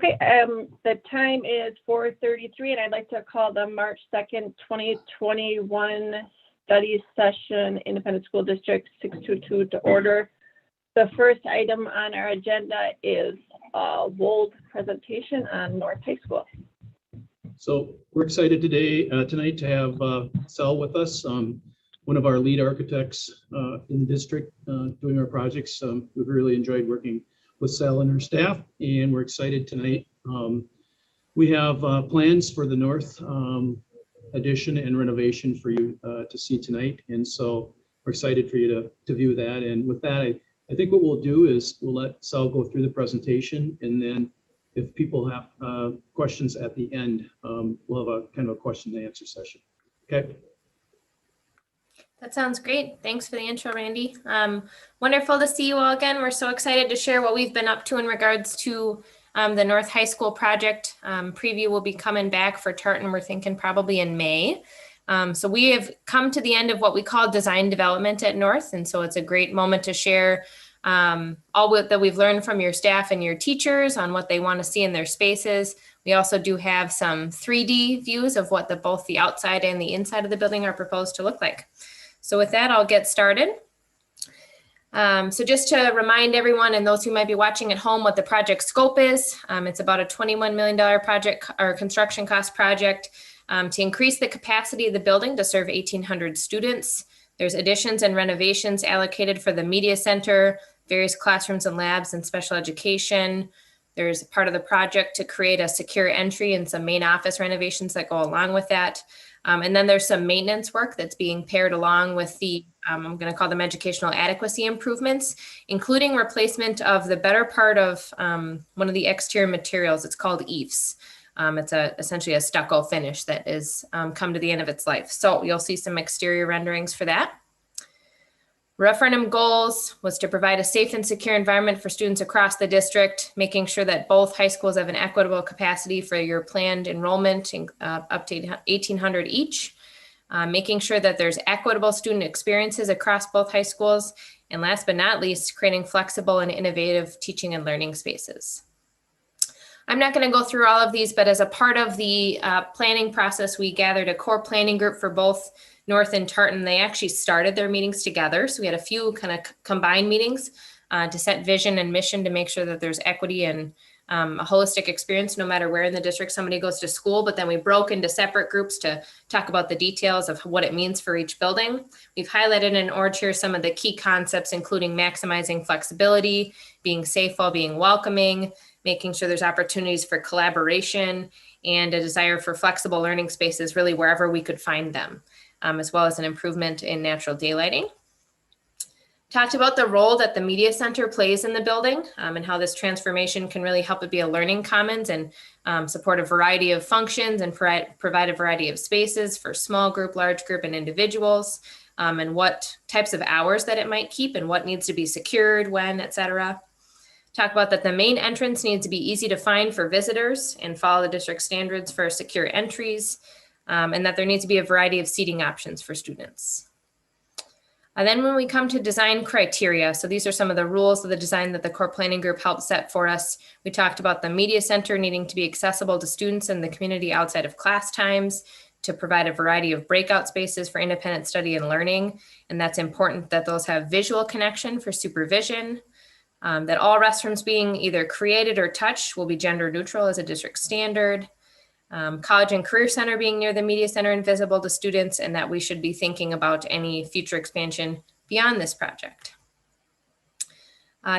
Okay, the time is 4:33, and I'd like to call the March 2nd, 2021 study session, Independent School District 622 to order. The first item on our agenda is a WOLD presentation on North High School. So we're excited tonight to have Sal with us, one of our lead architects in the district doing our projects. We've really enjoyed working with Sal and her staff, and we're excited tonight. We have plans for the north addition and renovation for you to see tonight, and so we're excited for you to view that. And with that, I think what we'll do is we'll let Sal go through the presentation, and then if people have questions at the end, we'll have a kind of a question and answer session. Okay. That sounds great. Thanks for the intro, Randy. Wonderful to see you all again. We're so excited to share what we've been up to in regards to the North High School project. Preview will be coming back for Tartan. We're thinking probably in May. So we have come to the end of what we call design development at North. And so it's a great moment to share all that we've learned from your staff and your teachers on what they want to see in their spaces. We also do have some 3D views of what both the outside and the inside of the building are proposed to look like. So with that, I'll get started. So just to remind everyone and those who might be watching at home what the project scope is, it's about a $21 million project or construction cost project to increase the capacity of the building to serve 1,800 students. There's additions and renovations allocated for the media center, various classrooms and labs and special education. There's part of the project to create a secure entry and some main office renovations that go along with that. And then there's some maintenance work that's being paired along with the, I'm going to call them educational adequacy improvements, including replacement of the better part of one of the exterior materials. It's called EIFS. It's essentially a stucco finish that is come to the end of its life. So you'll see some exterior renderings for that. Referendum goals was to provide a safe and secure environment for students across the district, making sure that both high schools have an equitable capacity for your planned enrollment up to 1,800 each, making sure that there's equitable student experiences across both high schools, and last but not least, creating flexible and innovative teaching and learning spaces. I'm not going to go through all of these, but as a part of the planning process, we gathered a core planning group for both North and Tartan. They actually started their meetings together. So we had a few kind of combined meetings to set vision and mission to make sure that there's equity and a holistic experience no matter where in the district somebody goes to school. But then we broke into separate groups to talk about the details of what it means for each building. We've highlighted in orange here some of the key concepts, including maximizing flexibility, being safe while being welcoming, making sure there's opportunities for collaboration, and a desire for flexible learning spaces really wherever we could find them. As well as an improvement in natural daylighting. Talked about the role that the media center plays in the building and how this transformation can really help it be a learning commons and support a variety of functions and provide a variety of spaces for small group, large group, and individuals, and what types of hours that it might keep and what needs to be secured, when, et cetera. Talk about that the main entrance needs to be easy to find for visitors and follow the district standards for secure entries. And that there needs to be a variety of seating options for students. And then when we come to design criteria, so these are some of the rules of the design that the core planning group helped set for us. We talked about the media center needing to be accessible to students in the community outside of class times, to provide a variety of breakout spaces for independent study and learning. And that's important that those have visual connection for supervision, that all restrooms being either created or touched will be gender neutral as a district standard. College and Career Center being near the media center and visible to students, and that we should be thinking about any future expansion beyond this project.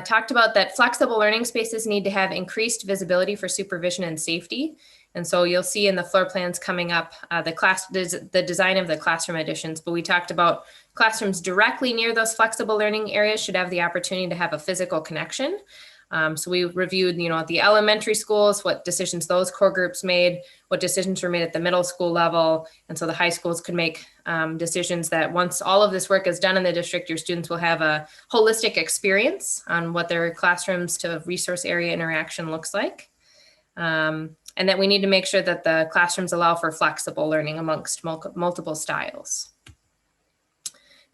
Talked about that flexible learning spaces need to have increased visibility for supervision and safety. And so you'll see in the floor plans coming up the design of the classroom additions, but we talked about classrooms directly near those flexible learning areas should have the opportunity to have a physical connection. So we reviewed, at the elementary schools, what decisions those core groups made, what decisions were made at the middle school level. And so the high schools could make decisions that once all of this work is done in the district, your students will have a holistic experience on what their classrooms to resource area interaction looks like. And that we need to make sure that the classrooms allow for flexible learning amongst multiple styles.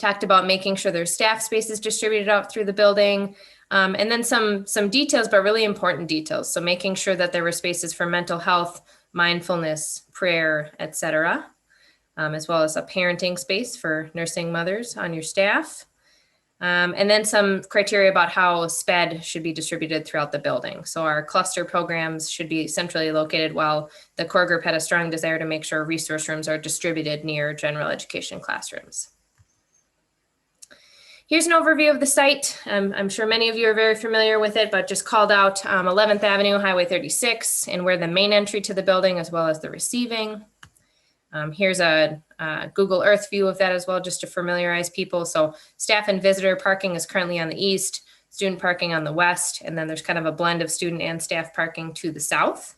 Talked about making sure there's staff spaces distributed out through the building, And then some details, but really important details. So making sure that there were spaces for mental health, mindfulness, prayer, etc., as well as a parenting space for nursing mothers on your staff. And then some criteria about how SPED should be distributed throughout the building. So our cluster programs should be centrally located, while the core group had a strong desire to make sure resource rooms are distributed near general education classrooms. Here's an overview of the site. I'm sure many of you are very familiar with it, but just called out 11th Avenue, Highway 36, and we're the main entry to the building as well as the receiving. Here's a Google Earth view of that as well, just to familiarize people. So staff and visitor parking is currently on the east, student parking on the west, and then there's kind of a blend of student and staff parking to the south.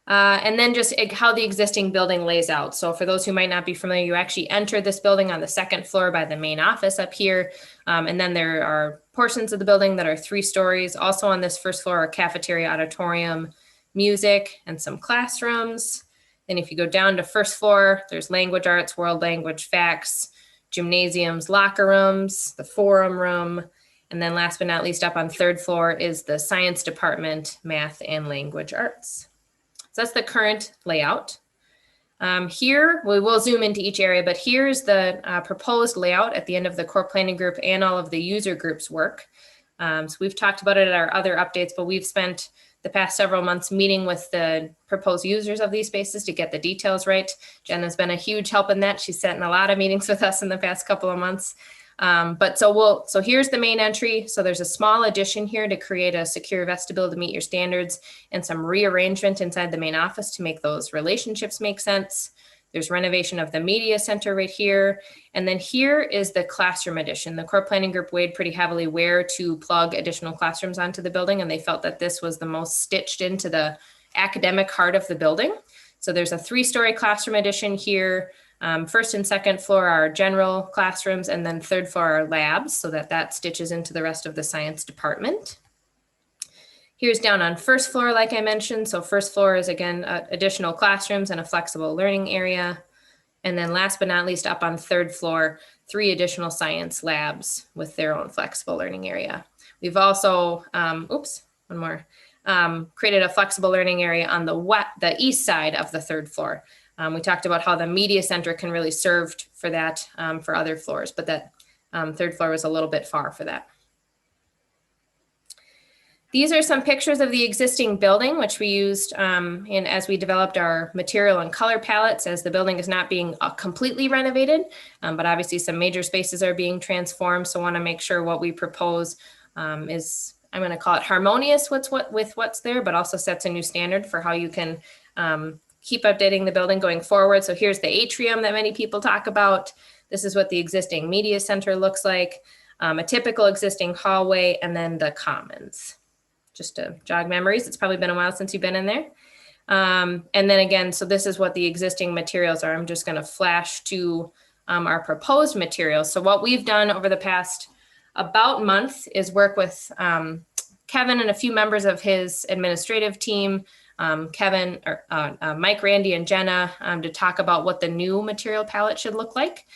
And then just how the existing building lays out. So for those who might not be familiar, you actually enter this building on the second floor by the main office up here. And then there are portions of the building that are 3 stories. Also on this first floor are cafeteria, auditorium, music, and some classrooms. Then if you go down to first floor, there's language arts, world language, facts, gymnasiums, locker rooms, the forum room. And then last but not least, up on third floor is the science department, math and language arts. So that's the current layout. Here, we will zoom into each area, but here's the proposed layout at the end of the core planning group and all of the user groups work. So we've talked about it at our other updates, but we've spent the past several months meeting with the proposed users of these spaces to get the details right. Jen has been a huge help in that. She's sat in a lot of meetings with us in the past couple of months. So here's the main entry. So there's a small addition here to create a secure vestibule to meet your standards, and some rearrangement inside the main office to make those relationships make sense. There's renovation of the media center right here. And then here is the classroom addition. The core planning group weighed pretty heavily where to plug additional classrooms onto the building, and they felt that this was the most stitched into the academic heart of the building. So there's a 3-story classroom addition here. First and second floor are general classrooms, and then third floor are labs, so that stitches into the rest of the science department. Here's down on first floor, like I mentioned. So first floor is, again, additional classrooms and a flexible learning area. And then last but not least, up on third floor, 3 additional science labs with their own flexible learning area. We've also, created a flexible learning area on the east side of the third floor. We talked about how the media center can really serve for that for other floors, but that third floor was a little bit far for that. These are some pictures of the existing building, which we used as we developed our material and color palettes, as the building is not being completely renovated, but obviously some major spaces are being transformed. So I want to make sure what we propose is, I'm going to call it harmonious with what's there, but also sets a new standard for how you can keep updating the building going forward. So here's the atrium that many people talk about. This is what the existing media center looks like, a typical existing hallway, and then the commons. Just to jog memories, it's probably been a while since you've been in there. And then again, so this is what the existing materials are. I'm just going to flash to our proposed materials. So what we've done over the past about month is work with Kevin and a few members of his administrative team, Mike, Randy, and Jenna, to talk about what the new material palette should look like.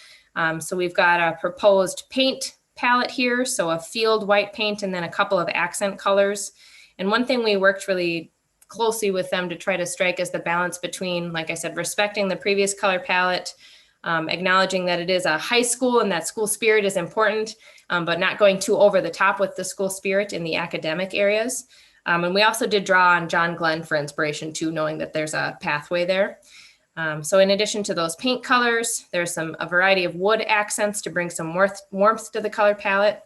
So we've got a proposed paint palette here, so a field white paint and then a couple of accent colors. And one thing we worked really closely with them to try to strike is the balance between, like I said, respecting the previous color palette, acknowledging that it is a high school and that school spirit is important, but not going too over the top with the school spirit in the academic areas. And we also did draw on John Glenn for inspiration too, knowing that there's a pathway there. So in addition to those paint colors, there's a variety of wood accents to bring some warmth to the color palette.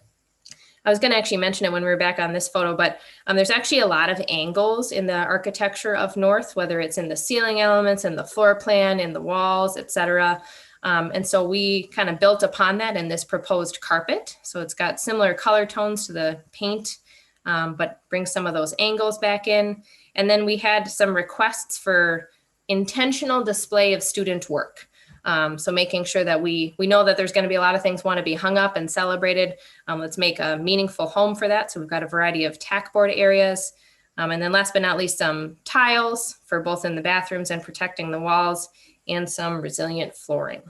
I was going to actually mention it when we were back on this photo, but there's actually a lot of angles in the architecture of North, whether it's in the ceiling elements, in the floor plan, in the walls, etc. And so we kind of built upon that in this proposed carpet. So it's got similar color tones to the paint, but brings some of those angles back in. And then we had some requests for intentional display of student work. So making sure that we know that there's going to be a lot of things want to be hung up and celebrated. Let's make a meaningful home for that. So we've got a variety of tack board areas. And then last but not least, some tiles for both in the bathrooms and protecting the walls, and some resilient flooring.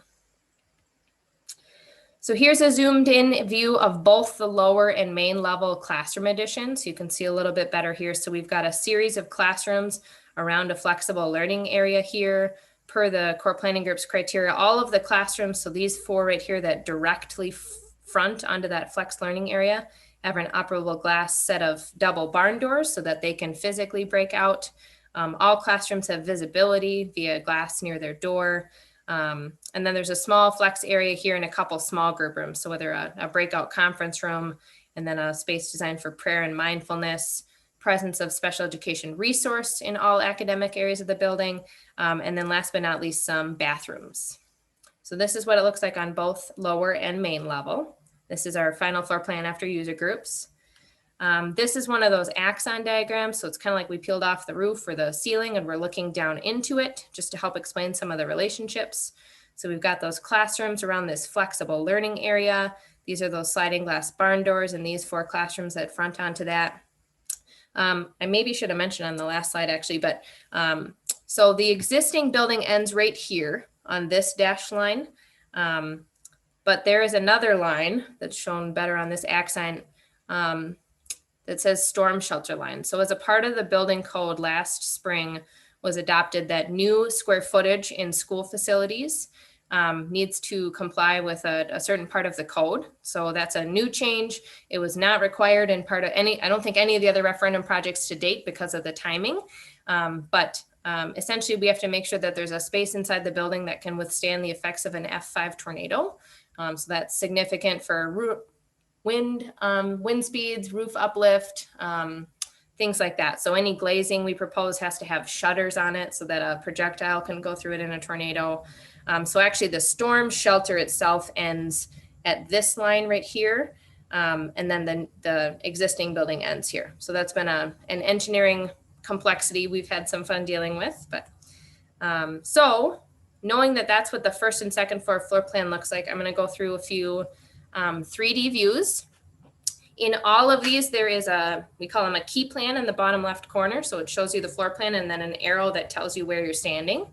So here's a zoomed in view of both the lower and main level classroom additions. You can see a little bit better here. So we've got a series of classrooms around a flexible learning area here per the core planning group's criteria. All of the classrooms, so these 4 right here that directly front onto that flex learning area, have an operable glass set of double barn doors so that they can physically break out. All classrooms have visibility via glass near their door. And then there's a small flex area here and a couple small group rooms. So whether a breakout conference room and then a space designed for prayer and mindfulness, presence of special education resource in all academic areas of the building. And then last but not least, some bathrooms. So this is what it looks like on both lower and main level. This is our final floor plan after user groups. This is one of those axon diagrams. So it's kind of like we peeled off the roof or the ceiling and we're looking down into it just to help explain some of the relationships. So we've got those classrooms around this flexible learning area. These are those sliding glass barn doors and these 4 classrooms that front onto that. I maybe should have mentioned on the last slide actually, but so the existing building ends right here on this dashed line. But there is another line that's shown better on this axon that says storm shelter line. So as a part of the building code last spring was adopted that new square footage in school facilities needs to comply with a certain part of the code. So that's a new change. It was not required in part of any, I don't think any of the other referendum projects to date because of the timing. But essentially we have to make sure that there's a space inside the building that can withstand the effects of an F5 tornado. So that's significant for wind speeds, roof uplift, things like that. So any glazing we propose has to have shutters on it so that a projectile can go through it in a tornado. So actually the storm shelter itself ends at this line right here. And then the existing building ends here. So that's been an engineering complexity we've had some fun dealing with. But so knowing that that's what the first and second floor plan looks like, I'm going to go through a few 3D views. In all of these, there is we call them a key plan in the bottom left corner. So it shows you the floor plan and then an arrow that tells you where you're standing.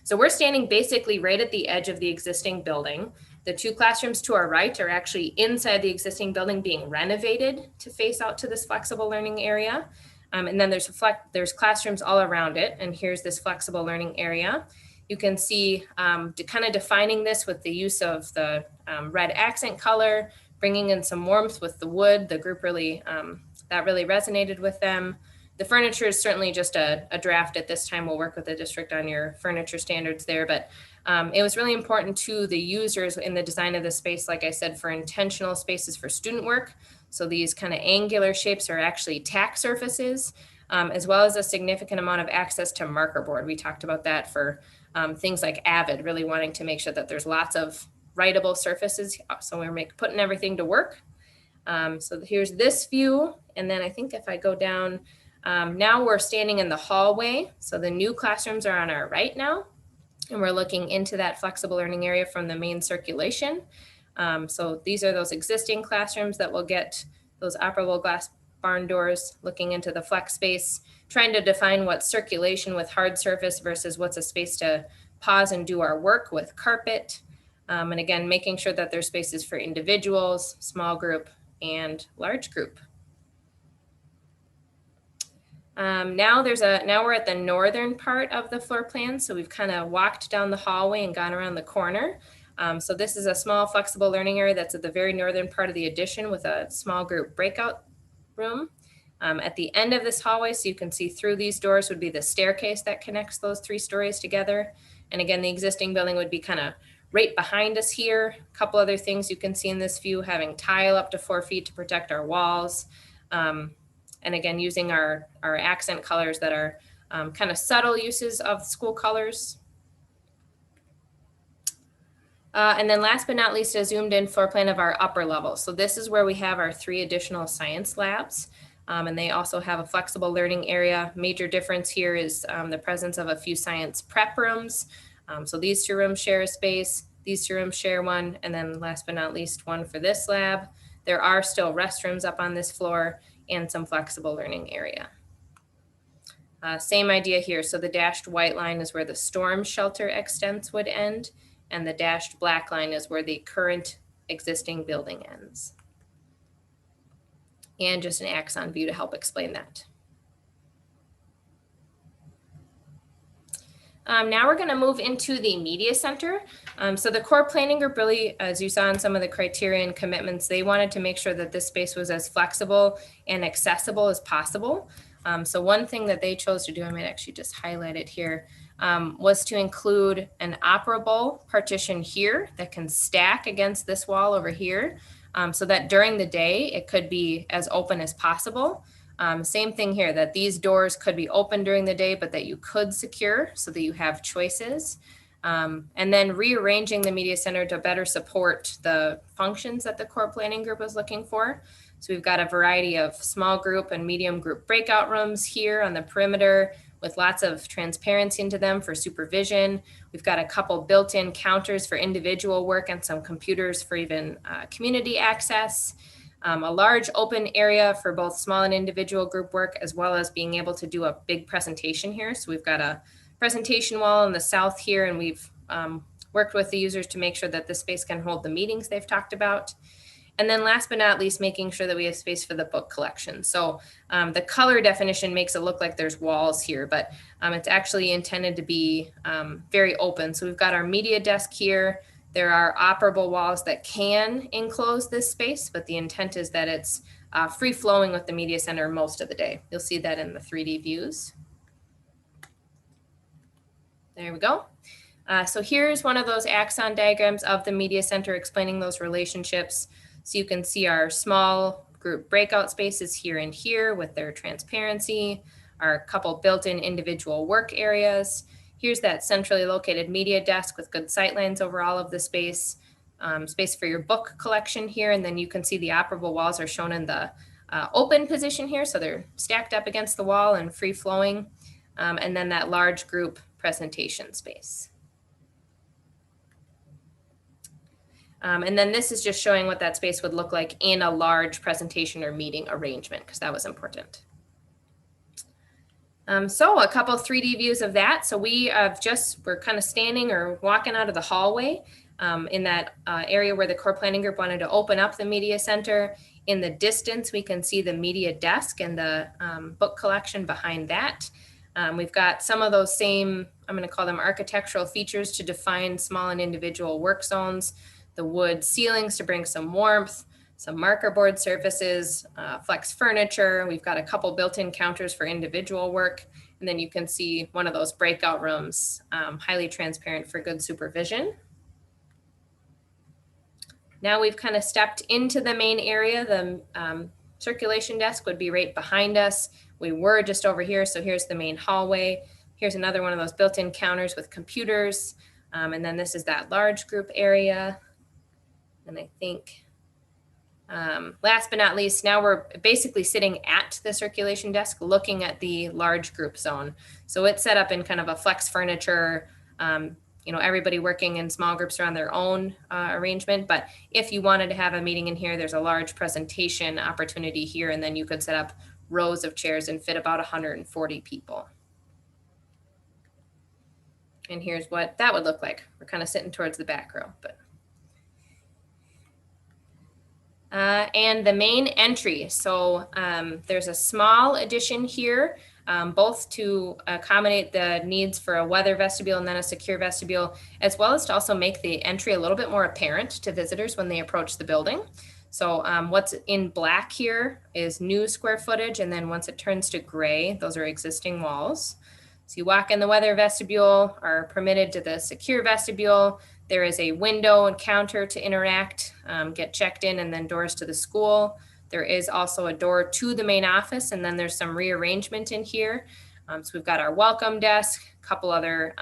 So we're standing basically right at the edge of the existing building. The 2 classrooms to our right are actually inside the existing building being renovated to face out to this flexible learning area. And then there's classrooms all around it. And here's this flexible learning area. You can see kind of defining this with the use of the red accent color, bringing in some warmth with the wood. The group really, that really resonated with them. The furniture is certainly just a draft at this time. We'll work with the district on your furniture standards there, but it was really important to the users in the design of the space, like I said, for intentional spaces for student work. So these kind of angular shapes are actually tack surfaces, as well as a significant amount of access to marker board. We talked about that for things like Avid, really wanting to make sure that there's lots of writable surfaces. So we're putting everything to work. So here's this view. And then I think if I go down, now we're standing in the hallway. So the new classrooms are on our right now. And we're looking into that flexible learning area from the main circulation. So these are those existing classrooms that will get those operable glass barn doors, looking into the flex space, trying to define what's circulation with hard surface versus what's a space to pause and do our work with carpet. And again, making sure that there's spaces for individuals, small group, and large group. Now we're at the northern part of the floor plan. So we've kind of walked down the hallway and gone around the corner. So this is a small flexible learning area that's at the very northern part of the addition with a small group breakout room. At the end of this hallway, so you can see through these doors, would be the staircase that connects those 3 stories together. And again, the existing building would be kind of right behind us here. A couple other things you can see in this view, having tile up to 4 feet to protect our walls. And again, using our accent colors that are kind of subtle uses of school colors. And then last but not least, a zoomed in floor plan of our upper level. So this is where we have our 3 additional science labs. And they also have a flexible learning area. Major difference here is the presence of a few science prep rooms. So these 2 rooms share a space, these 2 rooms share one, and then last but not least, one for this lab. There are still restrooms up on this floor and some flexible learning area. Same idea here. So the dashed white line is where the storm shelter extents would end, and the dashed black line is where the current existing building ends. And just an axon view to help explain that. Now we're going to move into the media center. So the core planning group really, as you saw in some of the criteria and commitments, they wanted to make sure that this space was as flexible and accessible as possible. So one thing that they chose to do, I might actually just highlight it here, was to include an operable partition here that can stack against this wall over here, so that during the day it could be as open as possible. Same thing here, that these doors could be open during the day, but that you could secure so that you have choices. And then rearranging the media center to better support the functions that the core planning group was looking for. So we've got a variety of small group and medium group breakout rooms here on the perimeter with lots of transparency into them for supervision. We've got a couple built-in counters for individual work and some computers for even community access. A large open area for both small and individual group work, as well as being able to do a big presentation here. So we've got a presentation wall in the south here, and we've worked with the users to make sure that the space can hold the meetings they've talked about. And then last but not least, making sure that we have space for the book collection. So the color definition makes it look like there's walls here, but it's actually intended to be very open. So we've got our media desk here. There are operable walls that can enclose this space, but the intent is that it's free flowing with the media center most of the day. You'll see that in the 3D views. There we go. So here's one of those axon diagrams of the media center explaining those relationships. So you can see our small group breakout spaces here and here with their transparency, our couple built-in individual work areas. Here's that centrally located media desk with good sightlines over all of the space, space for your book collection here. And then you can see the operable walls are shown in the open position here. So they're stacked up against the wall and free flowing. And then that large group presentation space. And then this is just showing what that space would look like in a large presentation or meeting arrangement, because that was important. So a couple 3D views of that. So we're kind of standing or walking out of the hallway in that area where the core planning group wanted to open up the media center. In the distance, we can see the media desk and the book collection behind that. We've got some of those same, I'm going to call them architectural features to define small and individual work zones, the wood ceilings to bring some warmth, some marker board surfaces, flex furniture. We've got a couple built-in counters for individual work. And then you can see one of those breakout rooms, highly transparent for good supervision. Now we've kind of stepped into the main area. The circulation desk would be right behind us. We were just over here. So here's the main hallway. Here's another one of those built-in counters with computers. And then this is that large group area. And I think last but not least, now we're basically sitting at the circulation desk looking at the large group zone. So it's set up in kind of a flex furniture, everybody working in small groups around their own arrangement. But if you wanted to have a meeting in here, there's a large presentation opportunity here, and then you could set up rows of chairs and fit about 140 people. And here's what that would look like. We're kind of sitting towards the back row, but. And the main entry. So there's a small addition here, both to accommodate the needs for a weather vestibule and then a secure vestibule, as well as to also make the entry a little bit more apparent to visitors when they approach the building. So what's in black here is new square footage. And then once it turns to gray, those are existing walls. So you walk in the weather vestibule, are permitted to the secure vestibule. There is a window and counter to interact, get checked in, and then doors to the school. There is also a door to the main office, and then there's some rearrangement in here. So we've got our welcome desk, a couple other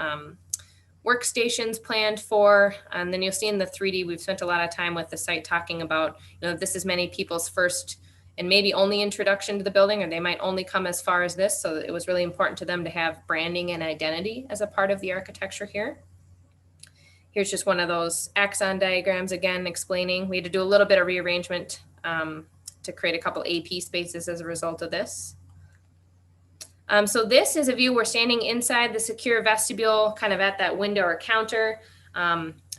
workstations planned for, and then you'll see in the 3D, we've spent a lot of time with the site talking about, this is many people's first and maybe only introduction to the building, or they might only come as far as this. So it was really important to them to have branding and identity as a part of the architecture here. Here's just one of those axon diagrams, again, explaining. We had to do a little bit of rearrangement to create a couple AP spaces as a result of this. So this is a view, we're standing inside the secure vestibule, kind of at that window or counter.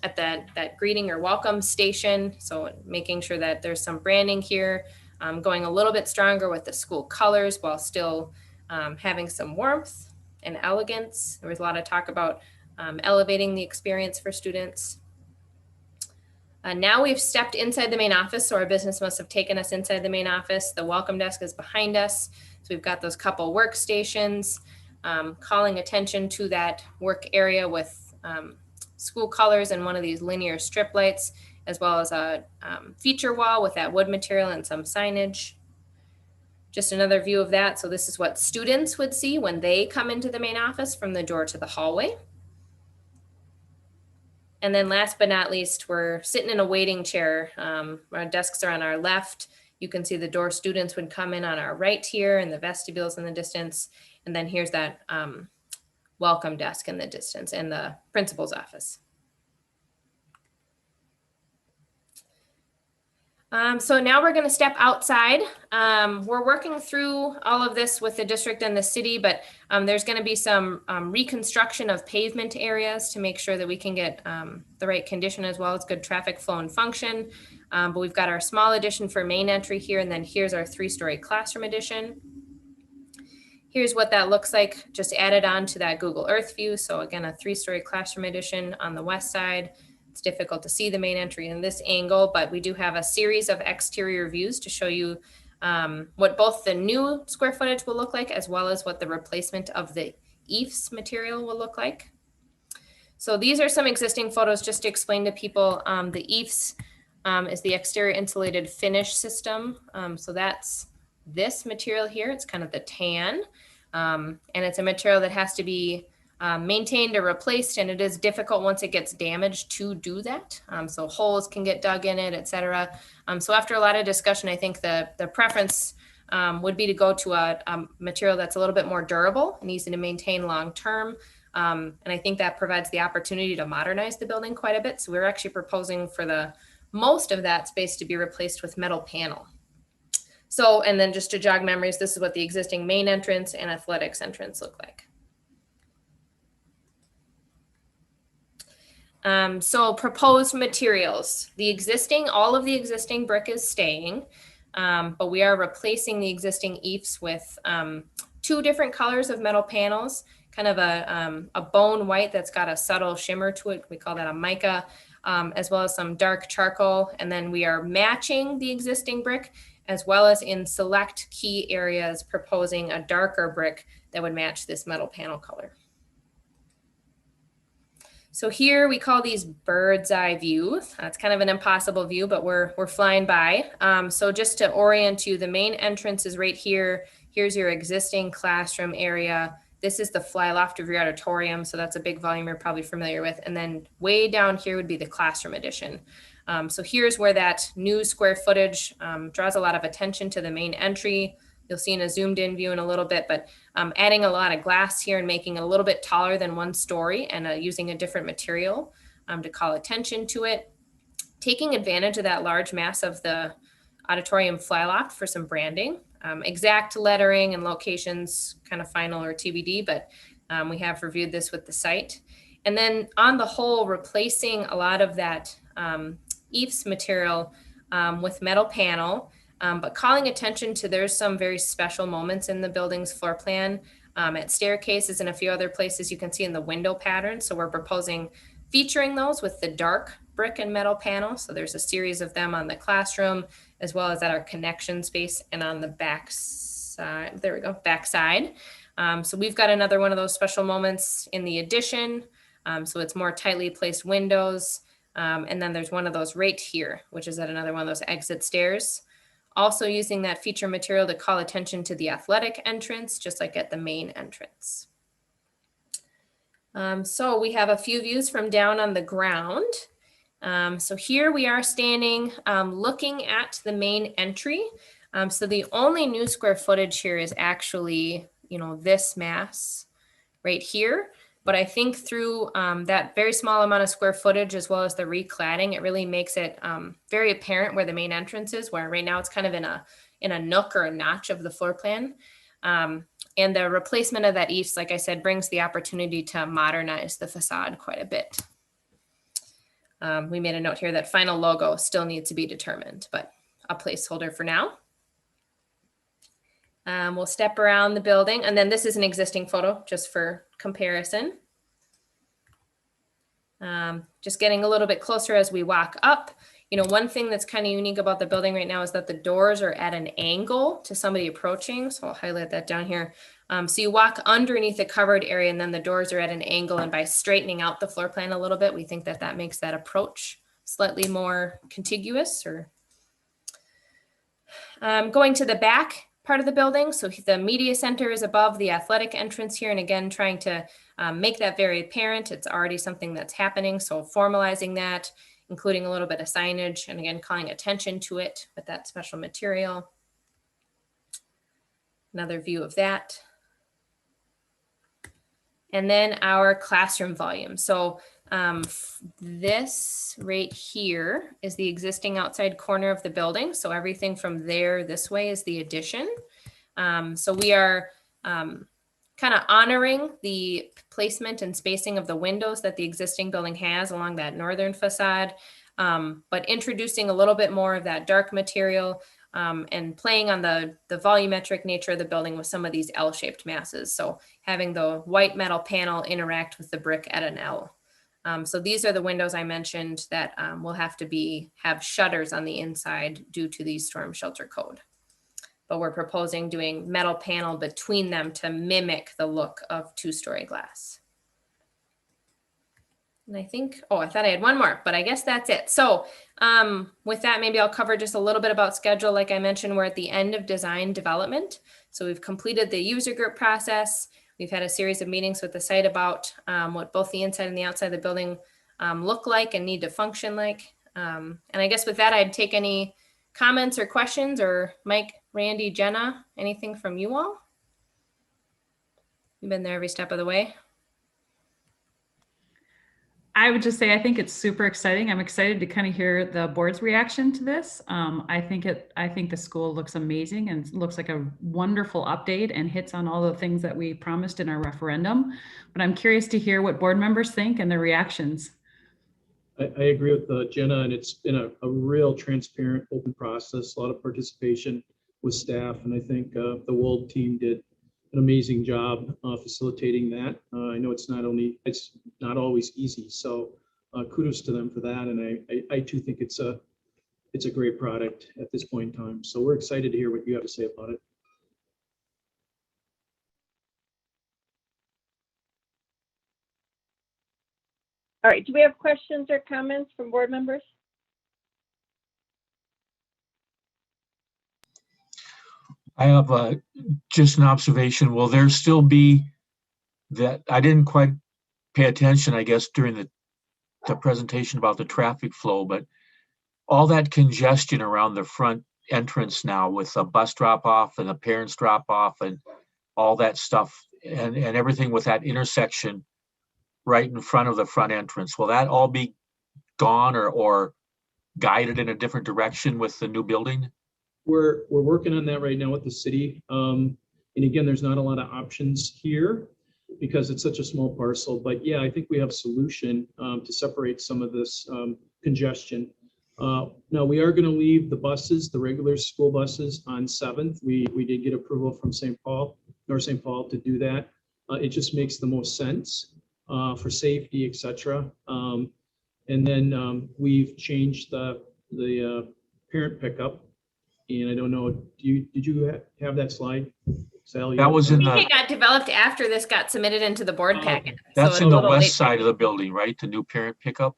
at that greeting or welcome station. So making sure that there's some branding here, going a little bit stronger with the school colors while still having some warmth and elegance. There was a lot of talk about elevating the experience for students. Now we've stepped inside the main office, so our business must have taken us inside the main office. The welcome desk is behind us. So we've got those couple workstations, calling attention to that work area with school colors and one of these linear strip lights, as well as a feature wall with that wood material and some signage. Just another view of that. So this is what students would see when they come into the main office from the door to the hallway. And then last but not least, we're sitting in a waiting chair. Our desks are on our left. You can see the door students would come in on our right here, and the vestibules in the distance. And then here's that welcome desk in the distance and the principal's office. So now we're going to step outside. We're working through all of this with the district and the city, but there's going to be some reconstruction of pavement areas to make sure that we can get the right condition as well as good traffic flow and function. But we've got our small addition for main entry here, and then here's our 3-story classroom addition. Here's what that looks like, just added on to that Google Earth view. So again, a 3-story classroom addition on the west side. It's difficult to see the main entry in this angle, but we do have a series of exterior views to show you what both the new square footage will look like, as well as what the replacement of the eaves material will look like. So these are some existing photos just to explain to people. The eaves is the exterior insulated finish system. So that's this material here. It's kind of the tan, and it's a material that has to be maintained or replaced, and it is difficult once it gets damaged to do that. So holes can get dug in it, etc. So after a lot of discussion, I think the preference would be to go to a material that's a little bit more durable and easy to maintain long term. And I think that provides the opportunity to modernize the building quite a bit. So we're actually proposing for the most of that space to be replaced with metal panel. So, and then just to jog memories, this is what the existing main entrance and athletics entrance look like. So proposed materials, all of the existing brick is staying, but we are replacing the existing eaves with 2 different colors of metal panels, kind of a bone white that's got a subtle shimmer to it. We call that a mica, as well as some dark charcoal. And then we are matching the existing brick, as well as in select key areas, proposing a darker brick that would match this metal panel color. So here we call these bird's eye views. It's kind of an impossible view, but we're flying by. So just to orient you, the main entrance is right here. Here's your existing classroom area. This is the fly loft of your auditorium. So that's a big volume you're probably familiar with. And then way down here would be the classroom addition. So here's where that new square footage draws a lot of attention to the main entry. You'll see in a zoomed in view in a little bit, but adding a lot of glass here and making it a little bit taller than 1 story and using a different material to call attention to it. Taking advantage of that large mass of the auditorium fly loft for some branding. Exact lettering and locations kind of final or TBD, but we have reviewed this with the site. And then on the whole, replacing a lot of that eaves material with metal panel. But calling attention to there's some very special moments in the building's floor plan at staircases and a few other places you can see in the window pattern. So we're proposing featuring those with the dark brick and metal panel. So there's a series of them on the classroom, as well as at our connection space and on the back side. There we go, back side. So we've got another one of those special moments in the addition. So it's more tightly placed windows. And then there's one of those right here, which is at another one of those exit stairs. Also using that feature material to call attention to the athletic entrance, just like at the main entrance. So we have a few views from down on the ground. So here we are standing looking at the main entry. So the only new square footage here is actually, this mass right here. But I think through that very small amount of square footage, as well as the recladding, it really makes it very apparent where the main entrance is, where right now it's kind of in a nook or a notch of the floor plan. And the replacement of that eaves, like I said, brings the opportunity to modernize the facade quite a bit. We made a note here that final logo still needs to be determined, but a placeholder for now. We'll step around the building, and then this is an existing photo just for comparison. Just getting a little bit closer as we walk up. You know, one thing that's kind of unique about the building right now is that the doors are at an angle to somebody approaching. So I'll highlight that down here. So you walk underneath the covered area and then the doors are at an angle, and by straightening out the floor plan a little bit, we think that that makes that approach slightly more contiguous. Or going to the back part of the building. So the media center is above the athletic entrance here. And again, trying to make that very apparent. It's already something that's happening. So formalizing that, including a little bit of signage, and again, calling attention to it with that special material. Another view of that. And then our classroom volume. So this right here is the existing outside corner of the building. So everything from there this way is the addition. So we are kind of honoring the placement and spacing of the windows that the existing building has along that northern facade, but introducing a little bit more of that dark material and playing on the volumetric nature of the building with some of these L-shaped masses. So having the white metal panel interact with the brick at an L. So these are the windows I mentioned that will have to have shutters on the inside due to the storm shelter code. But we're proposing doing metal panel between them to mimic the look of two-story glass. And I think, oh, I thought I had one more, but I guess that's it. So with that, maybe I'll cover just a little bit about schedule. Like I mentioned, we're at the end of design development. So we've completed the user group process. We've had a series of meetings with the site about what both the inside and the outside of the building look like and need to function like. And I guess with that, I'd take any comments or questions, or Mike, Randy, Jenna, anything from you all? You've been there every step of the way. I would just say, I think it's super exciting. I'm excited to kind of hear the board's reaction to this. I think the school looks amazing and looks like a wonderful update and hits on all the things that we promised in our referendum. But I'm curious to hear what board members think and their reactions. I agree with Jenna, and it's been a real transparent, open process, a lot of participation with staff. And I think the Wold team did an amazing job facilitating that. I know it's not always easy, so kudos to them for that. And I too think it's a great product at this point in time. So we're excited to hear what you have to say about it. All right, do we have questions or comments from board members? I have just an observation. Will there still be that? I didn't quite pay attention, I guess, during the presentation about the traffic flow, but all that congestion around the front entrance now with a bus drop off and a parents drop off and all that stuff and everything with that intersection right in front of the front entrance. Will that all be gone or guided in a different direction with the new building? We're working on that right now with the city. And again, there's not a lot of options here because it's such a small parcel. But yeah, I think we have a solution to separate some of this congestion. Now we are going to leave the buses, the regular school buses, on 7th. We did get approval from North St. Paul to do that. It just makes the most sense for safety, etc. And then we've changed the parent pickup. And I don't know, did you have that slide, Sally? That was in I think it got developed after this got submitted into the board packet. That's so in the west side of the building, right? The new parent pickup?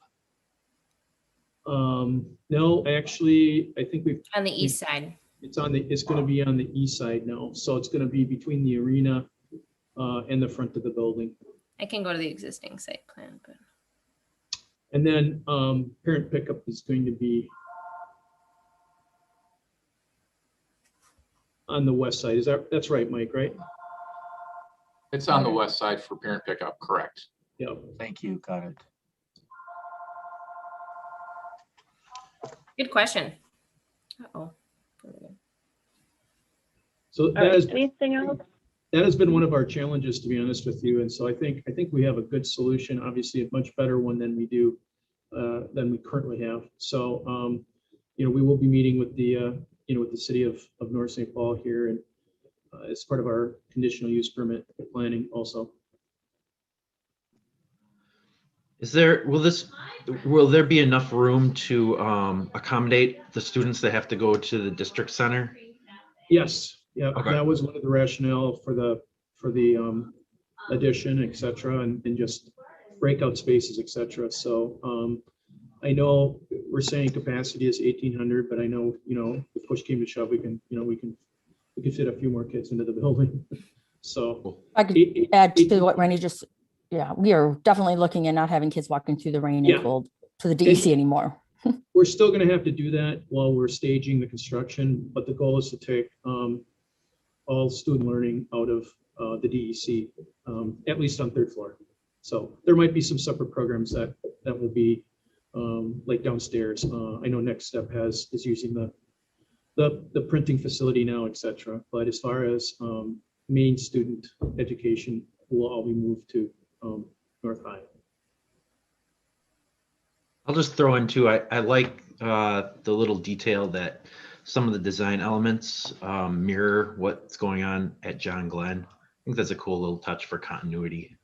No, actually, I think we've on the east side. It's going to be on the east side now. So it's going to be between the arena and the front of the building. I can go to the existing site plan, but. And then parent pickup is going to be on the west side. That's right, Mike, right? It's on the west side for parent pickup, correct? Yeah. Thank you, got it. Good question. Uh-oh. So Anything else? That has been one of our challenges, to be honest with you. And so I think we have a good solution, obviously a much better one than we do than we currently have. So, we will be meeting with the, with the city of North St. Paul here, and as part of our conditional use permit planning also. Will there be enough room to accommodate the students that have to go to the district center? Yes, yeah, Okay. that was one of the rationale for the addition, et cetera, and just breakout spaces, et cetera. So I know we're saying capacity is 1,800, but I know, if push came to shove, we can fit a few more kids into the building. So I could add to what Randy just, yeah, we are definitely looking at not having kids walking through the rain Yeah. and cold to the DEC anymore. we're still going to have to do that while we're staging the construction, but the goal is to take all student learning out of the DEC, at least on third floor. So there might be some separate programs that will be like downstairs. I know Next Step is using the printing facility now, et cetera. But as far as main student education, will all be moved to North High. I'll just throw in too, I like the little detail that some of the design elements mirror what's going on at John Glenn. I think that's a cool little touch for continuity.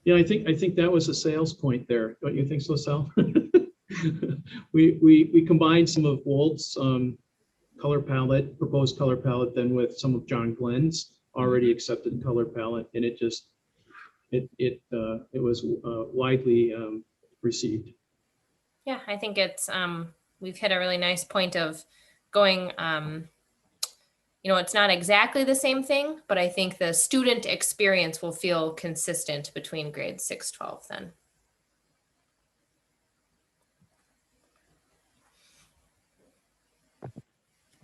Yeah, I think that was a sales point there. Don't you think so, Sal? we combined some of Walt's color palette, proposed color palette, then with some of John Glenn's already accepted color palette, and it just it was widely received. Yeah, I think it's we've hit a really nice point of going it's not exactly the same thing, but I think the student experience will feel consistent between grades 6-12 then.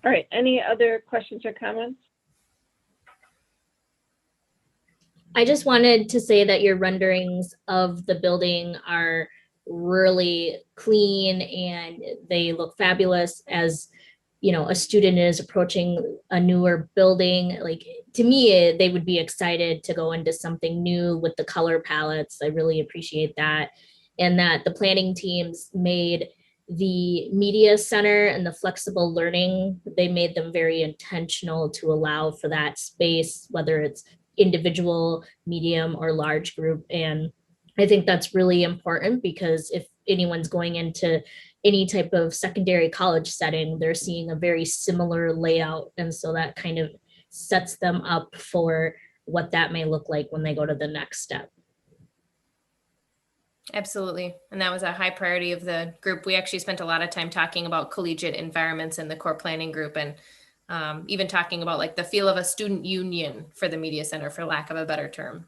All right, any other questions or comments? I just wanted to say that your renderings of the building are really clean and they look fabulous. As a student is approaching a newer building, like, to me, they would be excited to go into something new with the color palettes. I really appreciate that. And that the planning teams made the media center and the flexible learning, they made them very intentional to allow for that space, whether it's individual, medium, or large group. And I think that's really important, because if anyone's going into any type of secondary college setting, they're seeing a very similar layout. And so that kind of sets them up for what that may look like when they go to the next step. Absolutely. And that was a high priority of the group. We actually spent a lot of time talking about collegiate environments in the core planning group, and even talking about like the feel of a student union for the media center, for lack of a better term.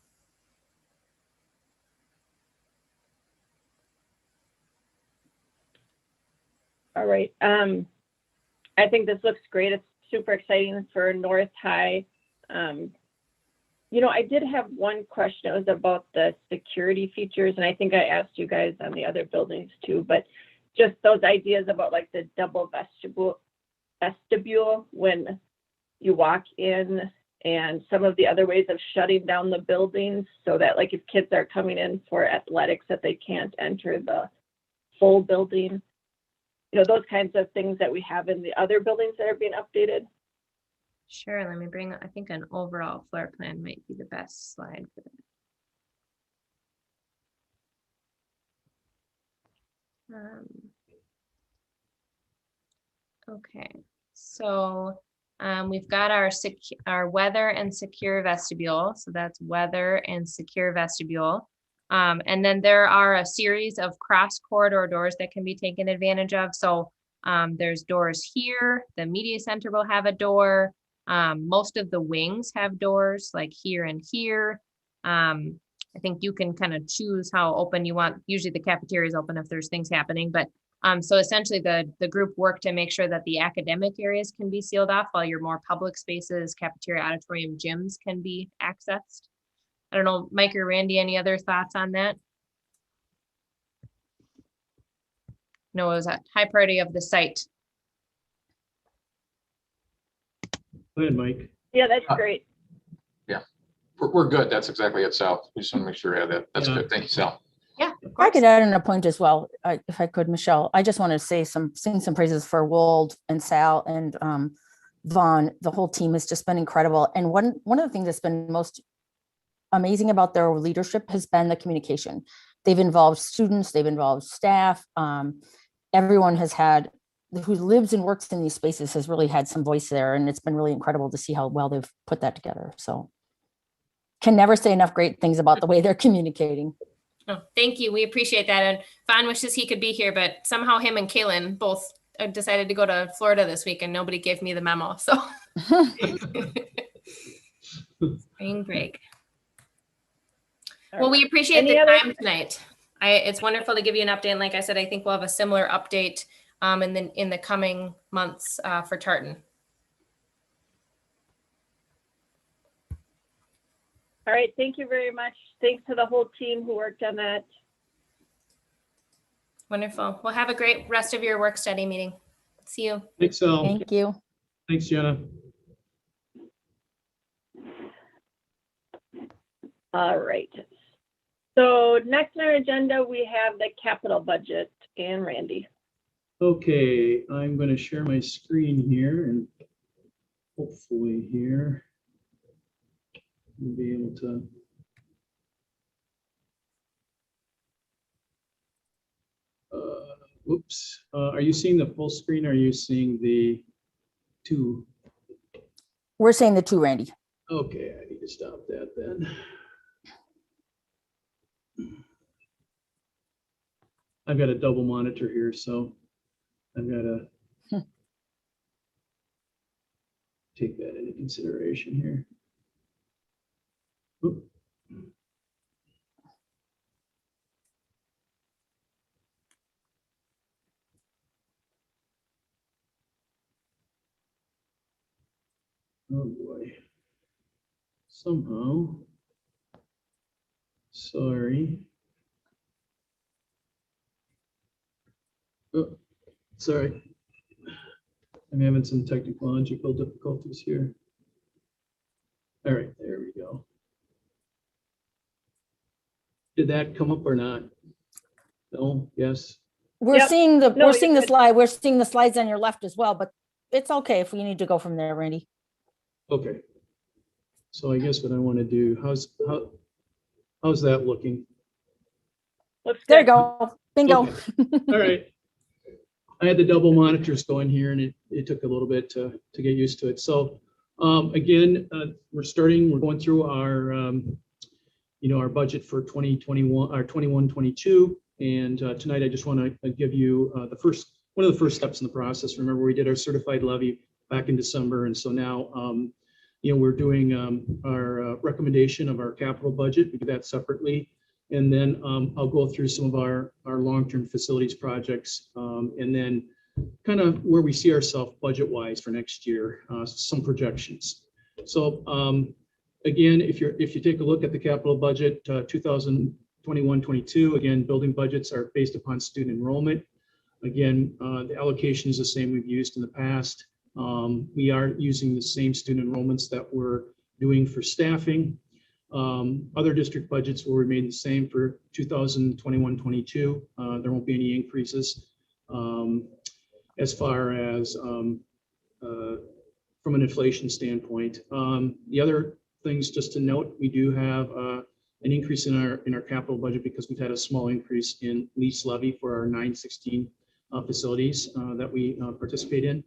All right. I think this looks great. It's super exciting for North High. I did have one question. It was about the security features, and I think I asked you guys on the other buildings too, but just those ideas about like the double vestibule when you walk in, and some of the other ways of shutting down the buildings so that, like, if kids are coming in for athletics, that they can't enter the full building. Those kinds of things that we have in the other buildings that are being updated. Sure. Let me bring up, I think an overall floor plan might be the best slide for that. Okay, so we've got our weather and secure vestibule. So that's weather and secure vestibule. And then there are a series of cross corridor doors that can be taken advantage of. So there's doors here. The media center will have a door. Most of the wings have doors, like here and here. I think you can kind of choose how open you want. Usually the cafeteria is open if there's things happening, but so essentially the group worked to make sure that the academic areas can be sealed off, while your more public spaces, cafeteria, auditorium, gyms can be accessed. I don't know, Mike or Randy, any other thoughts on that? No, it was a high priority of the site. Go ahead, Mike. Yeah, that's great. We're good. That's exactly it, Sal. We just want to make sure we have that. That's Yeah. good. Thank you, Sal. Yeah, of I course. could add in a point as well, if I could, Michelle. I just want to sing some praises for Wold and Sal and Vaughn. The whole team has just been incredible. And one of the things that's been most amazing about their leadership has been the communication. They've involved students, they've involved staff. Everyone who lives and works in these spaces has really had some voice there. And it's been really incredible to see how well they've put that together. So can never say enough great things about the way they're communicating. Oh, thank you. We appreciate that. And Vaughn wishes he could be here, but somehow him and Kaylin both decided to go to Florida this week and nobody gave me the memo. So spring break. Well, we appreciate Any the other- time tonight. It's wonderful to give you an update. And like I said, I think we'll have a similar update in the coming months for Tartan. All right, thank you very much. Thanks to the whole team who worked on that. Wonderful. Well, have a great rest of your work study meeting. See you. Thanks, Sal. Thank you. Thanks, Jenna. All right. So next on our agenda, we have the capital budget and Randy. Okay, I'm going to share my screen here and hopefully here we'll be able to. Oops. Are you seeing the full screen? Or are you seeing the two? We're saying the two, Randy. Okay, I need to stop that then. I've got a double monitor here, so I've got to take that into consideration here. Oop. Oh boy. Somehow. Sorry. Oh, sorry. I'm having some technological difficulties here. All right, there we go. Did that come up or not? No, yes. We're Yep. seeing the No, we're you're seeing the good. slide. We're seeing the slides on your left as well, but it's okay if we need to go from there, Randy. Okay. So I guess what I want to do, how's that looking? Looks There you good. go. Bingo. Okay. All right. I had the double monitors going here and it took a little bit to get used to it. So again, we're going through our, our budget for 2021 or 21-22. And tonight I just want to give you one of the first steps in the process. Remember, we did our certified levy back in December. And so now, we're doing our recommendation of our capital budget. We do that separately. And then I'll go through some of our long-term facilities projects and then kind of where we see ourselves budget-wise for next year, some projections. So again, if you take a look at the capital budget, 2021-22, again, building budgets are based upon student enrollment. Again, the allocation is the same we've used in the past. We are using the same student enrollments that we're doing for staffing. Other district budgets will remain the same for 2021-22. There won't be any increases as far as from an inflation standpoint. The other things just to note, we do have an increase in our capital budget because we've had a small increase in lease levy for our 916 facilities that we participate in.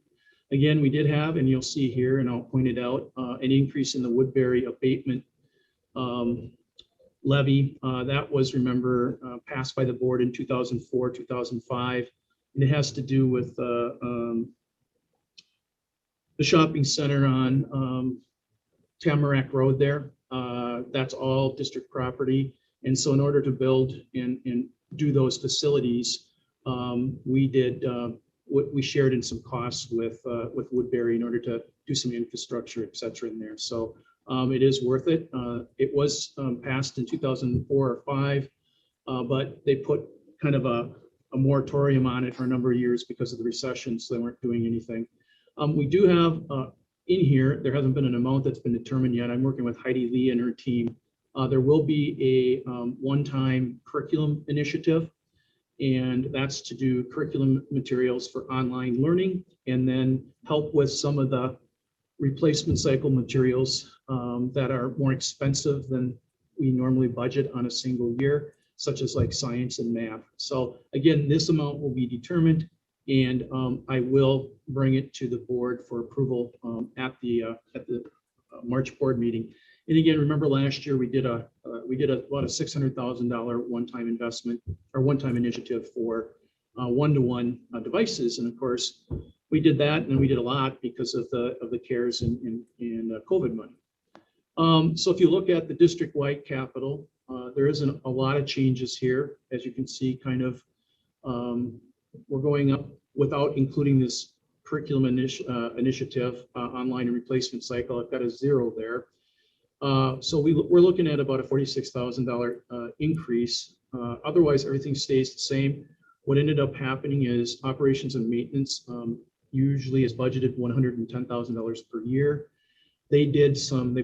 Again, we did have, and you'll see here, and I'll point it out, an increase in the Woodbury abatement levy. That was, remember, passed by the board in 2004, 2005. And it has to do with the shopping center on Tamarack Road there. That's all district property. And so in order to build and do those facilities, we shared in some costs with Woodbury in order to do some infrastructure, et cetera, in there. So it is worth it. It was passed in 2004 or 5, but they put kind of a moratorium on it for a number of years because of the recession, so they weren't doing anything. We do have in here, there hasn't been an amount that's been determined yet. I'm working with Heidi Lee and her team. There will be a one-time curriculum initiative, and that's to do curriculum materials for online learning and then help with some of the replacement cycle materials that are more expensive than we normally budget on a single year, such as like science and math. So again, this amount will be determined, and I will bring it to the board for approval at the March board meeting. And again, remember last year we did about a $600,000 one-time investment or one-time initiative for one-to-one devices, and of course we did that, and we did a lot because of the CARES and COVID money. So if you look at the district-wide capital, there isn't a lot of changes here, as you can see. Kind of we're going up without including this curriculum initiative online and replacement cycle. I've got a 0 there. So we're looking at about a $46,000 increase. Otherwise, everything stays the same. What ended up happening is operations and maintenance usually is budgeted $110,000 per year. They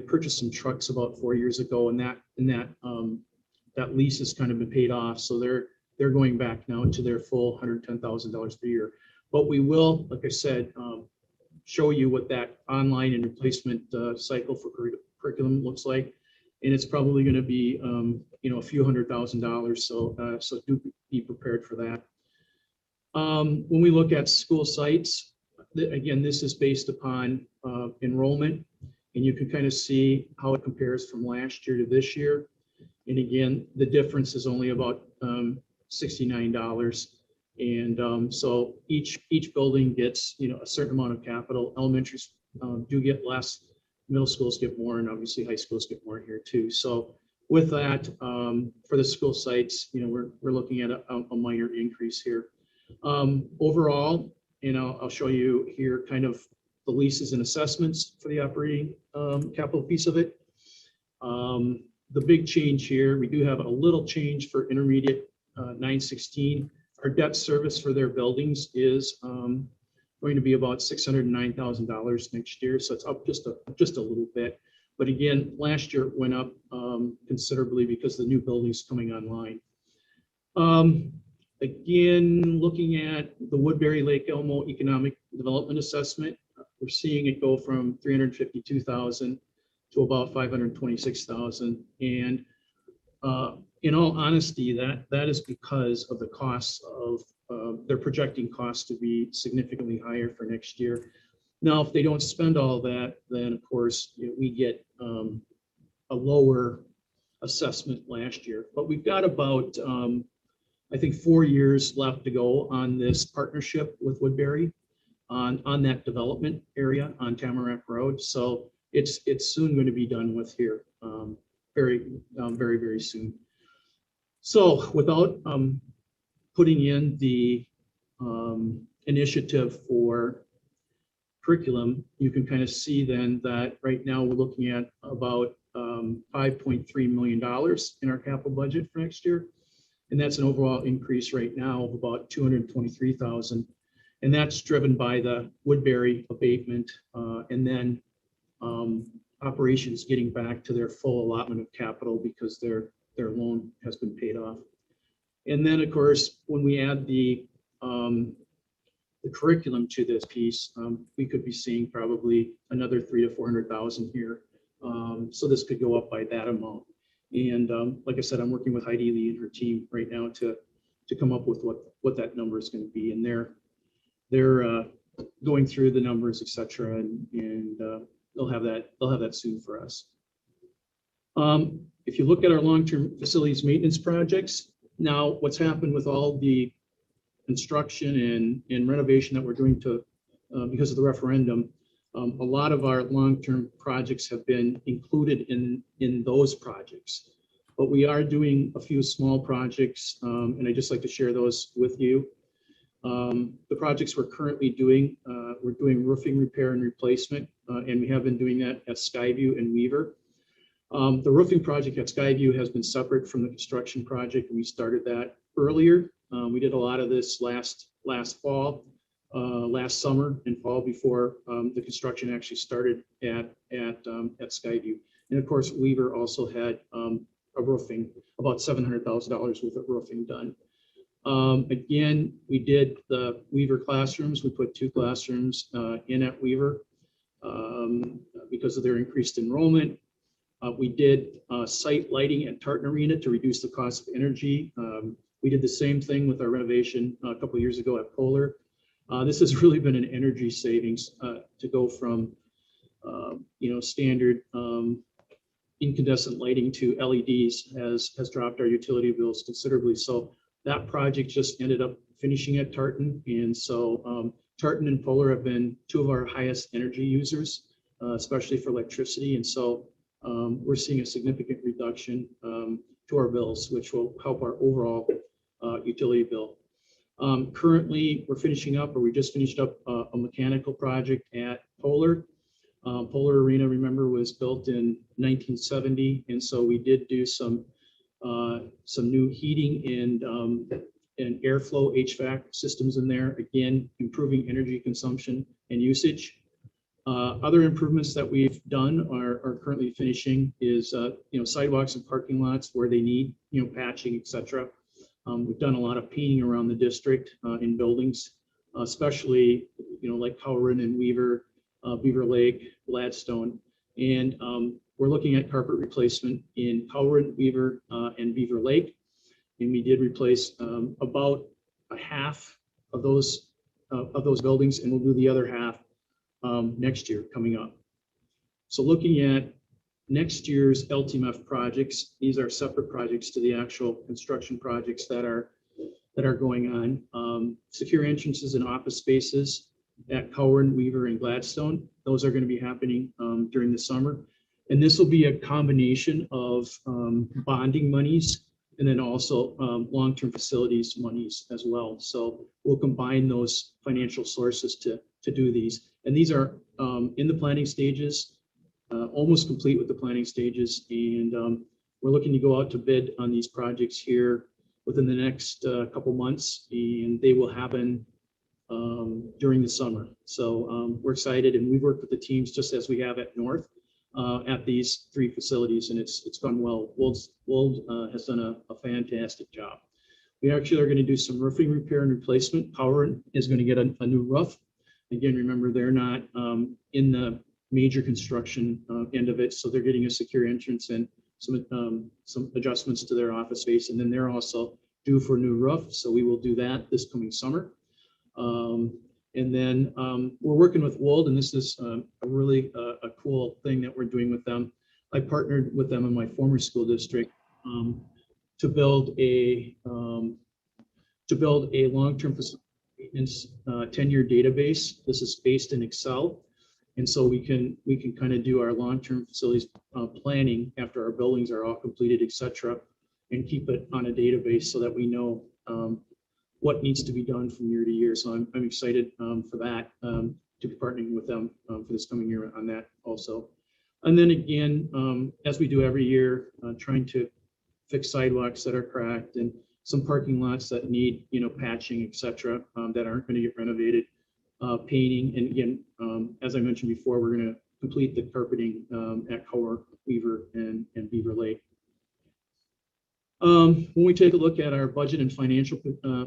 purchased some trucks about 4 years ago, and that lease has kind of been paid off. So they're going back now to their full $110,000 per year. But we will, like I said, show you what that online and replacement cycle for curriculum looks like, and it's probably going to be a few $100,000. So do be prepared for that. When we look at school sites, again, this is based upon enrollment, and you can kind of see how it compares from last year to this year. And again, the difference is only about $69. And so each building gets a certain amount of capital. Elementaries do get less, middle schools get more, and obviously high schools get more here too. So with that, for the school sites, we're looking at a minor increase here. Overall, I'll show you here kind of the leases and assessments for the operating capital piece of it. The big change here, we do have a little change for intermediate 916. Our debt service for their buildings is going to be about $609,000 next year. So it's up just a little bit. But again, last year it went up considerably because the new building's coming online. Again, looking at the Woodbury Lake Elmo Economic Development Assessment, we're seeing it go from $352,000 to about $526,000. And in all honesty, that is because of the costs of they're projecting costs to be significantly higher for next year. Now, if they don't spend all that, then of course we get a lower assessment last year. But we've got about I think 4 years left to go on this partnership with Woodbury on that development area on Tamarack Road. So it's soon going to be done with here, very, very soon. So without putting in the initiative for curriculum, you can kind of see then that right now we're looking at about $5.3 million in our capital budget for next year. And that's an overall increase right now of about $223,000. And that's driven by the Woodbury abatement and then operations getting back to their full allotment of capital because their loan has been paid off. And then, of course, when we add the curriculum to this piece, we could be seeing probably another $300,000 to $400,000 here. So this could go up by that amount. And like I said, I'm working with Heidi Lee and her team right now to come up with what that number is going to be. And they're going through the numbers, et cetera, and they'll have that soon for us. If you look at our long-term facilities maintenance projects, now what's happened with all the construction and renovation that we're doing because of the referendum, a lot of our long-term projects have been included in those projects. But we are doing a few small projects, and I'd just like to share those with you. The projects we're currently doing, we're doing roofing repair and replacement, and we have been doing that at Skyview and Weaver. The roofing project at Skyview has been separate from the construction project, and we started that earlier. We did a lot of this last fall. last summer and fall before the construction actually started at Skyview. And of course, Weaver also had a roofing, about $700,000 worth of roofing done. Again, we did the Weaver classrooms. We put 2 classrooms in at Weaver because of their increased enrollment. We did site lighting at Tartan Arena to reduce the cost of energy. We did the same thing with our renovation a couple of years ago at Polar. This has really been an energy savings to go from standard incandescent lighting to LEDs has dropped our utility bills considerably. So that project just ended up finishing at Tartan. And so Tartan and Polar have been 2 of our highest energy users, especially for electricity. And so we're seeing a significant reduction to our bills, which will help our overall utility bill. Currently, we're finishing up, or we just finished up a mechanical project at Polar. Polar Arena, remember, was built in 1970, and so we did do some new heating and airflow HVAC systems in there. Again, improving energy consumption and usage. Other improvements that we've done are currently finishing is sidewalks and parking lots where they need patching, etc. We've done a lot of painting around the district in buildings, especially like Cowron and Weaver, Beaver Lake, Gladstone, and we're looking at carpet replacement in Cowron, Weaver, and Beaver Lake, and we did replace about a half of those buildings, and we'll do the other half next year coming up. So looking at next year's LTMF projects, these are separate projects to the actual construction projects that are going on. Secure entrances and office spaces at Cowron, Weaver, and Gladstone. Those are going to be happening during the summer. And this will be a combination of bonding monies and then also long-term facilities monies as well. So we'll combine those financial sources to do these. And these are in the planning stages, almost complete with the planning stages. And we're looking to go out to bid on these projects here within the next couple months, and they will happen during the summer. So we're excited, and we've worked with the teams just as we have at North at these 3 facilities, and it's gone well. Wold has done a fantastic job. We actually are going to do some roofing repair and replacement. Power is going to get a new roof. Again, remember, they're not in the major construction end of it, so they're getting a secure entrance and some adjustments to their office space, and then they're also due for a new roof, so we will do that this coming summer. And then we're working with Wold, and this is a really a cool thing that we're doing with them. I partnered with them in my former school district to build a long-term maintenance 10-year database. This is based in Excel, and so we can kind of do our long-term facilities planning after our buildings are all completed, etc., and keep it on a database so that we know what needs to be done from year to year. So I'm excited for that, to be partnering with them for this coming year on that also. And then again, as we do every year, trying to fix sidewalks that are cracked and some parking lots that need, patching, etc., that aren't going to get renovated, painting. And again, as I mentioned before, we're going to complete the carpeting at Cowron, Weaver, and Beaver Lake. When we take a look at our budget and financial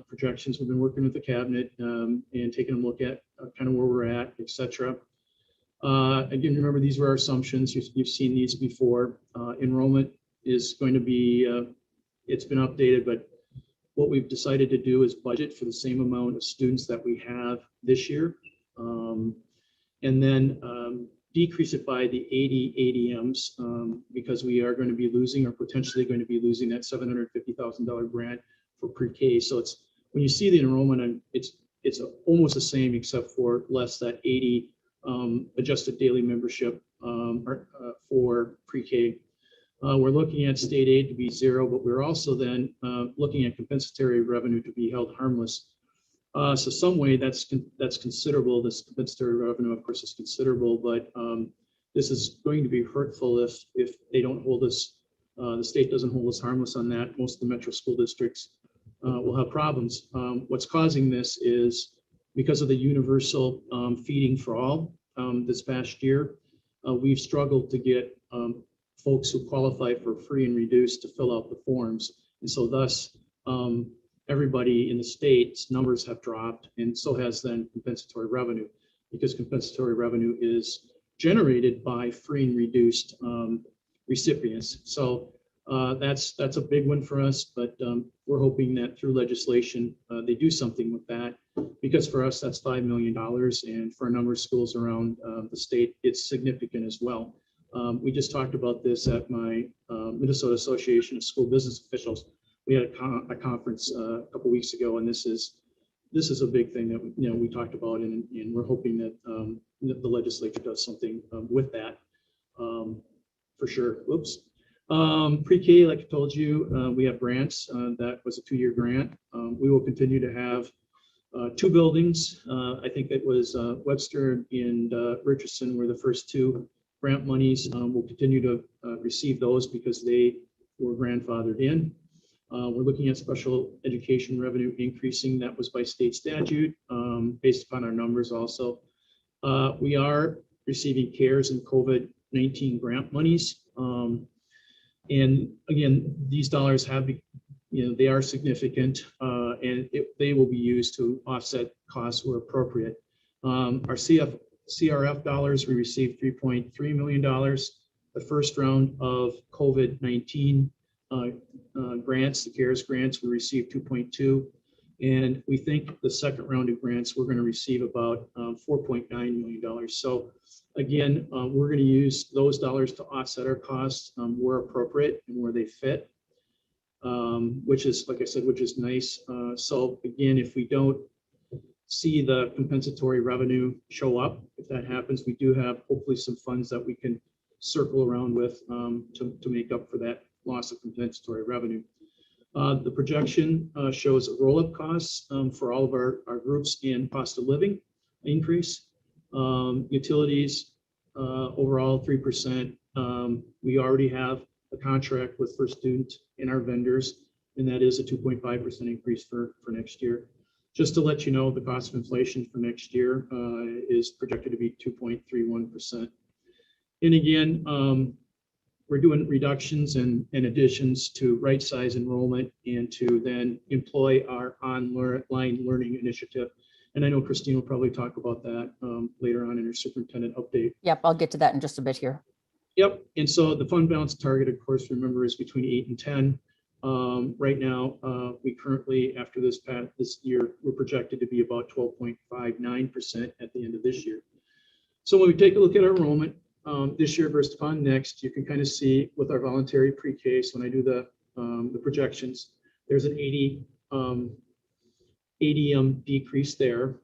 projections, we've been working with the cabinet and taking a look at kind of where we're at, etc. Again, remember, these were our assumptions. You've seen these before. Enrollment is going to be, it's been updated, but what we've decided to do is budget for the same amount of students that we have this year, and then decrease it by the 80 ADMs because we are going to be losing, or potentially going to be losing, that $750,000 grant for pre-K. So it's, when you see the enrollment, it's almost the same except for less that 80 adjusted daily membership for pre-K. We're looking at state aid to be 0, but we're also then looking at compensatory revenue to be held harmless. So some way that's considerable. This compensatory revenue, of course, is considerable, but this is going to be hurtful if they don't hold us, the state doesn't hold us harmless on that. Most of the metro school districts will have problems. What's causing this is because of the universal feeding for all this past year, we've struggled to get folks who qualify for free and reduced to fill out the forms. And so thus, everybody in the state's numbers have dropped, and so has then compensatory revenue, because compensatory revenue is generated by free and reduced recipients. So that's a big one for us, but we're hoping that through legislation, they do something with that, because for us, that's $5 million. And for a number of schools around the state, it's significant as well. We just talked about this at my Minnesota Association of School Business Officials. We had a conference a couple weeks ago, and this is a big thing that we talked about, and we're hoping that, that the legislature does something with that for sure. Whoops. Pre-K, like I told you, we have grants. That was a 2-year grant. We will continue to have 2 buildings. I think it was Webster and Richardson were the first 2 grant monies. We'll continue to receive those because they were grandfathered in. We're looking at special education revenue increasing. That was by state statute, based upon our numbers also. We are receiving CARES and COVID-19 grant monies. And again, these dollars have, they are significant, and they will be used to offset costs where appropriate. Our CRF dollars, we received $3.3 million. The first round of COVID-19 grants, the CARES grants, we received 2.2. And we think the second round of grants, we're going to receive about $4.9 million. So again, we're going to use those dollars to offset our costs where appropriate and where they fit, which is, like I said, which is nice. So again, if we don't see the compensatory revenue show up, if that happens, we do have hopefully some funds that we can circle around with to make up for that loss of compensatory revenue. The projection shows roll-up costs for all of our groups and cost of living increase. Utilities overall 3%. We already have a contract with First Student and our vendors, and that is a 2.5% increase for next year. Just to let you know, the cost of inflation for next year is projected to be 2.31%. And again, we're doing reductions and additions to right size enrollment and to then employ our online learning initiative. And I know Christine will probably talk about that later on in her superintendent update. Yep, I'll get to that in just a bit here. Yep. And so the fund balance target, of course, remember, is between 8 and 10. Right now, we currently, after this year, we're projected to be about 12.59% at the end of this year. So when we take a look at our enrollment, this year versus upon next, you can kind of see with our voluntary pre-K, so when I do the projections, there's an 80 decrease there.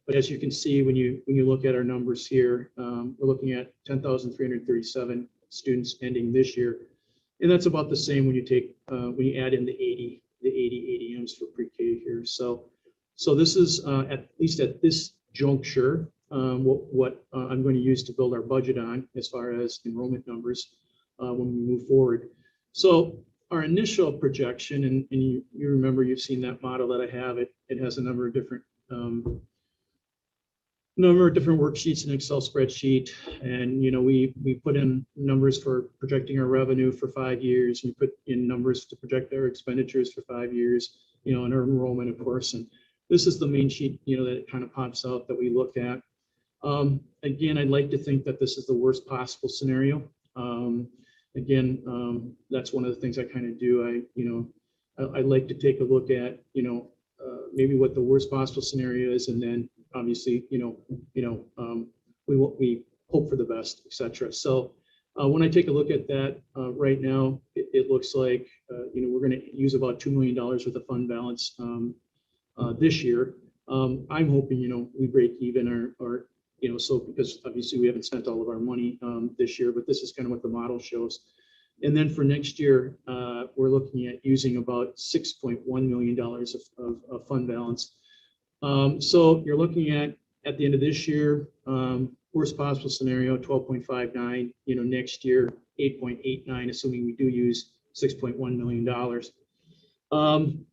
But as you can see, when you look at our numbers here, we're looking at 10,337 students ending this year. And that's about the same when you take when you add in the 80 ADMs for pre-K here. So this is at least at this juncture what I'm going to use to build our budget on as far as enrollment numbers when we move forward. So our initial projection, and you remember, you've seen that model that I have. It has a number of different worksheets in Excel spreadsheet, and we put in numbers for projecting our revenue for 5 years. We put in numbers to project our expenditures for 5 years, and our enrollment, of course. And this is the main sheet, that kind of pops out that we look at. Again, I'd like to think that this is the worst possible scenario. That's one of the things I kind of do. I like to take a look at, maybe what the worst possible scenario is, and then obviously, we hope for the best, etc. So when I take a look at that right now, it looks like, we're going to use about $2 million worth of fund balance this year. I'm hoping, we break even or so, because obviously we haven't spent all of our money this year, but this is kind of what the model shows. And then for next year, we're looking at using about $6.1 million of fund balance. So you're looking at the end of this year, worst possible scenario, 12.59, next year, 8.89, assuming we do use $6.1 million.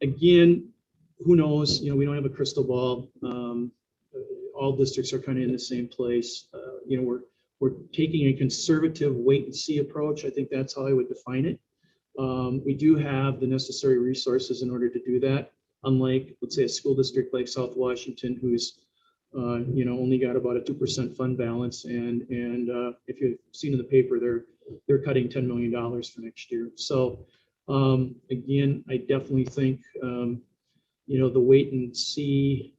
Again, who knows, we don't have a crystal ball. all districts are kind of in the same place. You know, we're taking a conservative wait and see approach. I think that's how I would define it. We do have the necessary resources in order to do that. Unlike, let's say, a school district like South Washington, who's you know, only got about a 2% fund balance, and if you've seen in the paper, they're cutting $10 million for next year. So again, I definitely think you know, the wait and see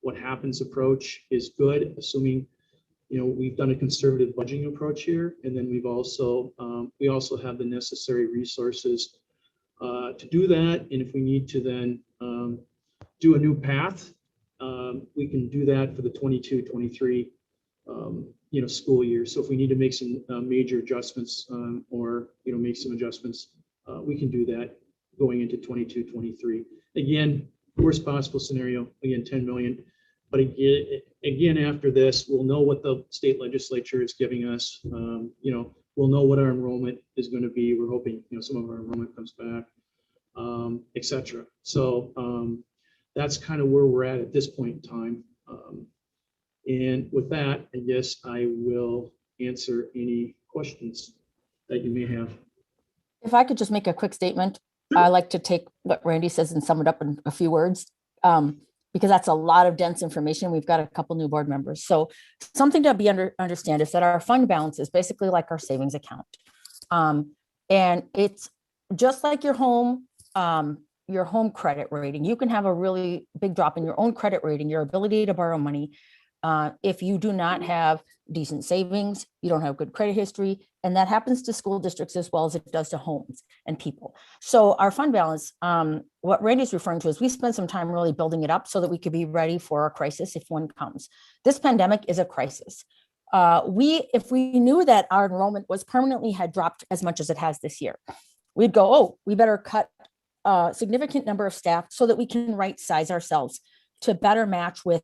what happens approach is good, assuming, you know, we've done a conservative budgeting approach here, and then we also have the necessary resources to do that. And if we need to then do a new path, we can do that for the 22-23 you know, school year. So if we need to make some major adjustments or, you know, make some adjustments, we can do that going into 22-23. Again, worst possible scenario, again, 10 million. But again, after this, we'll know what the state legislature is giving us. You know, we'll know what our enrollment is going to be. We're hoping, you know, some of our enrollment comes back, etc. So that's kind of where we're at this point in time. And with that, I guess I will answer any questions that you may have. If I could just make a quick statement, I like to take what Randy says and sum it up in a few words, because that's a lot of dense information. We've got a couple new board members. So something to understand is that our fund balance is basically like our savings account. And it's just like your home credit rating. You can have a really big drop in your own credit rating, your ability to borrow money. If you do not have decent savings, you don't have good credit history, and that happens to school districts as well as it does to homes and people. So our fund balance, what Randy's referring to is we spent some time really building it up so that we could be ready for a crisis if one comes. This pandemic is a crisis. If we knew that our enrollment was permanently had dropped as much as it has this year, we'd go, oh, we better cut a significant number of staff so that we can right size ourselves to better match with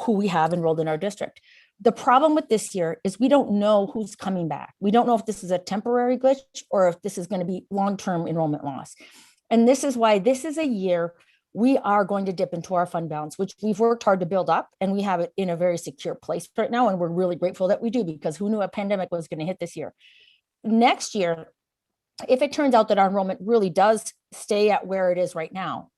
who we have enrolled in our district. The problem with this year is we don't know who's coming back. We don't know if this is a temporary glitch or if this is going to be long-term enrollment loss. And this is why this is a year we are going to dip into our fund balance, which we've worked hard to build up, and we have it in a very secure place right now. And we're really grateful that we do, because who knew a pandemic was going to hit this year? Next year, if it turns out that our enrollment really does stay at where it is right now,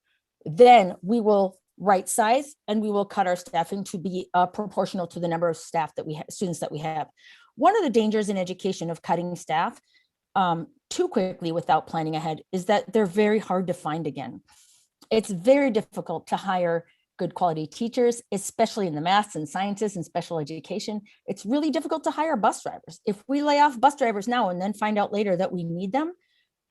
then we will right size and we will cut our staffing to be proportional to the number of staff that we have, students that we have. One of the dangers in education of cutting staff too quickly without planning ahead is that they're very hard to find again. It's very difficult to hire good quality teachers, especially in the maths and sciences and special education. It's really difficult to hire bus drivers. If we lay off bus drivers now and then find out later that we need them,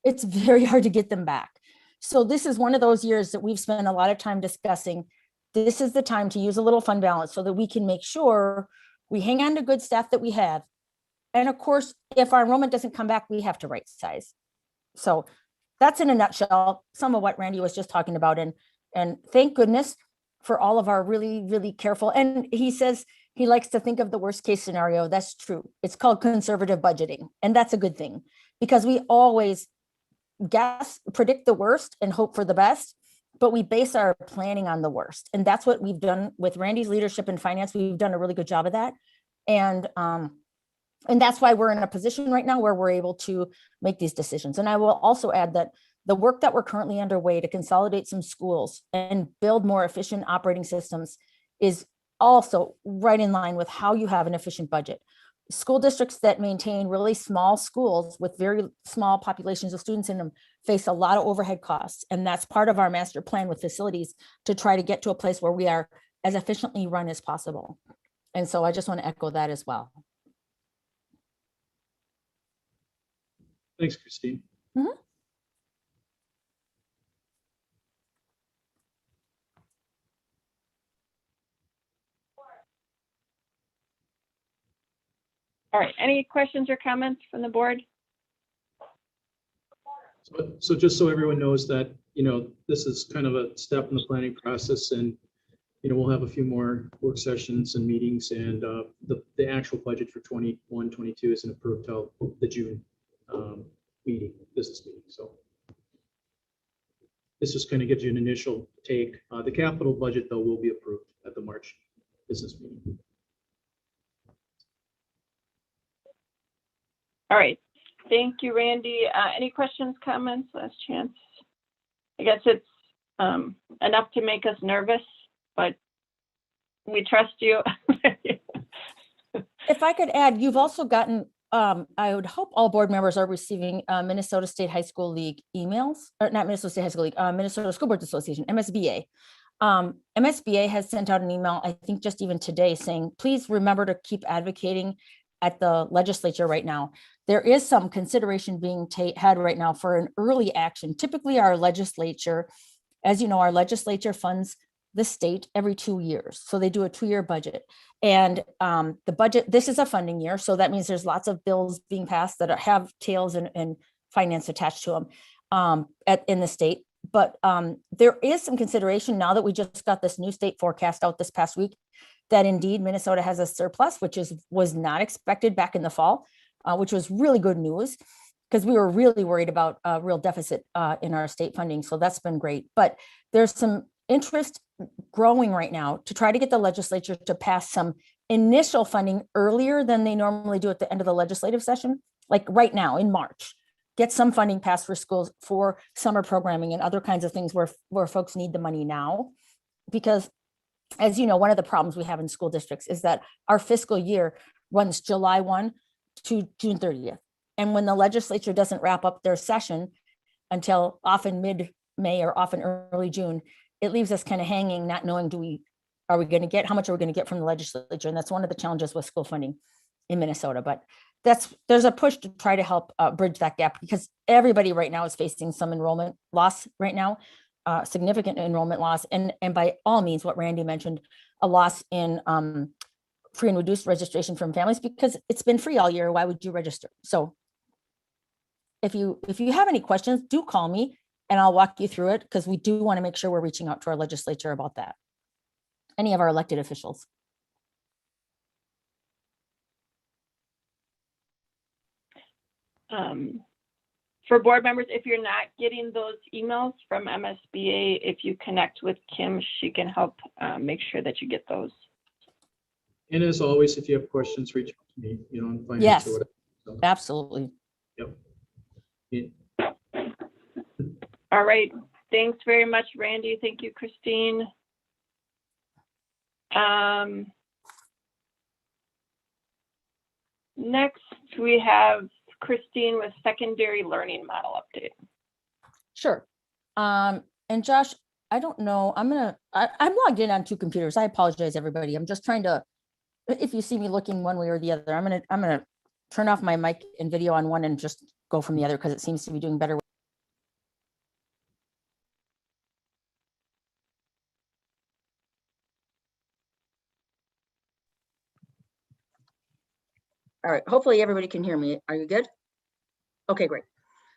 it's very hard to get them back. So this is one of those years that we've spent a lot of time discussing. This is the time to use a little fund balance so that we can make sure we hang on to good staff that we have. And of course, if our enrollment doesn't come back, we have to right size. So that's in a nutshell, some of what Randy was just talking about. And thank goodness for all of our really, really careful. And he says he likes to think of the worst case scenario. That's true. It's called conservative budgeting. And that's a good thing, because we always predict the worst and hope for the best, but we base our planning on the worst. And that's what we've done with Randy's leadership in finance. We've done a really good job of that. And that's why we're in a position right now where we're able to make these decisions. And I will also add that the work that we're currently underway to consolidate some schools and build more efficient operating systems is also right in line with how you have an efficient budget. School districts that maintain really small schools with very small populations of students in them face a lot of overhead costs. And that's part of our master plan with facilities to try to get to a place where we are as efficiently run as possible. And so I just want to echo that as well. Thanks, Christine. Mm-hmm. All right, any questions or comments from the board? So just so everyone knows that, you know, this is kind of a step in the planning process, and, you know, we'll have a few more work sessions and meetings, and the actual budget for 21-22 isn't approved till the June business meeting. So this just kind of gives you an initial take. The capital budget, though, will be approved at the March business meeting. All right. Thank you, Randy. Any questions, comments? Last chance. I guess it's enough to make us nervous, but we trust you. If I could add, you've also gotten, I would hope all board members are receiving Minnesota State High School League emails, or not Minnesota State High School League, Minnesota School Boards Association, MSBA. MSBA has sent out an email, I think just even today, saying, please remember to keep advocating at the legislature right now. There is some consideration being had right now for an early action. Typically our legislature, as you know, our legislature funds the state every 2 years. So they do a 2-year budget. And the budget, this is a funding year. So that means there's lots of bills being passed that have tails and finance attached to them in the state. But there is some consideration now that we just got this new state forecast out this past week, that indeed Minnesota has a surplus, which was not expected back in the fall, which was really good news, because we were really worried about a real deficit in our state funding. So that's been great. But there's some interest growing right now to try to get the legislature to pass some initial funding earlier than they normally do at the end of the legislative session, like right now in March. Get some funding passed for schools for summer programming and other kinds of things where folks need the money now. Because as you know, one of the problems we have in school districts is that our fiscal year runs July 1 to June 30th. And when the legislature doesn't wrap up their session until often mid-May or often early June, it leaves us kind of hanging, not knowing, how much are we going to get from the legislature? And that's one of the challenges with school funding in Minnesota. But there's a push to try to help bridge that gap, because everybody right now is facing some enrollment loss right now, significant enrollment loss. And by all means, what Randy mentioned, a loss in free and reduced registration from families, because it's been free all year. Why would you register? So if you have any questions, do call me and I'll walk you through it, because we do want to make sure we're reaching out to our legislature about that. Any of our elected officials. For board members, if you're not getting those emails from MSBA, if you connect with Kim, she can help make sure that you get those. And as always, if you have questions, reach out to me, on finance Yes, or whatever. So, absolutely. yep. Yeah. All right. Thanks very much, Randy. Thank you, Christine. Next, we have Christine with secondary learning model update. Sure. And Josh, I don't know, I'm logged in on 2 computers. I apologize, everybody. I'm just trying to, if you see me looking one way or the other, I'm gonna turn off my mic and video on one and just go from the other, because it seems to be doing better. All right, hopefully everybody can hear me. Are you good? Okay, great.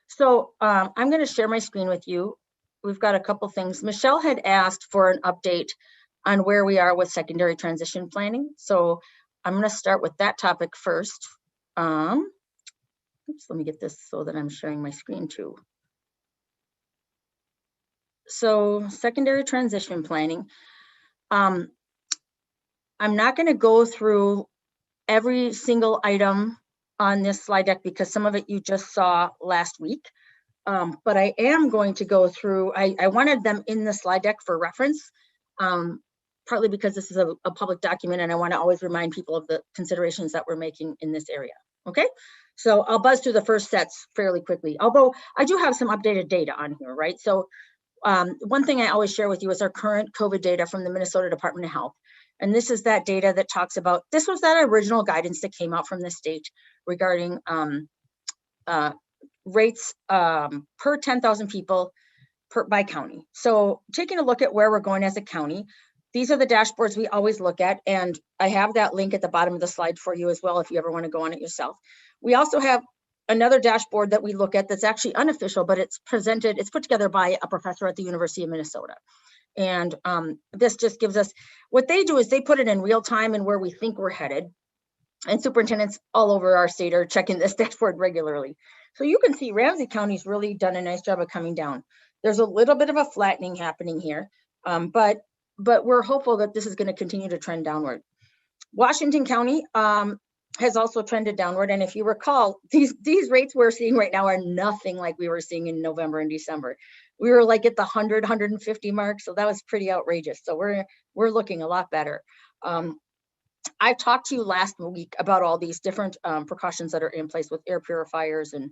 So I'm going to share my screen with you. We've got a couple things. Michelle had asked for an update on where we are with secondary transition planning. So I'm going to start with that topic first. Oops, let me get this so that I'm sharing my screen too. So secondary transition planning. I'm not going to go through every single item on this slide deck, because some of it you just saw last week. But I am going to go through, I wanted them in the slide deck for reference, partly because this is a public document and I want to always remind people of the considerations that we're making in this area. Okay, so I'll buzz through the first sets fairly quickly, although I do have some updated data on here, right? So one thing I always share with you is our current COVID data from the Minnesota Department of Health. And this is that data that talks about, this was that original guidance that came out from the state regarding rates per 10,000 people by county. So taking a look at where we're going as a county, these are the dashboards we always look at. And I have that link at the bottom of the slide for you as well, if you ever want to go on it yourself. We also have another dashboard that we look at that's actually unofficial, but it's put together by a professor at the University of Minnesota. And this just gives us, what they do is they put it in real time and where we think we're headed. And superintendents all over our state are checking this dashboard regularly. So you can see Ramsey County's really done a nice job of coming down. There's a little bit of a flattening happening here, but but we're hopeful that this is going to continue to trend downward. Washington County has also trended downward. And if you recall, these rates we're seeing right now are nothing like we were seeing in November and December. We were like at the 100, 150 mark. So that was pretty outrageous. So we're looking a lot better. I talked to you last week about all these different precautions that are in place with air purifiers and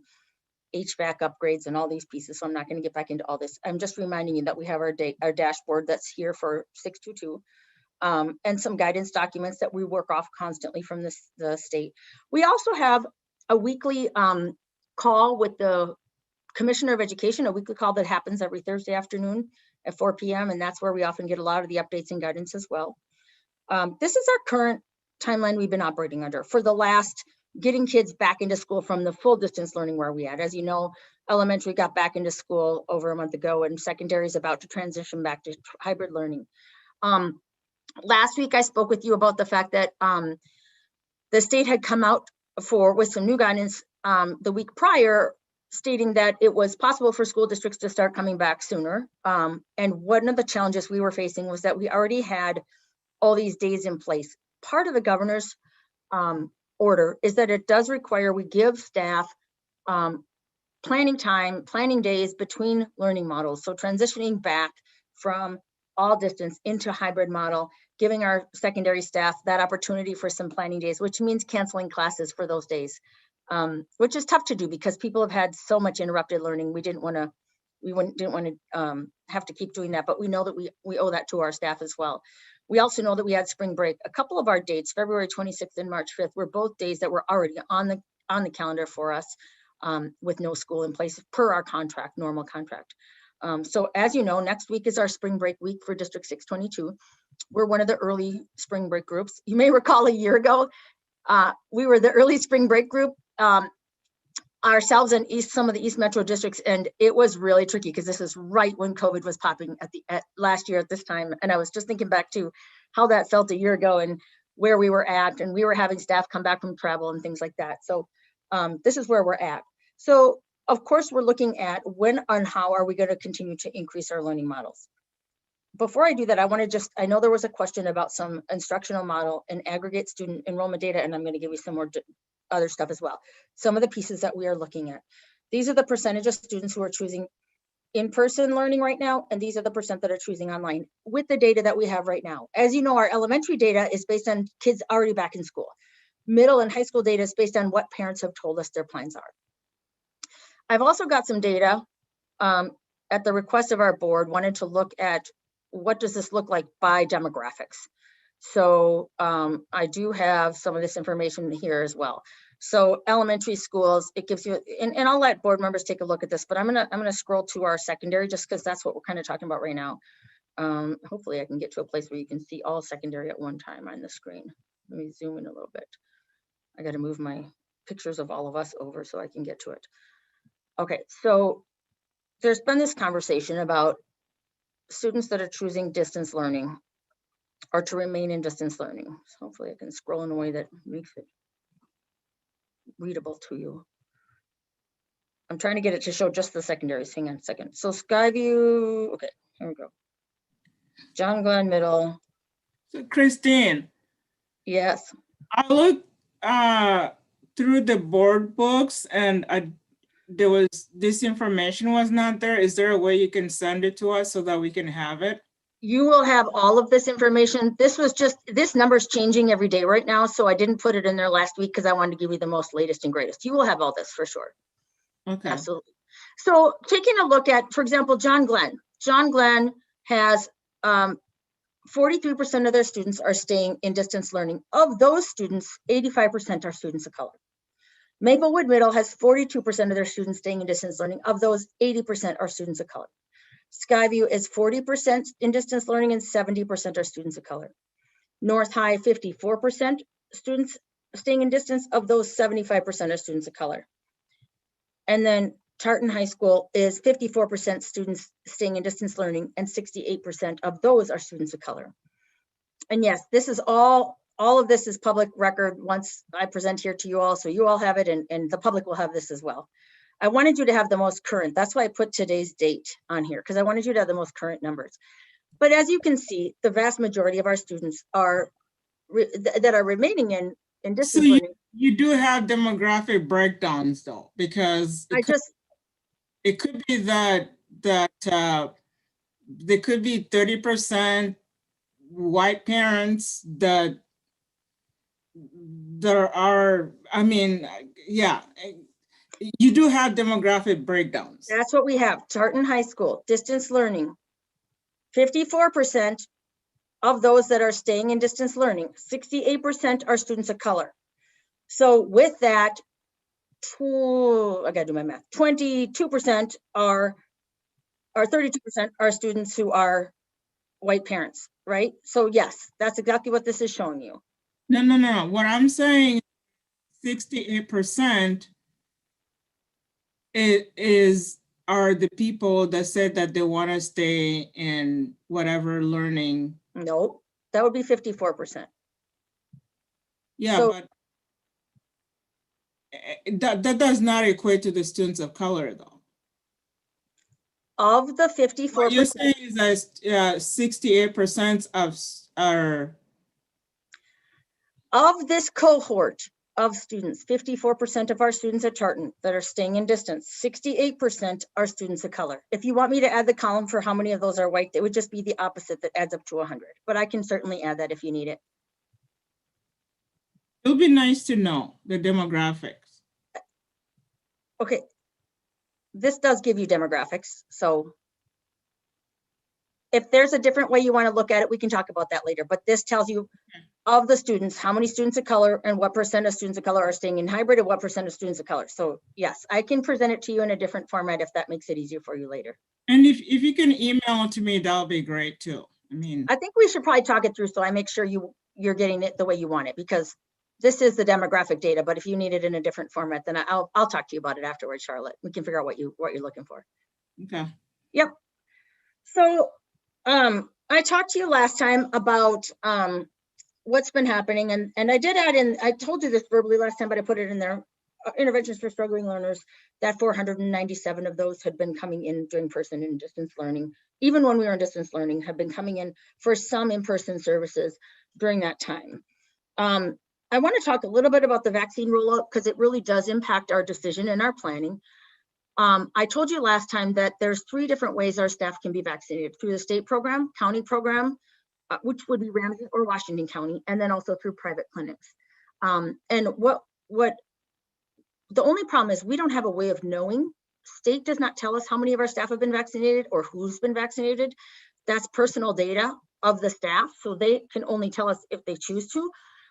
HVAC upgrades and all these pieces. So I'm not going to get back into all this. I'm just reminding you that we have our dashboard that's here for 622 and some guidance documents that we work off constantly from the state. We also have a weekly call with the Commissioner of Education, a weekly call that happens every Thursday afternoon at 4 p.m. And that's where we often get a lot of the updates and guidance as well. This is our current timeline we've been operating under for the last getting kids back into school from the full distance learning where we at. As you know, elementary got back into school over a month ago and secondary is about to transition back to hybrid learning. Last week, I spoke with you about the fact that the state had come out with some new guidance the week prior, stating that it was possible for school districts to start coming back sooner. And one of the challenges we were facing was that we already had all these days in place. Part of the governor's order is that it does require we give staff planning days between learning models. So transitioning back from all distance into hybrid model, giving our secondary staff that opportunity for some planning days, which means canceling classes for those days, which is tough to do because people have had so much interrupted learning. We didn't want to have to keep doing that, but we know that we owe that to our staff as well. We also know that we had spring break. A couple of our dates, February 26th and March 5th, were both days that were already on the calendar for us with no school in place per our contract, normal contract. So as you know, next week is our spring break week for District 622. We're one of the early spring break groups. You may recall a year ago, we were the early spring break group ourselves and some of the East Metro districts. And it was really tricky because this is right when COVID was popping at last year at this time. And I was just thinking back to how that felt a year ago and where we were at, and we were having staff come back from travel and things like that. So this is where we're at. So of course, we're looking at when and how are we going to continue to increase our learning models. Before I do that, I know there was a question about some instructional model and aggregate student enrollment data, and I'm going to give you some more other stuff as well. Some of the pieces that we are looking at. These are the percentage of students who are choosing in-person learning right now, and these are the percent that are choosing online with the data that we have right now. As you know, our elementary data is based on kids already back in school. Middle and high school data is based on what parents have told us their plans are. I've also got some data at the request of our board, wanted to look at what does this look like by demographics. So I do have some of this information here as well. So elementary schools, it gives you, and I'll let board members take a look at this, but I'm gonna scroll to our secondary just because that's what we're kind of talking about right now. Hopefully I can get to a place where you can see all secondary at one time on the screen. Let me zoom in a little bit. I got to move my pictures of all of us over so I can get to it. Okay, so there's been this conversation about students that are choosing distance learning or to remain in distance learning. So hopefully I can scroll in a way that makes it readable to you. I'm trying to get it to show just the secondaries. Hang on a second. So Skyview, okay, here we go. John Glenn Middle. So Christine. Yes. I looked through the board books and this information was not there. Is there a way you can send it to us so that we can have it? You will have all of this information. This number is changing every day right now. So I didn't put it in there last week because I wanted to give you the most latest and greatest. You will have all this for sure. Okay. Absolutely. So taking a look at, for example, John Glenn. John Glenn has 43% of their students are staying in distance learning. Of those students, 85% are students of color. Maplewood Middle has 42% of their students staying in distance learning. Of those, 80% are students of color. Skyview is 40% in distance learning and 70% are students of color. North High, 54% students staying in distance. Of those, 75% are students of color. And then Tartan High School is 54% students staying in distance learning and 68% of those are students of color. And yes, this is all of this is public record once I present here to you all, so you all have it and the public will have this as well. I wanted you to have the most current, that's why I put today's date on here, because I wanted you to have the most current numbers. But as you can see, the vast majority of our students are that are remaining in distance So learning. you do have demographic breakdowns though, because it could be that there could be 30% white parents that there are, I mean, yeah, you do have demographic breakdowns. That's what we have. Tartan High School, distance learning. 54% of those that are staying in distance learning, 68% are students of color. So with that, I gotta do my math, 22% are, or 32% are students who are white parents, right? So yes, that's exactly what this is showing you. No. What I'm saying, 68% are the people that said that they want to stay in whatever learning. Nope, that would be 54%. Yeah, So, but that does not equate to the students of color though. of the 54%. What you're saying is that 68% of this cohort of students, 54% of our students at Tartan that are staying in distance, 68% are students of color. If you want me to add the column for how many of those are white, it would just be the opposite that adds up to 100. But I can certainly add that if you need it. It would be nice to know the demographics. Okay, this does give you demographics. So if there's a different way you want to look at it, we can talk about that later. But this tells you of the students, how many students of color and what percent of students of color are staying in hybrid and what percent of students of color. So yes, I can present it to you in a different format if that makes it easier for you later. And if you can email it to me, that'll be great too. I think we should probably talk it through so I make sure you're getting it the way you want it, because this is the demographic data, but if you need it in a different format, then I'll talk to you about it afterwards, Charlotte. We can figure out what you're looking for. Okay. Yep. So I talked to you last time about what's been happening, and I did add in, I told you this verbally last time, but I put it in there, interventions for struggling learners, that 497 of those had been coming in during person and distance learning, even when we were in distance learning, have been coming in for some in-person services during that time. I want to talk a little bit about the vaccine rollout because it really does impact our decision and our planning. I told you last time that there's 3 different ways our staff can be vaccinated: through the state program, county program, which would be Ramsey or Washington County, and then also through private clinics. And what the only problem is we don't have a way of knowing. State does not tell us how many of our staff have been vaccinated or who's been vaccinated. That's personal data of the staff, so they can only tell us if they choose to.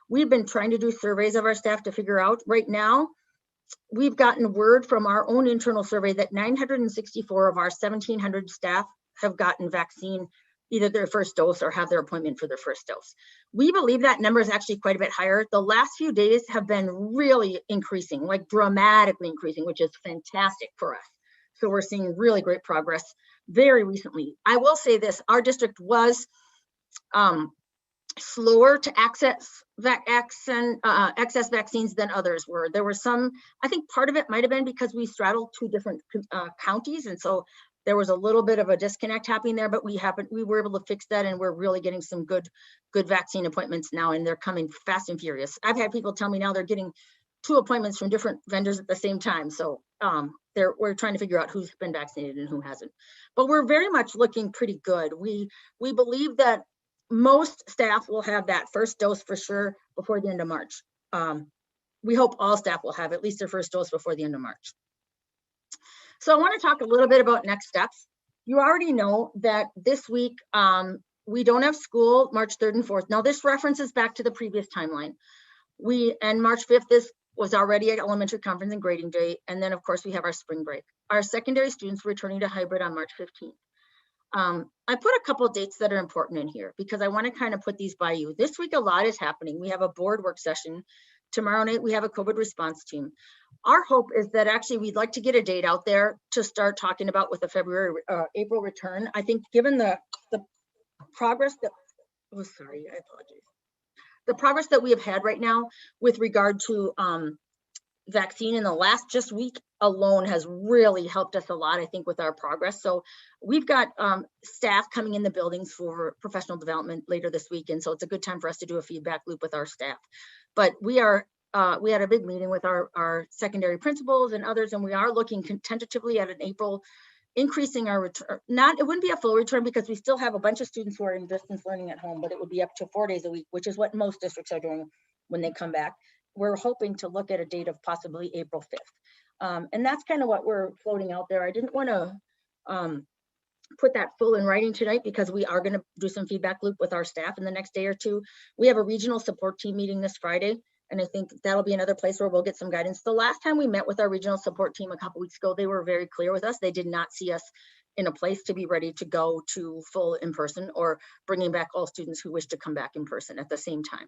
We've been trying to do surveys of our staff to figure out. Right now, we've gotten word from our own internal survey that 964 of our 1,700 staff have gotten vaccine, either their first dose or have their appointment for their first dose. We believe that number is actually quite a bit higher. The last few days have been really increasing, like dramatically increasing, which is fantastic for us. So we're seeing really great progress very recently. I will say this, our district was slower to access vaccines than others were. There were some, I think part of it might have been because we straddled 2 different counties, and so there was a little bit of a disconnect happening there, but we were able to fix that, and we're really getting some good vaccine appointments now, and they're coming fast and furious. I've had people tell me now they're getting 2 appointments from different vendors at the same time. So we're trying to figure out who's been vaccinated and who hasn't. But we're very much looking pretty good. We believe that most staff will have that first dose for sure before the end of March. We hope all staff will have at least their first dose before the end of March. So I want to talk a little bit about next steps. You already know that this week we don't have school March 3rd and 4th. Now this references back to the previous timeline. And March 5th, this was already an elementary conference and grading day. And then of course we have our spring break. Our secondary students returning to hybrid on March 15th. I put a couple of dates that are important in here because I want to kind of put these by you. This week, a lot is happening. We have a board work session. Tomorrow night, we have a COVID response team. Our hope is that actually we'd like to get a date out there to start talking about with the April return. I think given the progress that, I apologize. The progress that we have had right now with regard to vaccine in the last just week alone has really helped us a lot, I think, with our progress. So we've got staff coming in the buildings for professional development later this week. And so it's a good time for us to do a feedback loop with our staff. But we had a big meeting with our secondary principals and others, and we are looking tentatively at an April increasing our return. It wouldn't be a full return because we still have a bunch of students who are in distance learning at home, but it would be up to 4 days a week, which is what most districts are doing when they come back. We're hoping to look at a date of possibly April 5th. And that's kind of what we're floating out there. I didn't want to put that full in writing tonight because we are going to do some feedback loop with our staff in the next day or two. We have a regional support team meeting this Friday, and I think that'll be another place where we'll get some guidance. The last time we met with our regional support team a couple weeks ago, they were very clear with us. They did not see us in a place to be ready to go to full in person or bringing back all students who wish to come back in person at the same time.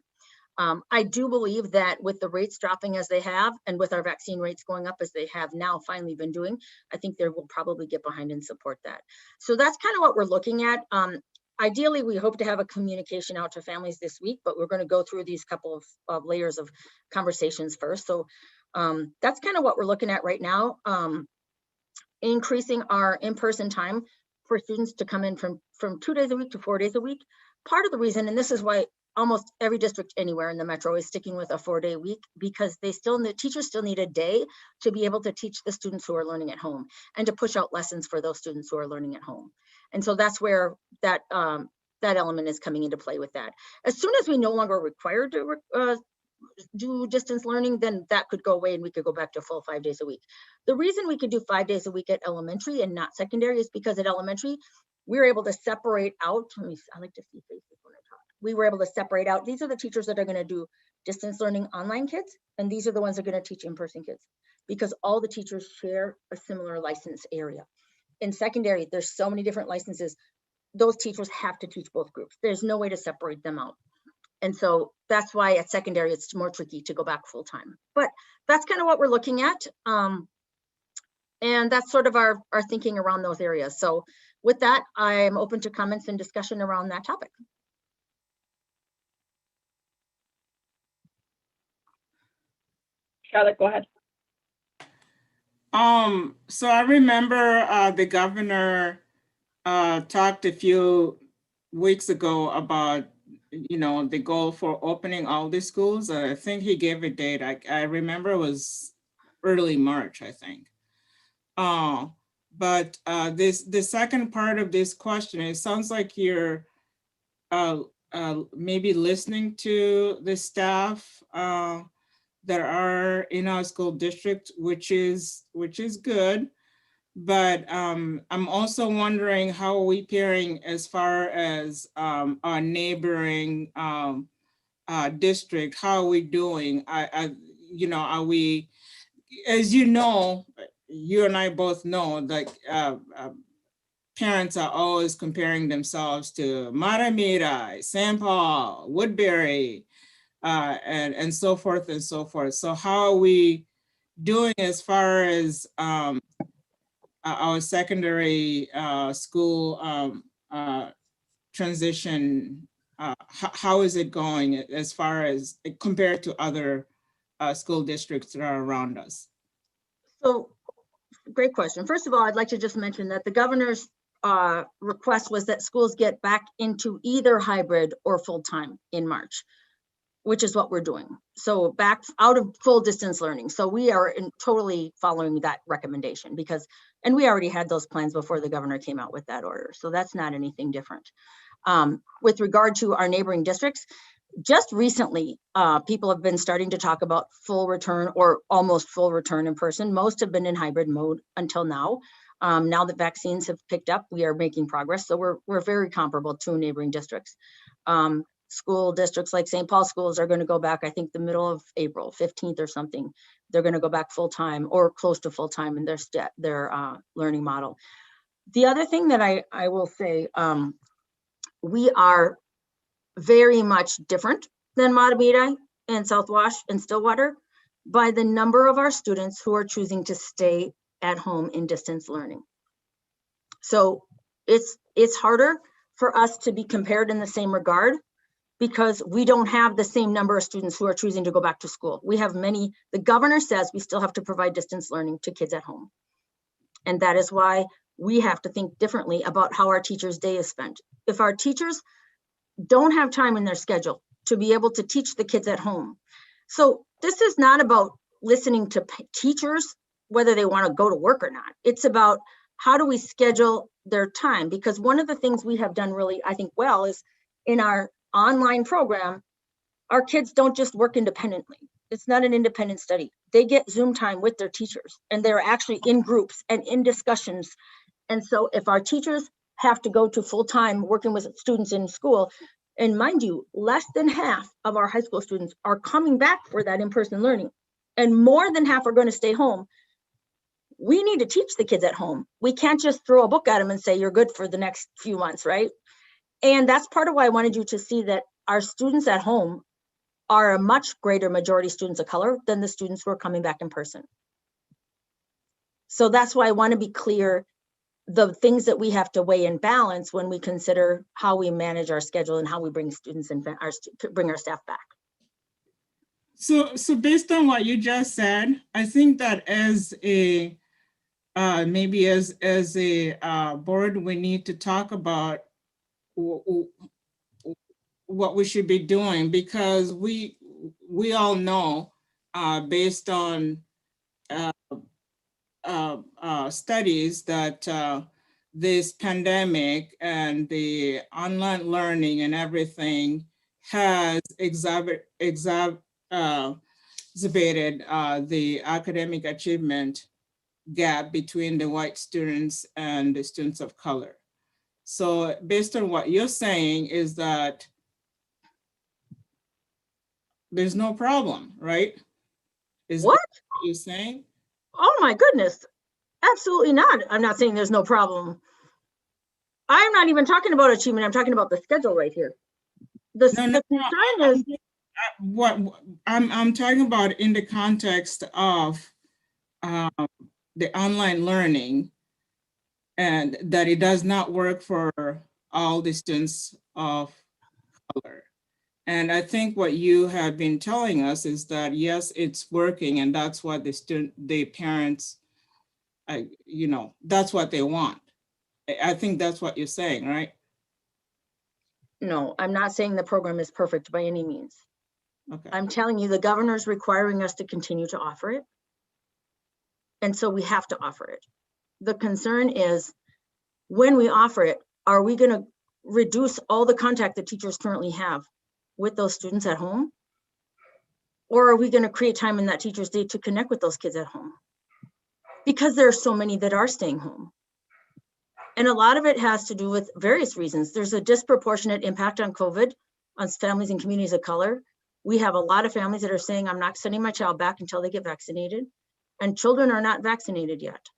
I do believe that with the rates dropping as they have, and with our vaccine rates going up as they have now finally been doing, I think they will probably get behind and support that. So that's kind of what we're looking at. Ideally, we hope to have a communication out to families this week, but we're going to go through these couple of layers of conversations first. So that's kind of what we're looking at right now. Increasing our in-person time for students to come in from 2 days a week to 4 days a week. Part of the reason, and this is why almost every district anywhere in the metro is sticking with a 4-day week, because the teachers still need a day to be able to teach the students who are learning at home and to push out lessons for those students who are learning at home. And so that's where that element is coming into play with that. As soon as we no longer are required to do distance learning, then that could go away and we could go back to full 5 days a week. The reason we could do 5 days a week at elementary and not secondary is because at elementary, we were able to separate out, I like to see faces when I talk. We were able to separate out, these are the teachers that are going to do distance learning online kids, and these are the ones that are going to teach in-person kids, because all the teachers share a similar license area. In secondary, there's so many different licenses. Those teachers have to teach both groups. There's no way to separate them out. And so that's why at secondary, it's more tricky to go back full time. But that's kind of what we're looking at. And that's sort of our thinking around those areas. So with that, I'm open to comments and discussion around that topic. Charlotte, go ahead. So I remember the governor talked a few weeks ago about, the goal for opening all the schools. I think he gave a date. I remember it was early March, I think. But the second part of this question, it sounds like you're maybe listening to the staff that are in our school district, which is good. But I'm also wondering how are we pairing as far as our neighboring district? How are we doing? Are we, as you know, you and I both know, like parents are always comparing themselves to Maramita, St. Paul, Woodbury, and so forth and so forth. So how are we doing as far as our secondary school transition? How is it going as far as compared to other school districts that are around us? So great question. First of all, I'd like to just mention that the governor's request was that schools get back into either hybrid or full-time in March, which is what we're doing. So back out of full distance learning. So we are totally following that recommendation and we already had those plans before the governor came out with that order. So that's not anything different. With regard to our neighboring districts, just recently, people have been starting to talk about full return or almost full return in person. Most have been in hybrid mode until now. Now that vaccines have picked up, we are making progress. So we're very comparable to neighboring districts. School districts like St. Paul schools are going to go back, I think the middle of April, 15th or something. They're going to go back full time or close to full time in their learning model. The other thing that I will say, we are very much different than Matabita and South Wash and Stillwater by the number of our students who are choosing to stay at home in distance learning. So it's harder for us to be compared in the same regard because we don't have the same number of students who are choosing to go back to school. We have many, the governor says we still have to provide distance learning to kids at home. And that is why we have to think differently about how our teachers' day is spent. If our teachers don't have time in their schedule to be able to teach the kids at home. So this is not about listening to teachers, whether they want to go to work or not. It's about how do we schedule their time? Because one of the things we have done really, I think, well, is in our online program, our kids don't just work independently. It's not an independent study. They get Zoom time with their teachers, and they're actually in groups and in discussions. And so if our teachers have to go to full-time working with students in school, and mind you, less than half of our high school students are coming back for that in-person learning, and more than half are going to stay home. We need to teach the kids at home. We can't just throw a book at them and say, you're good for the next few months, right? And that's part of why I wanted you to see that our students at home are a much greater majority students of color than the students who are coming back in person. So that's why I want to be clear the things that we have to weigh and balance when we consider how we manage our schedule and how we bring students and bring our staff back. So based on what you just said, I think that as a maybe as a board, we need to talk about what we should be doing, because we all know based on studies that this pandemic and the online learning and everything has exacerbated the academic achievement gap between the white students and the students of color. So based on what you're saying is that there's no problem, right? Is what you're saying? Oh my goodness, absolutely not. I'm not saying there's no problem. I'm not even talking about achievement. I'm talking about the schedule right here. The concern is what I'm talking about in the context of the online learning, and that it does not work for all the students of color. And I think what you have been telling us is that, yes, it's working, and that's what the parents, that's what they want. I think that's what you're saying, right? No, I'm not saying the program is perfect by any means. Okay. I'm telling you, the governor's requiring us to continue to offer it. And so we have to offer it. The concern is when we offer it, are we going to reduce all the contact that teachers currently have with those students at home? Or are we going to create time in that teacher's day to connect with those kids at home? Because there are so many that are staying home. And a lot of it has to do with various reasons. There's a disproportionate impact on COVID on families and communities of color. We have a lot of families that are saying, I'm not sending my child back until they get vaccinated. And children are not vaccinated yet.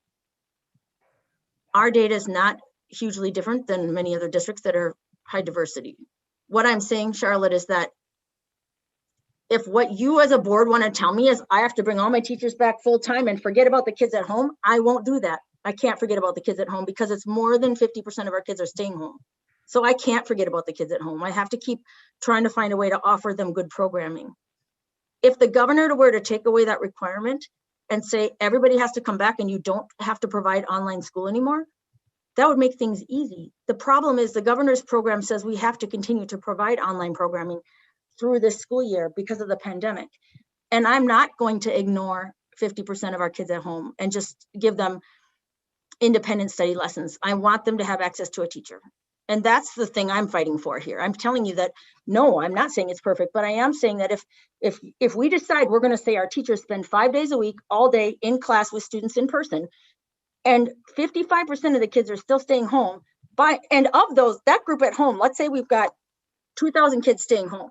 Our data is not hugely different than many other districts that are high diversity. What I'm saying, Charlotte, is that if what you as a board want to tell me is I have to bring all my teachers back full time and forget about the kids at home, I won't do that. I can't forget about the kids at home because it's more than 50% of our kids are staying home. So I can't forget about the kids at home. I have to keep trying to find a way to offer them good programming. If the governor were to take away that requirement and say everybody has to come back and you don't have to provide online school anymore, that would make things easy. The problem is the governor's program says we have to continue to provide online programming through this school year because of the pandemic. And I'm not going to ignore 50% of our kids at home and just give them independent study lessons. I want them to have access to a teacher. And that's the thing I'm fighting for here. I'm telling you that, no, I'm not saying it's perfect, but I am saying that if we decide we're going to say our teachers spend 5 days a week, all day in class with students in person, and 55% of the kids are still staying home, and of those, that group at home, let's say we've got 2,000 kids staying home,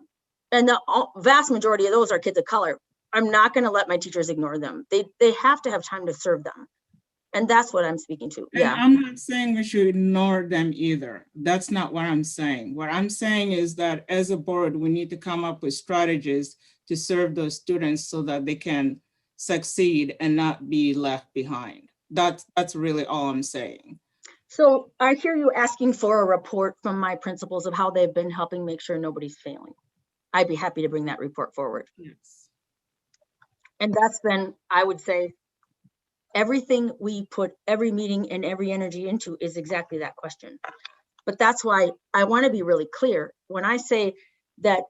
and the vast majority of those are kids of color. I'm not going to let my teachers ignore them. They have to have time to serve them. And that's what I'm speaking to. And yeah. I'm not saying we should ignore them either. That's not what I'm saying. What I'm saying is that as a board, we need to come up with strategies to serve those students so that they can succeed and not be left behind. That's really all I'm saying. So I hear you asking for a report from my principals of how they've been helping make sure nobody's failing. I'd be happy to bring that report forward. Yes. And that's been, I would say, everything we put every meeting and every energy into is exactly that question. But that's why I want to be really clear when I say that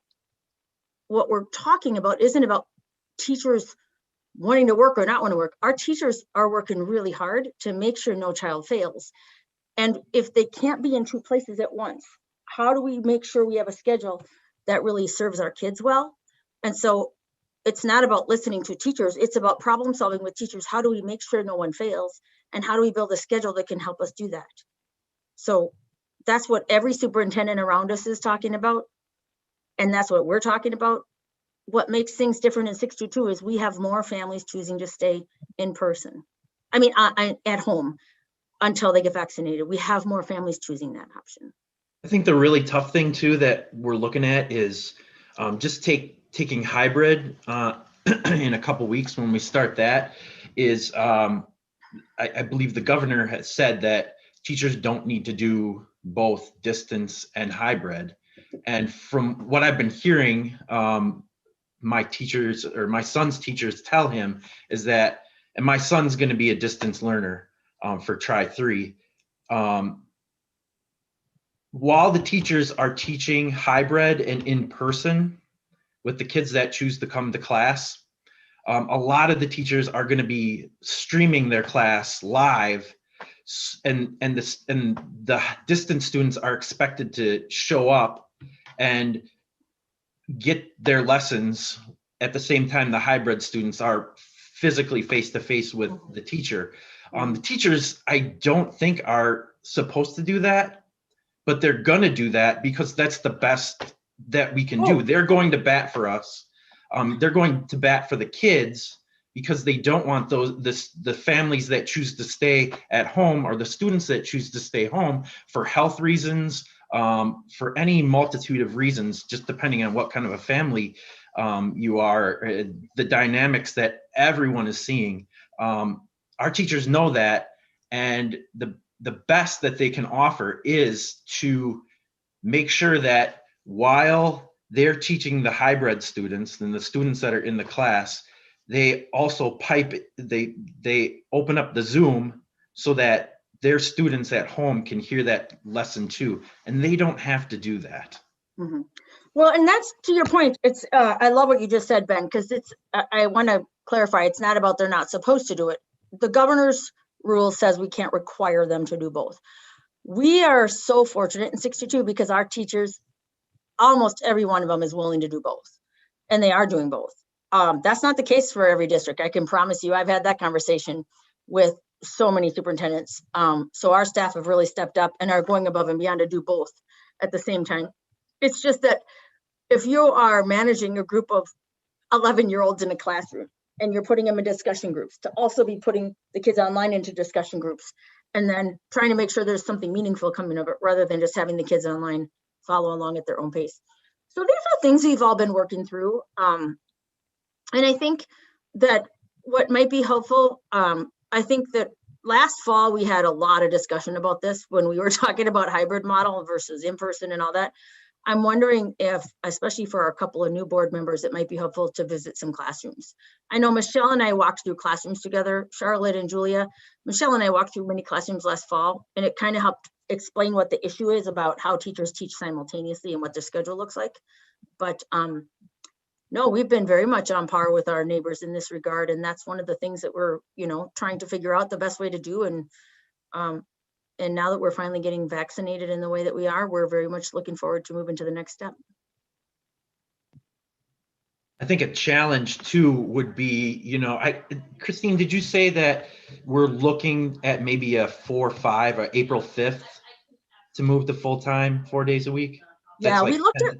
what we're talking about isn't about teachers wanting to work or not want to work. Our teachers are working really hard to make sure no child fails. And if they can't be in two places at once, how do we make sure we have a schedule that really serves our kids well? And so it's not about listening to teachers, it's about problem solving with teachers. How do we make sure no one fails? And how do we build a schedule that can help us do that? So that's what every superintendent around us is talking about. And that's what we're talking about. What makes things different in 622 is we have more families choosing to stay in person. I mean, at home until they get vaccinated. We have more families choosing that option. I think the really tough thing too that we're looking at is just taking hybrid in a couple weeks when we start that is I believe the governor has said that teachers don't need to do both distance and hybrid. And from what I've been hearing, my teachers or my son's teachers tell him is that, and my son's going to be a distance learner for Tri-3. While the teachers are teaching hybrid and in person with the kids that choose to come to class, a lot of the teachers are going to be streaming their class live, and the distance students are expected to show up and get their lessons at the same time the hybrid students are physically face-to-face with the teacher. The teachers, I don't think, are supposed to do that, but they're going to do that because that's the best that we can do. They're going to bat for us. They're going to bat for the kids because they don't want the families that choose to stay at home or the students that choose to stay home for health reasons, for any multitude of reasons, just depending on what kind of a family you are, the dynamics that everyone is seeing. Our teachers know that, and the best that they can offer is to make sure that while they're teaching the hybrid students and the students that are in the class, they also they open up the Zoom so that their students at home can hear that lesson too, and they don't have to do that. Mm-hmm. Well, and that's to your point. It's I love what you just said, Ben, because it's I want to clarify. It's not about they're not supposed to do it. The governor's rule says we can't require them to do both. We are so fortunate in 622 because our teachers, almost every one of them is willing to do both, and they are doing both. That's not the case for every district. I can promise you, I've had that conversation with so many superintendents. So our staff have really stepped up and are going above and beyond to do both at the same time. It's just that if you are managing a group of 11-year-olds in a classroom and you're putting them in discussion groups, to also be putting the kids online into discussion groups and then trying to make sure there's something meaningful coming of it rather than just having the kids online follow along at their own pace. So these are things we've all been working through. And I think that what might be helpful, I think that last fall we had a lot of discussion about this when we were talking about hybrid model versus in-person and all that. I'm wondering if, especially for a couple of new board members, it might be helpful to visit some classrooms. I know Michelle and I walked through classrooms together, Charlotte and Julia. Michelle and I walked through many classrooms last fall, and it kind of helped explain what the issue is about how teachers teach simultaneously and what their schedule looks like. But no, we've been very much on par with our neighbors in this regard. And that's one of the things that we're, trying to figure out the best way to do. And now that we're finally getting vaccinated in the way that we are, we're very much looking forward to moving to the next step. I think a challenge too would be, Christine, did you say that we're looking at maybe a 4-5 or April 5th to move to full-time 4 days a week? Yeah, we looked at,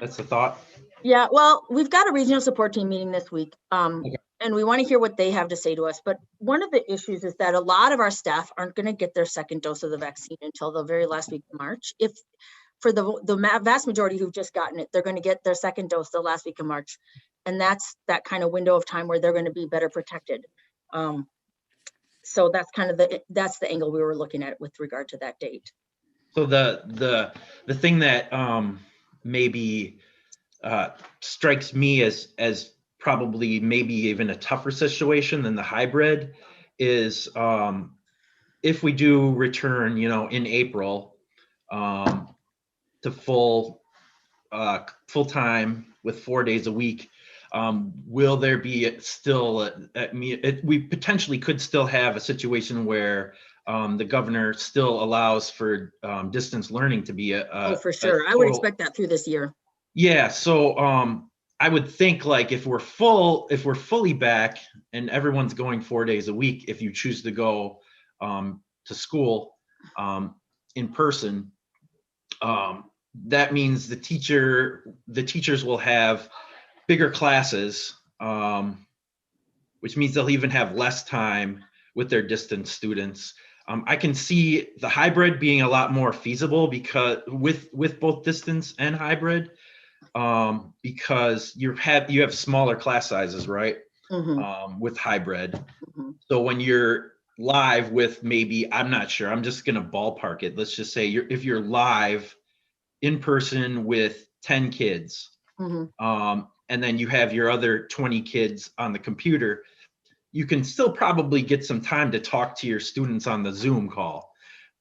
that's the thought. Yeah, well, we've got a regional support team meeting this week. And we want to hear what they have to say to us. But one of the issues is that a lot of our staff aren't going to get their second dose of the vaccine until the very last week of March. If for the vast majority who've just gotten it, they're going to get their second dose the last week of March. And that's that kind of window of time where they're going to be better protected. So that's kind of that's the angle we were looking at with regard to that date. So the thing that maybe strikes me as probably maybe even a tougher situation than the hybrid is if we do return, in April to full time with 4 days a week. Will there be still, we potentially could still have a situation where the governor still allows for distance learning to be Oh, for sure. I would expect that through this year. Yeah, so I would think like if we're fully back and everyone's going 4 days a week, if you choose to go to school in person, that means the teachers will have bigger classes, which means they'll even have less time with their distance students. I can see the hybrid being a lot more feasible because with both distance and hybrid, because you have smaller class sizes, right? With hybrid. So when you're live with maybe, I'm not sure, I'm just gonna ballpark it. Let's just say if you're live in person with 10 kids, and then you have your other 20 kids on the computer, you can still probably get some time to talk to your students on the Zoom call.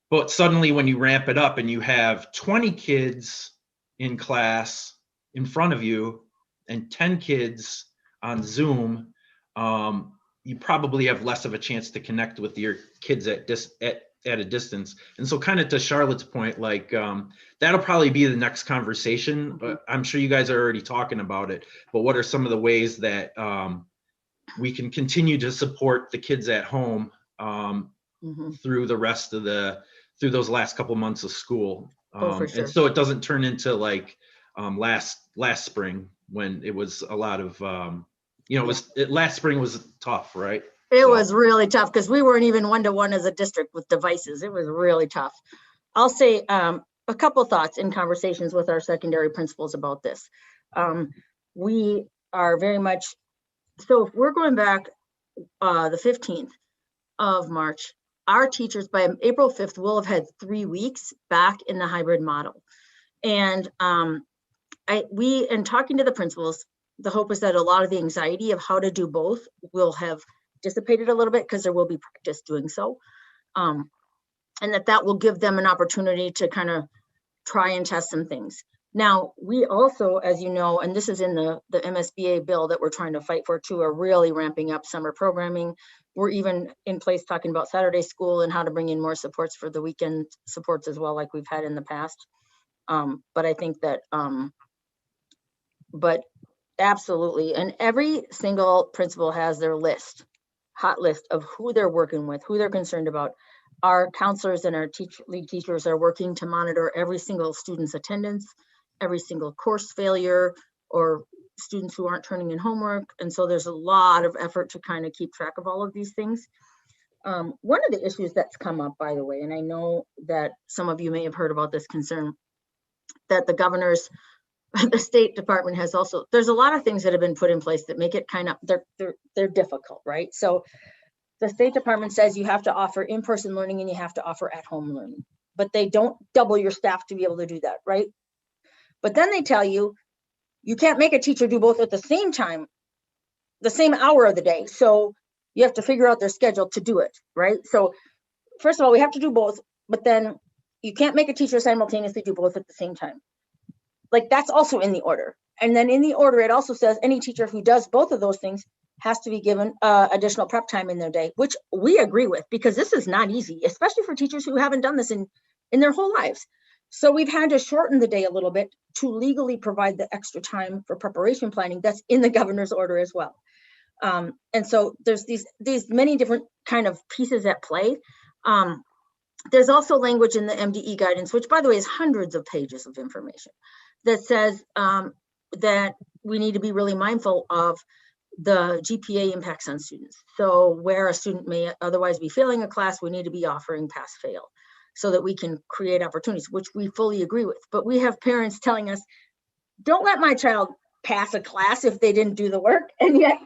But suddenly when you ramp it up and you have 20 kids in class in front of you and 10 kids on Zoom, you probably have less of a chance to connect with your kids at a distance. And so kind of to Charlotte's point, like that'll probably be the next conversation, but I'm sure you guys are already talking about it. But what are some of the ways that we can continue to support the kids at home through the rest of through those last couple months of school? For sure. And so it doesn't turn into like last spring when it was a lot of, last spring was tough, right? It was really tough because we weren't even one-to-one as a district with devices. It was really tough. I'll say a couple thoughts in conversations with our secondary principals about this. We are very much, so if we're going back the 15th of March, our teachers by April 5th will have had 3 weeks back in the hybrid model. And in talking to the principals, the hope is that a lot of the anxiety of how to do both will have dissipated a little bit because there will be practice doing so. And that will give them an opportunity to kind of try and test some things. Now, we also, as you know, and this is in the MSBA bill that we're trying to fight for too, are really ramping up summer programming. We're even in place talking about Saturday school and how to bring in more supports for the weekend supports as well, like we've had in the past. But I think that, but absolutely. And every single principal has their hot list of who they're working with, who they're concerned about. Our counselors and our lead teachers are working to monitor every single student's attendance, every single course failure, or students who aren't turning in homework. And so there's a lot of effort to kind of keep track of all of these things. One of the issues that's come up, by the way, and I know that some of you may have heard about this concern, that the State Department has also, there's a lot of things that have been put in place that make it kind of, they're difficult, right? So the State Department says you have to offer in-person learning and you have to offer at-home learning, but they don't double your staff to be able to do that, right? But then they tell you, you can't make a teacher do both at the same time, the same hour of the day. So you have to figure out their schedule to do it, right? So first of all, we have to do both, but then you can't make a teacher simultaneously do both at the same time. Like that's also in the order. And then in the order, it also says any teacher who does both of those things has to be given additional prep time in their day, which we agree with, because this is not easy, especially for teachers who haven't done this in their whole lives. So we've had to shorten the day a little bit to legally provide the extra time for preparation planning that's in the governor's order as well. And so there's these many different kind of pieces at play. There's also language in the MDE guidance, which by the way is hundreds of pages of information, that says that we need to be really mindful of the GPA impacts on students. So where a student may otherwise be failing a class, we need to be offering pass-fail so that we can create opportunities, which we fully agree with. But we have parents telling us, don't let my child pass a class if they didn't do the work. And yet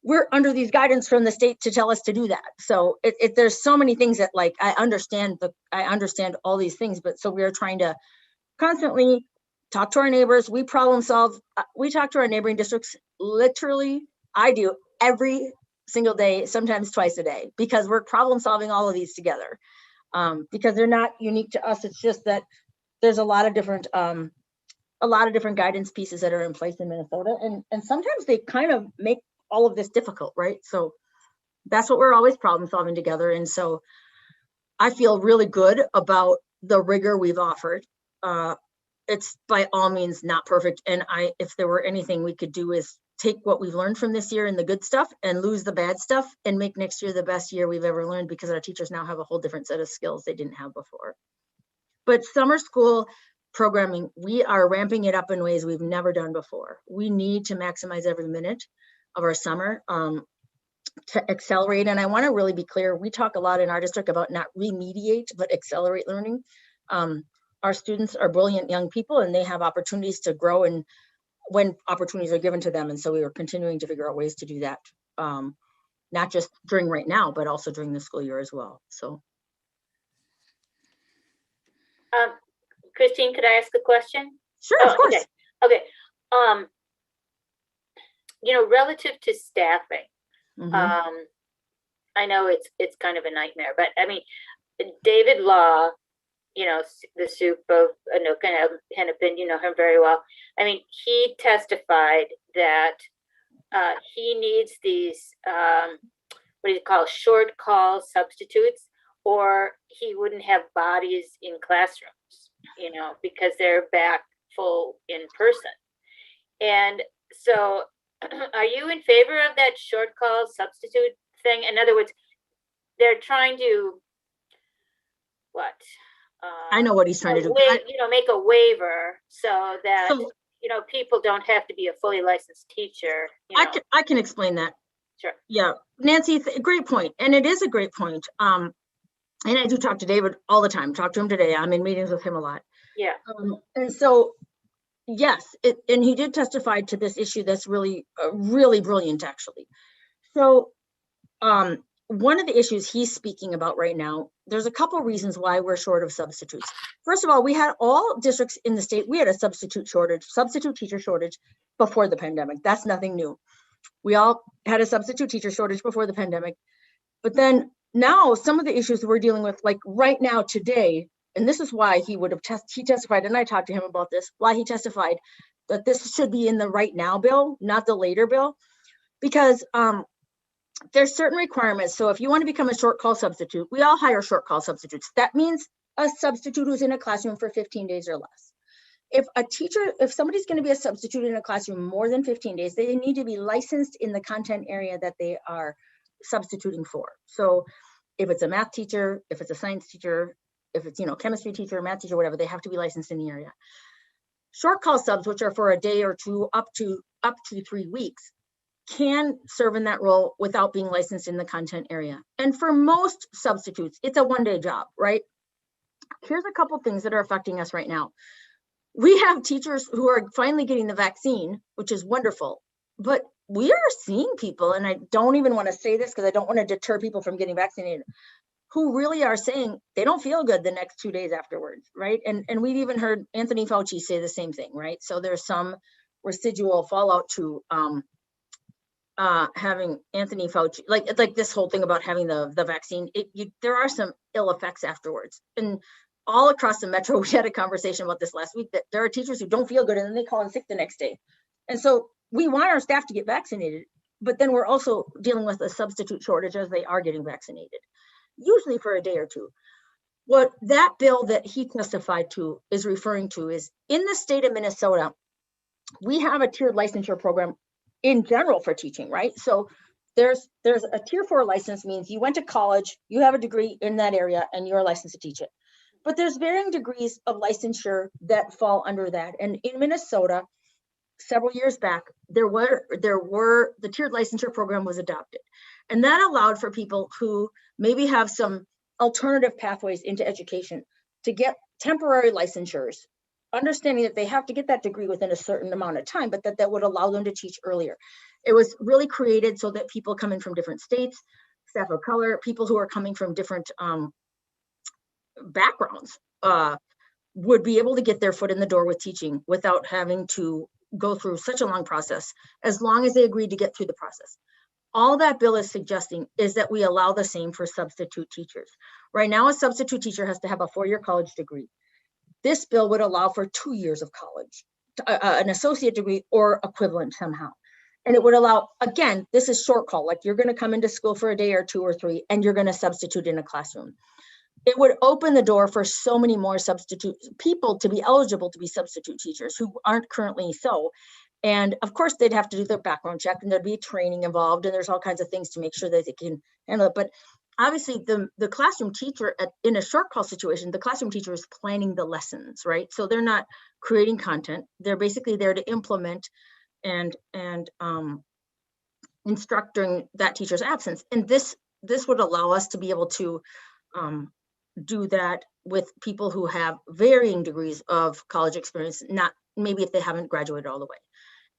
we're under these guidance from the state to tell us to do that. So there's so many things that, like, I understand all these things, but so we are trying to constantly talk to our neighbors. We problem solve. We talk to our neighboring districts. Literally, I do every single day, sometimes twice a day, because we're problem solving all of these together. Because they're not unique to us. It's just that there's a lot of different guidance pieces that are in place in Minnesota, and sometimes they kind of make all of this difficult, right? So that's what we're always problem solving together. And so I feel really good about the rigor we've offered. It's by all means not perfect. And if there were anything we could do is take what we've learned from this year and the good stuff and lose the bad stuff and make next year the best year we've ever learned, because our teachers now have a whole different set of skills they didn't have before. But summer school programming, we are ramping it up in ways we've never done before. We need to maximize every minute of our summer to accelerate. And I want to really be clear, we talk a lot in our district about not remediate, but accelerate learning. Our students are brilliant young people and they have opportunities to grow and when opportunities are given to them. And so we are continuing to figure out ways to do that, not just during right now, but also during the school year as well. So. Christine, could I ask a question? Sure, of course. Okay. You know, relative to staffing, I know it's kind of a nightmare, but I mean, David Law, you know, the soup of Anoka and Hennepin, you know him very well. I mean, he testified that he needs these, what do you call, short call substitutes, or he wouldn't have bodies in classrooms, you know, because they're back full in person. And so are you in favor of that short call substitute thing? In other words, they're trying to, what? I know what he's trying to do. You know, make a waiver so that, you know, people don't have to be a fully licensed teacher. You know. I can explain that. Sure. Yeah, Nancy, great point. And it is a great point. And I do talk to David all the time, talk to him today. I'm in meetings with him a lot. Yeah. And so, yes, and he did testify to this issue that's really, really brilliant, actually. So one of the issues he's speaking about right now, there's a couple reasons why we're short of substitutes. First of all, we had all districts in the state, we had a substitute teacher shortage before the pandemic. That's nothing new. We all had a substitute teacher shortage before the pandemic. But then now some of the issues we're dealing with, like right now today, and this is why he testified, and I talked to him about this, why he testified that this should be in the right now bill, not the later bill, because there's certain requirements. So if you want to become a short call substitute, we all hire short call substitutes. That means a substitute who's in a classroom for 15 days or less. If somebody's going to be a substitute in a classroom more than 15 days, they need to be licensed in the content area that they are substituting for. So if it's a math teacher, if it's a science teacher, if it's, you know, chemistry teacher, math teacher, whatever, they have to be licensed in the area. Short call subs, which are for a day or two, up to 3 weeks, can serve in that role without being licensed in the content area. And for most substitutes, it's a one-day job, right? Here's a couple things that are affecting us right now. We have teachers who are finally getting the vaccine, which is wonderful, but we are seeing people, and I don't even want to say this because I don't want to deter people from getting vaccinated, who really are saying they don't feel good the next 2 days afterwards, right? And we've even heard Anthony Fauci say the same thing, right? So there's some residual fallout to having Anthony Fauci, like this whole thing about having the vaccine. There are some ill effects afterwards. And all across the metro, we had a conversation about this last week, that there are teachers who don't feel good and then they call in sick the next day. And so we want our staff to get vaccinated, but then we're also dealing with a substitute shortage as they are getting vaccinated, usually for a day or two. What that bill that he testified to is referring to is, in the state of Minnesota, we have a tiered licensure program in general for teaching, right? So there's a tier 4 license, means you went to college, you have a degree in that area, and you're licensed to teach it. But there's varying degrees of licensure that fall under that. And in Minnesota, several years back, the tiered licensure program was adopted. And that allowed for people who maybe have some alternative pathways into education to get temporary licensures, understanding that they have to get that degree within a certain amount of time, but that would allow them to teach earlier. It was really created so that people coming from different states, staff of color, people who are coming from different backgrounds would be able to get their foot in the door with teaching without having to go through such a long process, as long as they agreed to get through the process. All that bill is suggesting is that we allow the same for substitute teachers. Right now, a substitute teacher has to have a 4-year college degree. This bill would allow for 2 years of college, an associate degree or equivalent somehow. And it would allow, again, this is short call, like you're going to come into school for a day or 2 or 3, and you're going to substitute in a classroom. It would open the door for so many more substitute people to be eligible to be substitute teachers who aren't currently so. And of course, they'd have to do their background check, and there'd be training involved, and there's all kinds of things to make sure that they can handle it. But obviously, the classroom teacher in a short call situation, the classroom teacher is planning the lessons, right? So they're not creating content. They're basically there to implement and instruct during that teacher's absence. And this would allow us to be able to do that with people who have varying degrees of college experience, not maybe if they haven't graduated all the way.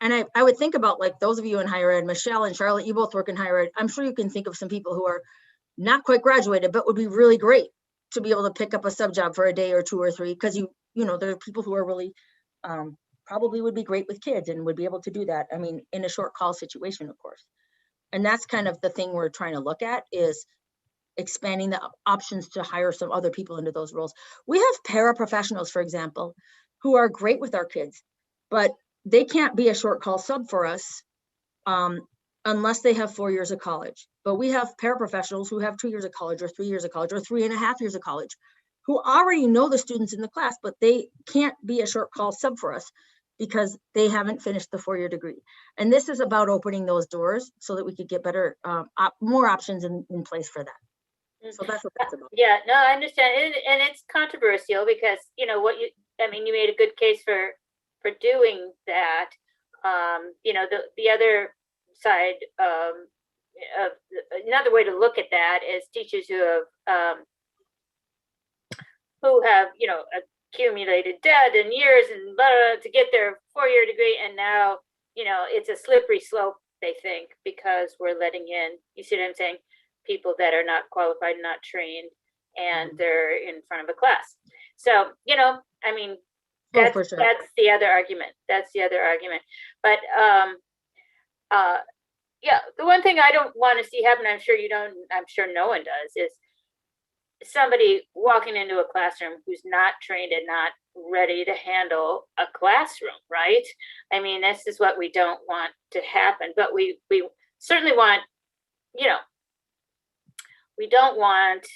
And I would think about, like, those of you in higher ed, Michelle and Charlotte, you both work in higher ed. I'm sure you can think of some people who are not quite graduated, but would be really great to be able to pick up a sub job for a day or 2 or 3, because you know, there are people who are really probably would be great with kids and would be able to do that. I mean, in a short call situation, of course. And that's kind of the thing we're trying to look at, is expanding the options to hire some other people into those roles. We have paraprofessionals, for example, who are great with our kids, but they can't be a short call sub for us unless they have 4 years of college. But we have paraprofessionals who have 2 years of college or 3 years of college or 3.5 years of college who already know the students in the class, but they can't be a short call sub for us because they haven't finished the 4-year degree. And this is about opening those doors so that we could get better, more options in place for that. So that's what that's about. Yeah, no, I understand. And it's controversial because, you know, you made a good case for doing that. You know, the other side of another way to look at that is teachers who have, you know, accumulated debt and years and blah, blah, blah, to get their 4-year degree. And now, you know, it's a slippery slope, they think, because we're letting in, you see what I'm saying, people that are not qualified, not trained, and they're in front of a class. So, you know, I mean, that's, for sure. That's the other argument. That's the other argument. But yeah, the one thing I don't want to see happen, I'm sure you don't, I'm sure no one does, is somebody walking into a classroom who's not trained and not ready to handle a classroom, right? I mean, this is what we don't want to happen, but we certainly want, you know, we don't want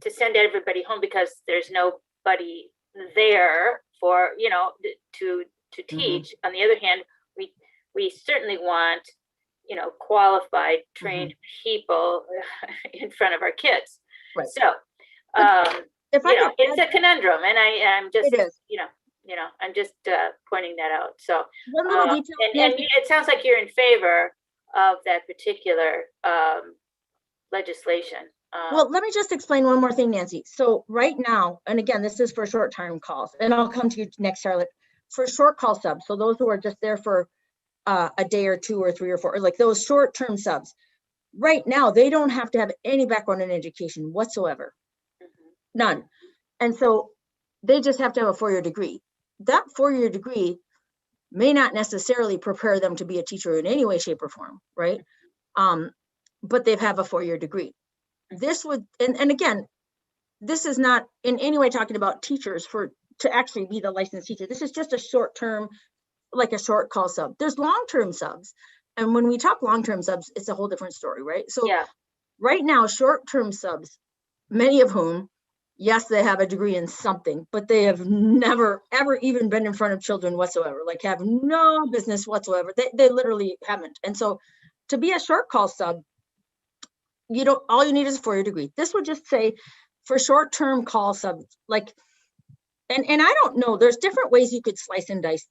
to send everybody home because there's nobody there for, you know, to teach. On the other hand, we certainly want, you know, qualified, trained people in front of our kids. Right. So, it's a conundrum, and I'm just, you know, I'm just pointing that out. So, one little detail, and it sounds like you're in favor of that particular legislation. Well, let me just explain one more thing, Nancy. So right now, and again, this is for short-term calls, and I'll come to you next, Charlotte, for short call subs. So those who are just there for a day or 2 or 3 or 4, or like those short-term subs, right now, they don't have to have any background in education whatsoever. None. And so they just have to have a 4-year degree. That 4-year degree may not necessarily prepare them to be a teacher in any way, shape, or form, right? But they have a 4-year degree. This would, and again, this is not in any way talking about teachers to actually be the licensed teacher. This is just a short-term, like a short call sub. There's long-term subs. And when we talk long-term subs, it's a whole different story, right? So right now, short-term subs, many of whom, yes, they have a degree in something, but they have never, ever even been in front of children whatsoever, like have no business whatsoever. They literally haven't. And so to be a short call sub, all you need is a 4-year degree. This would just say for short-term call subs, like, and I don't know, there's different ways you could slice and dice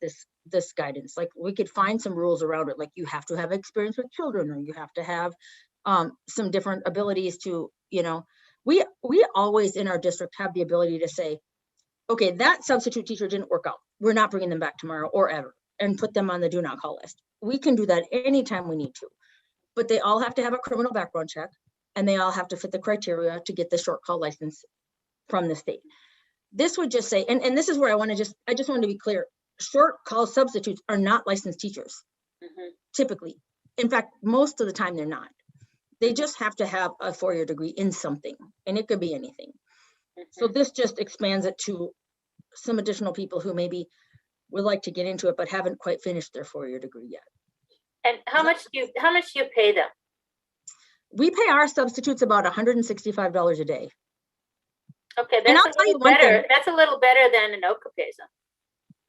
this guidance. Like we could find some rules around it. Like you have to have experience with children, or you have to have some different abilities to, you know, we always in our district have the ability to say, okay, that substitute teacher didn't work out. We're not bringing them back tomorrow or ever. and put them on the do not call list. We can do that anytime we need to, but they all have to have a criminal background check and they all have to fit the criteria to get the short call license from the state. This would just say, and this is where I just wanted to be clear, short call substitutes are not licensed teachers, typically. In fact, most of the time they're not. They just have to have a 4-year degree in something, and it could be anything. So this just expands it to some additional people who maybe would like to get into it, but haven't quite finished their 4-year degree yet. And how much do you pay them? We pay our substitutes about $165 a day. Okay, And that's I'll a tell you little one better. thing. That's a little better than Anoka pays them.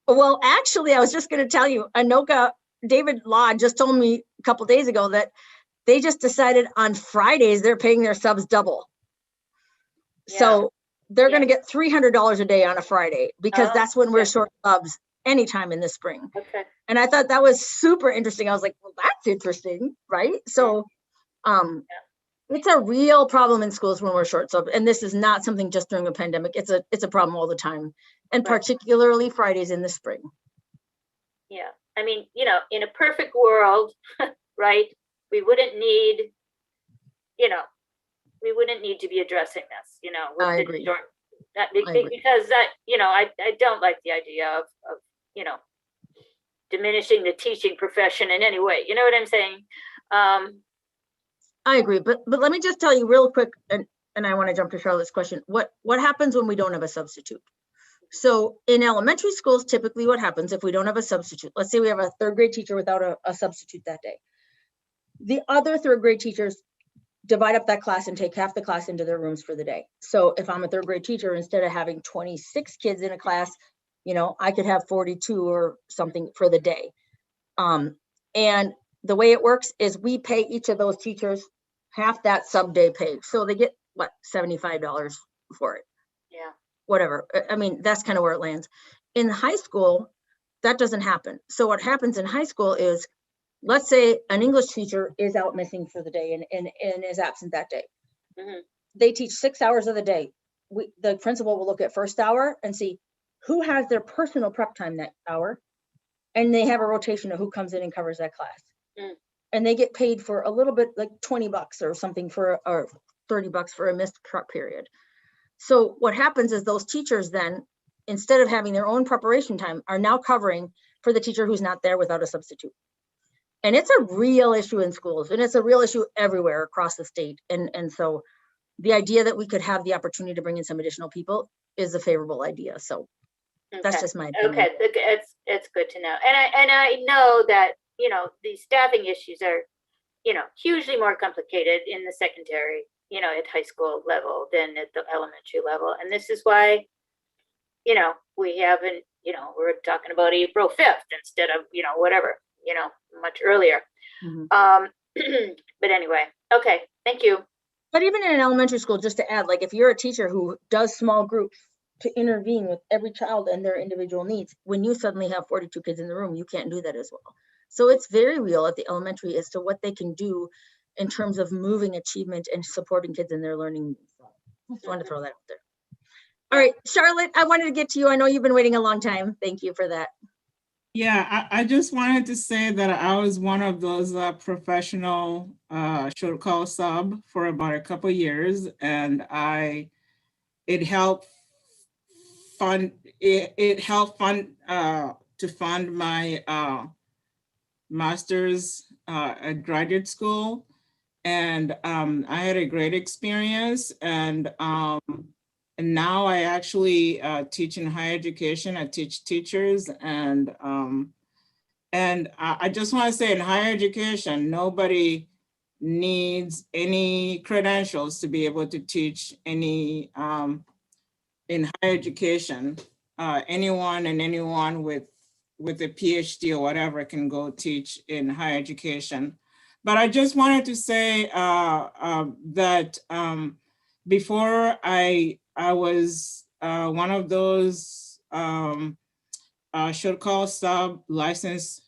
Well, actually, I was just going to tell you, Anoka, David Law just told me a couple days ago that they just decided on Fridays they're paying their subs double. Yeah. So they're going to get $300 a day on a Friday because that's when we're okay. short subs anytime in the spring. Okay. And I thought that was super interesting. I was like, well, that's interesting, right? So it's a real problem in schools when we're short sub. And this is not something just during a pandemic. It's a problem all the time. And particularly Fridays in the spring. Yeah. I mean, you know, in a perfect world, right, we wouldn't need, you know, we wouldn't need to be addressing this, you know, with I the agree. short, that, I agree. because that, you know, I don't like the idea of, you know, diminishing the teaching profession in any way. You know what I'm saying? I agree, but let me just tell you real quick, and I want to jump to Charlotte's question. What happens when we don't have a substitute? So in elementary schools, typically what happens if we don't have a substitute, let's say we have a 3rd grade teacher without a substitute that day. The other 3rd grade teachers divide up that class and take half the class into their rooms for the day. So if I'm a 3rd grade teacher, instead of having 26 kids in a class, you know, I could have 42 or something for the day. And the way it works is we pay each of those teachers half that sub day pay. So they get what, $75 for it. Yeah. Whatever. I mean, that's kind of where it lands. In high school, that doesn't happen. So what happens in high school is, let's say an English teacher is out missing for the day and is absent that day. They teach 6 hours of the day. The principal will look at first hour and see who has their personal prep time that hour. And they have a rotation of who comes in and covers that class. And they get paid for a little bit, like $20 or something or $30 for a missed prep period. So what happens is those teachers then, instead of having their own preparation time, are now covering for the teacher who's not there without a substitute. And it's a real issue in schools, and it's a real issue everywhere across the state. And so the idea that we could have the opportunity to bring in some additional people is a favorable idea. So that's just my opinion. Okay, it's good to know. And I know that, you know, these staffing issues are, you know, hugely more complicated in the secondary, you know, at high school level than at the elementary level. And this is why, you know, we haven't, you know, we're talking about April 5th instead of, you know, whatever, you know, much earlier. But anyway, okay, thank you. But even in an elementary school, just to add, like if you're a teacher who does small groups to intervene with every child and their individual needs, when you suddenly have 42 kids in the room, you can't do that as well. So it's very real at the elementary as to what they can do in terms of moving achievement and supporting kids in their learning needs. So I just wanted to throw that out there. All right, Charlotte, I wanted to get to you. I know you've been waiting a long time. Thank you for that. Yeah, I just wanted to say that I was one of those professional short call sub for about a couple of years, and it helped fund to fund my master's at graduate school, and I had a great experience. And now I actually teach in higher education. I teach teachers, and I just want to say in higher education, nobody needs any credentials to be able to teach any in higher education. Anyone with a PhD or whatever can go teach in higher education. But I just wanted to say that before I was one of those short call sub licensed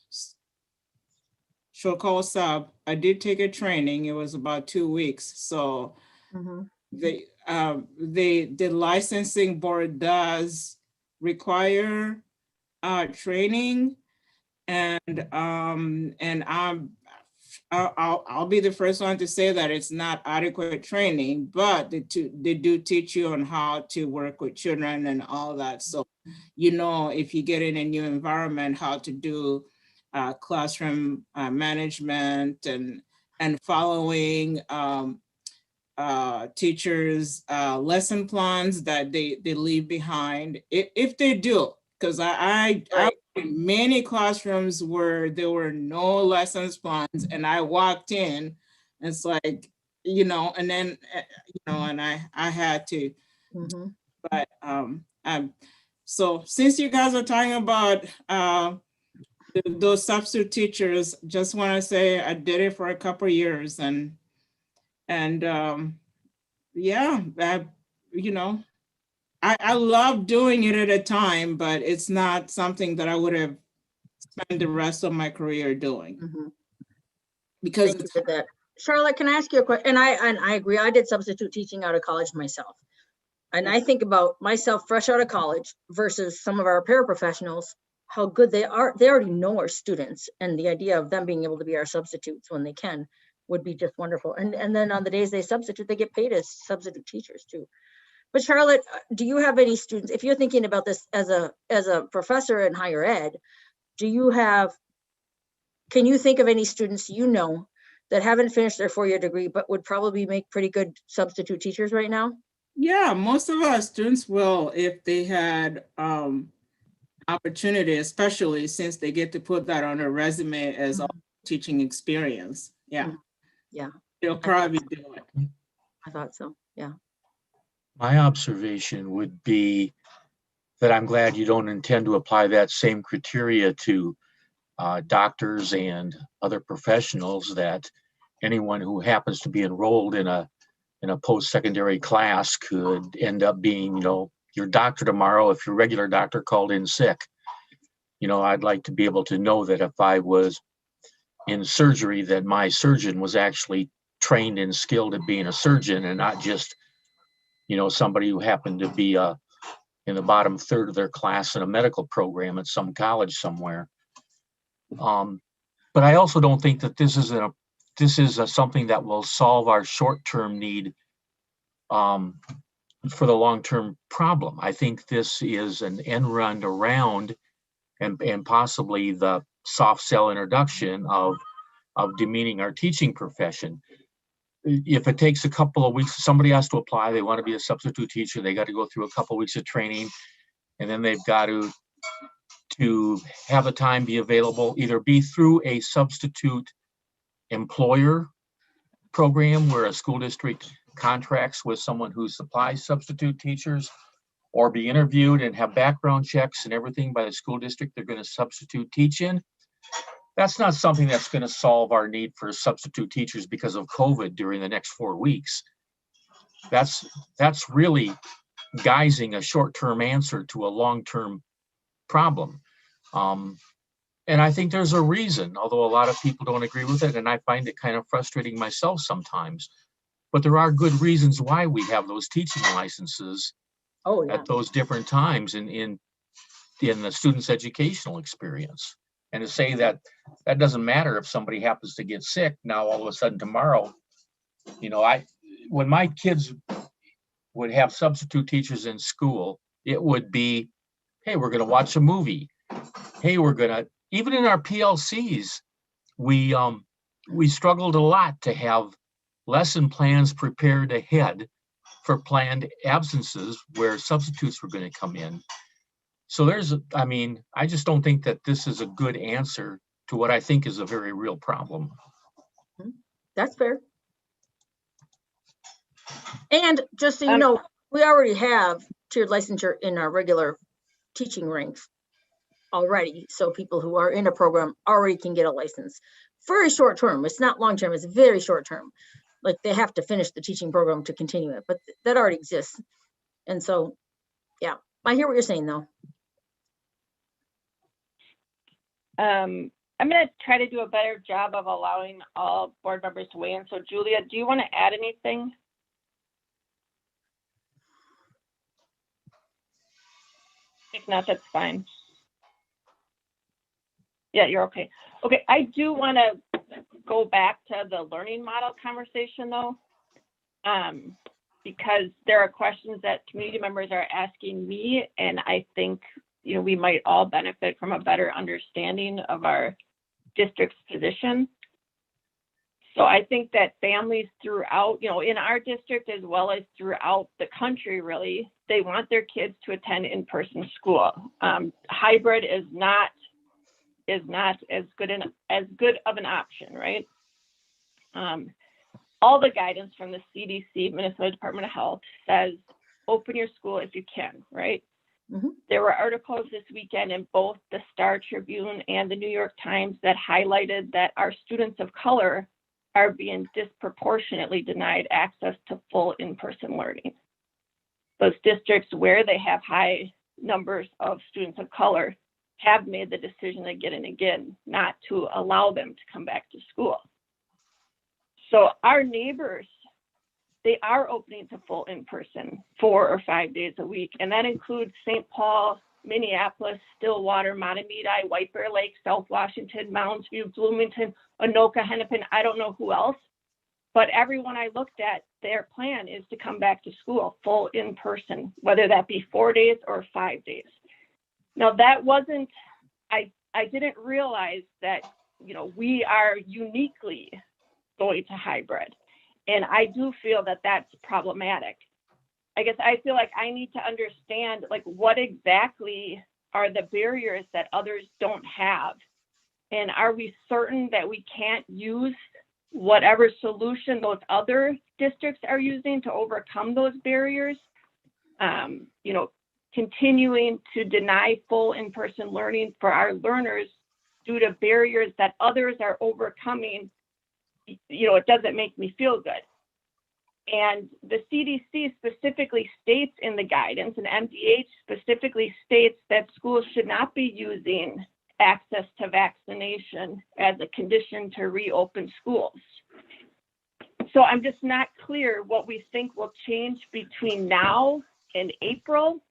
short call sub. I did take a training. It was about 2 weeks. So the licensing board does require training, and I'll be the first one to say that it's not adequate training, but they do teach you on how to work with children and all that. So, you know, if you get in a new environment, how to do classroom management and following teachers' lesson plans that they leave behind, if they do. Because I in many classrooms where there were no lessons plans, and I walked in, and it's like, you know, and then you know, and I had to. Mhm. But so since you guys are talking about those substitute teachers, just want to say I did it for a couple of years, and yeah, you know, I love doing it at a time, but it's not something that I would have spent the rest of my career doing. Mhm. Because Thank you for that. Charlotte, can I ask you a question? And I agree. I did substitute teaching out of college myself. And I think about myself fresh out of college versus some of our paraprofessionals, how good they are. They already know our students, and the idea of them being able to be our substitutes when they can would be just wonderful. And then on the days they substitute, they get paid as substitute teachers too. But Charlotte, do you have any students, if you're thinking about this as a professor in higher ed, can you think of any students you know that haven't finished their 4-year degree but would probably make pretty good substitute teachers right now? yeah, most of our students will, if they had opportunity, especially since they get to put that on a resume as all teaching experience. Yeah. Yeah. They'll probably do it. I thought so. Yeah. My observation would be that I'm glad you don't intend to apply that same criteria to doctors and other professionals, that anyone who happens to be enrolled in a post-secondary class could end up being, you know, your doctor tomorrow if your regular doctor called in sick. You know, I'd like to be able to know that if I was in surgery, that my surgeon was actually trained and skilled at being a surgeon, and not just, you know, somebody who happened to be in the bottom third of their class in a medical program at some college somewhere. But I also don't think that this is something that will solve our short-term need for the long-term problem. I think this is an end run around and possibly the soft sell introduction of demeaning our teaching profession. If it takes a couple of weeks, somebody has to apply, they want to be a substitute teacher, they got to go through a couple of weeks of training, and then they've got to have the time be available, either be through a substitute employer program where a school district contracts with someone who supplies substitute teachers, or be interviewed and have background checks and everything by the school district they're going to substitute teach in. That's not something that's going to solve our need for substitute teachers because of COVID during the next 4 weeks. That's really guising a short-term answer to a long-term problem. And I think there's a reason, although a lot of people don't agree with it, and I find it kind of frustrating myself sometimes. But there are good reasons why we have those teaching licenses at those different times in the student's educational experience. And to say that doesn't matter if somebody happens to get sick now all of a sudden tomorrow, you know, when my kids would have substitute teachers in school, it would be, hey, we're going to watch a movie. Hey, we're going to, even in our PLCs, we struggled a lot to have lesson plans prepared ahead for planned absences where substitutes were going to come in. So I just don't think that this is a good answer to what I think is a very real problem. That's fair. And just so you know, we already have tiered licensure in our regular teaching ranks already. So people who are in a program already can get a license. Very short term. It's not long term, it's very short term. Like they have to finish the teaching program to continue it, but that already exists. And so, yeah, I hear what you're saying though. I'm going to try to do a better job of allowing all board members to weigh in. So Julia, do you want to add anything? If not, that's fine. Yeah, you're okay. Okay, I do want to go back to the learning model conversation though. Because there are questions that community members are asking me, and I think, you know, we might all benefit from a better understanding of our district's position. So I think that families throughout, you know, in our district as well as throughout the country, really, they want their kids to attend in-person school. Hybrid is not as good of an option, right? All the guidance from the CDC, Minnesota Department of Health, says open your school if you can, right? Mhm. There were articles this weekend in both the Star Tribune and the New York Times that highlighted that our students of color are being disproportionately denied access to full in-person learning. Those districts where they have high numbers of students of color have made the decision again and again not to allow them to come back to school. So our neighbors, they are opening to full in-person 4 or 5 days a week. And that includes St. Paul, Minneapolis, Stillwater, Matamidi, White Bear Lake, South Washington, Mounds View, Bloomington, Anoka, Hennepin, I don't know who else. But everyone I looked at, their plan is to come back to school full in-person, whether that be 4 days or 5 days. Now that wasn't, I didn't realize that, you know, we are uniquely going to hybrid. And I do feel that that's problematic. I guess I feel like I need to understand, like, what exactly are the barriers that others don't have? And are we certain that we can't use whatever solution those other districts are using to overcome those barriers? You know, continuing to deny full in-person learning for our learners due to barriers that others are overcoming, you know, it doesn't make me feel good. And the CDC specifically states in the guidance, and MDH specifically states that schools should not be using access to vaccination as a condition to reopen schools. So I'm just not clear what we think will change between now and April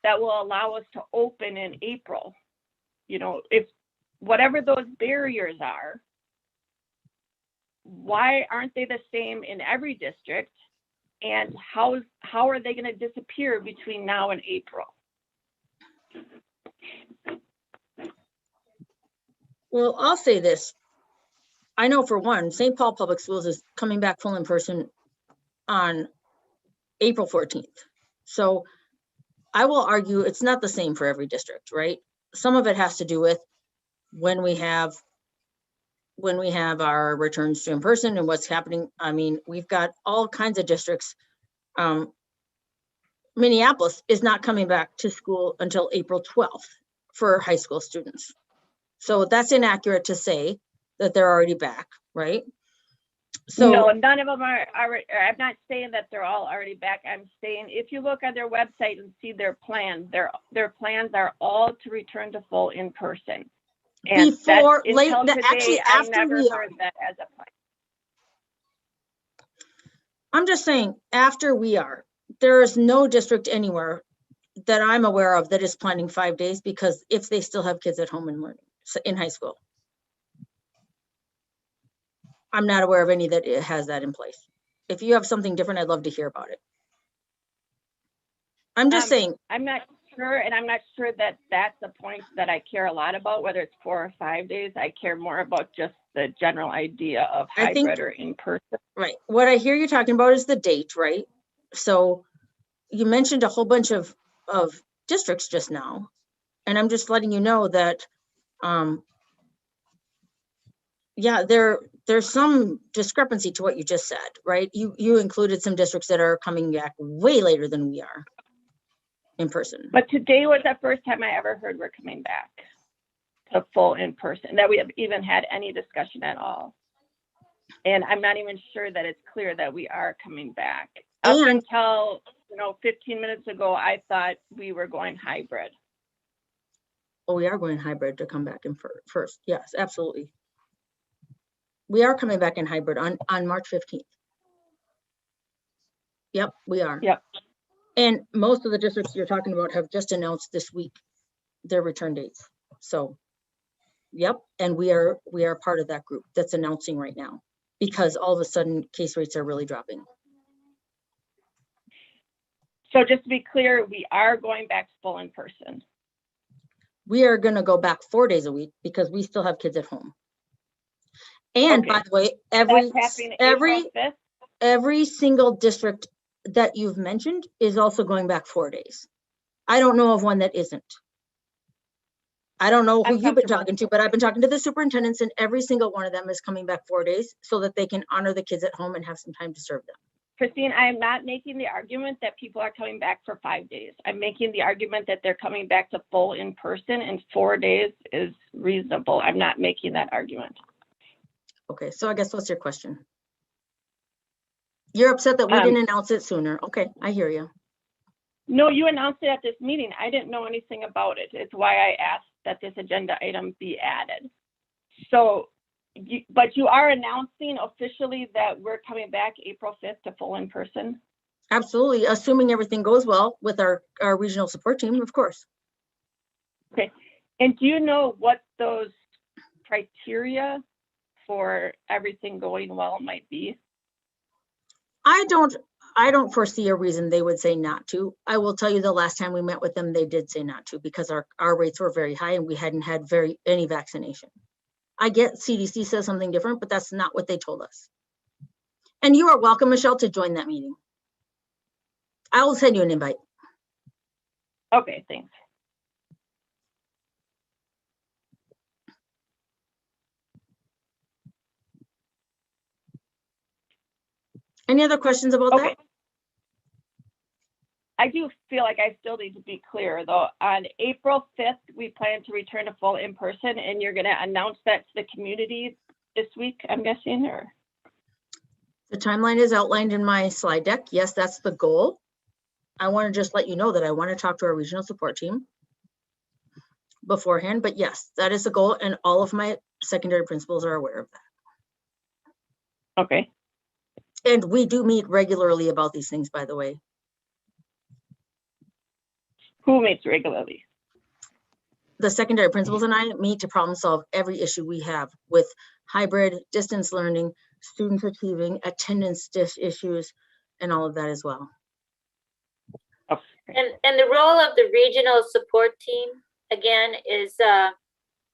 that will allow us to open in April. You know, if whatever those barriers are, why aren't they the same in every district? And how are they going to disappear between now and April? Well, I'll say this. I know for one, St. Paul Public Schools is coming back full in person on April 14th. So I will argue it's not the same for every district, right? Some of it has to do with when we have our returns to in person and what's happening. I mean, we've got all kinds of districts. Minneapolis is not coming back to school until April 12th for high school students. So that's inaccurate to say that they're already back, right? So no, none of them are. I'm not saying that they're all already back. I'm saying if you look on their website and see their plans, their plans are all to return to full in person. And before that's, late, until today, actually I after never we heard that as a plan. I'm just saying, after we are, there is no district anywhere that I'm aware of that is planning 5 days, because if they still have kids at home and learning in high school. I'm not aware of any that it has that in place. If you have something different, I'd love to hear about it. I'm just saying. I'm not sure, and I'm not sure that that's the point that I care a lot about, whether it's 4 or 5 days. I care more about just the general idea of hybrid or in person. Right. What I hear you talking about is the date, right? So you mentioned a whole bunch of districts just now, and I'm just letting you know that, yeah, there's some discrepancy to what you just said, right? You included some districts that are coming back way later than we are in person. But today was the first time I ever heard we're coming back to full in person, that we have even had any discussion at all. And I'm not even sure that it's clear that we are coming back. Up until, 15 minutes ago, I thought we were going hybrid. Oh, we are going hybrid to come back in first. Yes, absolutely. We are coming back in hybrid on March 15th. Yep, we are. Yep. And most of the districts you're talking about have just announced this week their return dates. So Yep, and we are part of that group that's announcing right now because all of a sudden case rates are really dropping. So just to be clear, we are going back to full in person. We are going to go back 4 days a week because we still have kids at home. And by Okay. the way, That's happening April 5th? every single district that you've mentioned is also going back 4 days. I don't know of one that isn't. I don't know who I'm you've been comfortable. talking to, but I've been talking to the superintendents and every single one of them is coming back 4 days so that they can honor the kids at home and have some time to serve them. Christine, I am not making the argument that people are coming back for 5 days. I'm making the argument that they're coming back to full in person and 4 days is reasonable. I'm not making that argument. Okay, so I guess what's your question? You're upset that we didn't announce it sooner. Okay, I hear you. No, you announced it at this meeting. I didn't know anything about it. It's why I asked that this agenda item be added. So, but you are announcing officially that we're coming back April 5th to full in person? Absolutely, assuming everything goes well with our regional support team, of course. Okay, and do you know what those criteria for everything going well might be? I don't foresee a reason they would say not to. I will tell you the last time we met with them, they did say not to because our rates were very high and we hadn't had any vaccination. I get CDC says something different, but that's not what they told us. And you are welcome, Michelle, to join that meeting. I will send you an invite. Okay, thanks. Any other questions about that? I do feel like I still need to be clear though. On April 5th, we plan to return to full in person and you're gonna announce that to the community this week, I'm guessing, or? The timeline is outlined in my slide deck. Yes, that's the goal. I want to just let you know that I want to talk to our regional support team beforehand, but yes, that is the goal and all of my secondary principals are aware of that. Okay. And we do meet regularly about these things, by the way. Who meets regularly? The secondary principals and I meet to problem solve every issue we have with hybrid, distance learning, students achieving, attendance issues, and all of that as well. Okay. And the role of the regional support team, again, is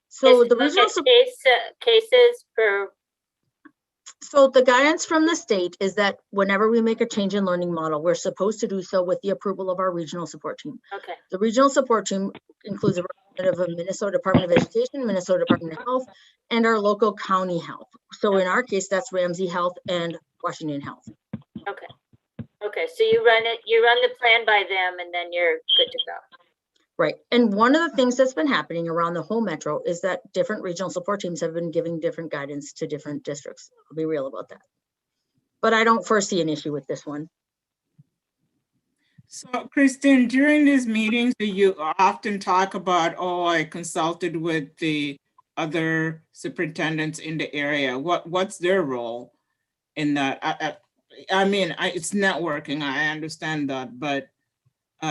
So is the look regional at cases for. So the guidance from the state is that whenever we make a change in learning model, we're supposed to do so with the approval of our regional support team. Okay. The regional support team includes a representative of Minnesota Department of Education, Minnesota Department of Health, and our local county health. So in our case, that's Ramsey Health and Washington Health. Okay. Okay, so you run the plan by them and then you're good to go. Right. And one of the things that's been happening around the whole metro is that different regional support teams have been giving different guidance to different districts. I'll be real about that. But I don't foresee an issue with this one. So Kristen, during these meetings, do you often talk about, oh, I consulted with the other superintendents in the area? What's their role in that? I mean, it's networking, I understand that, but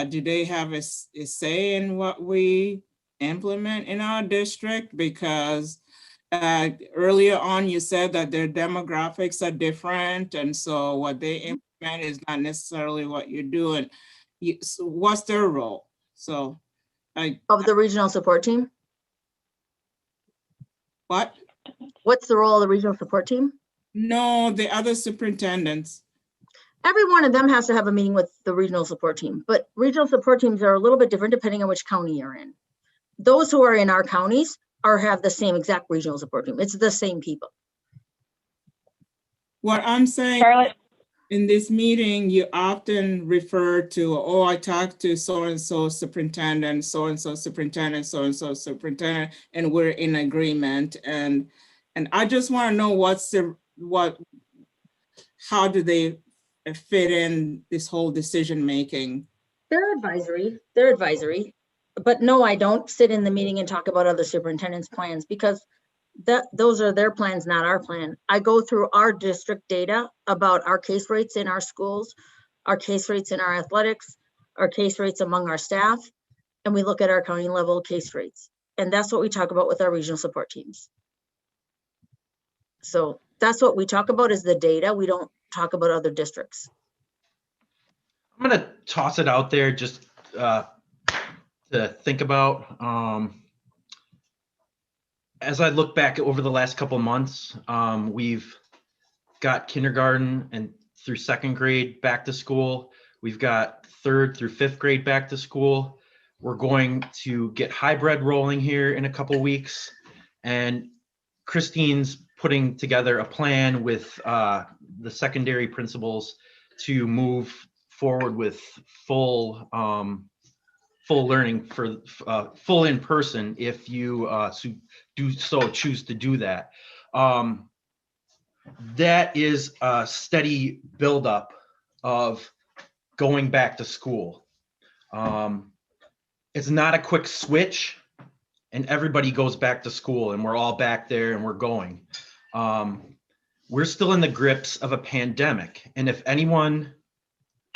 do they have a say in what we implement in our district? Because earlier on, you said that their demographics are different, and so what they implement is not necessarily what you're doing. So what's their role? So, of the regional support team? What? What's the role of the regional support team? No, the other superintendents. Every one of them has to have a meeting with the regional support team, but regional support teams are a little bit different depending on which county you're in. Those who are in our counties have the same exact regional support team. It's the same people. What I'm saying, Charlotte, in this meeting, you often refer to, oh, I talked to so-and-so superintendent, so-and-so superintendent, so-and-so superintendent, and we're in agreement. And I just want to know how do they fit in this whole decision-making? They're advisory. But no, I don't sit in the meeting and talk about other superintendents' plans because those are their plans, not our plan. I go through our district data about our case rates in our schools, our case rates in our athletics, our case rates among our staff, and we look at our county level case rates. And that's what we talk about with our regional support teams. So that's what we talk about, is the data. We don't talk about other districts. I'm gonna toss it out there just to think about. As I look back over the last couple months, we've got kindergarten and through second grade back to school. We've got third through fifth grade back to school. We're going to get hybrid rolling here in a couple weeks. And Christine's putting together a plan with the secondary principals to move forward with full learning for full in person if you choose to do that. That is a steady buildup of going back to school. It's not a quick switch and everybody goes back to school and we're all back there and we're going. We're still in the grips of a pandemic. And if anyone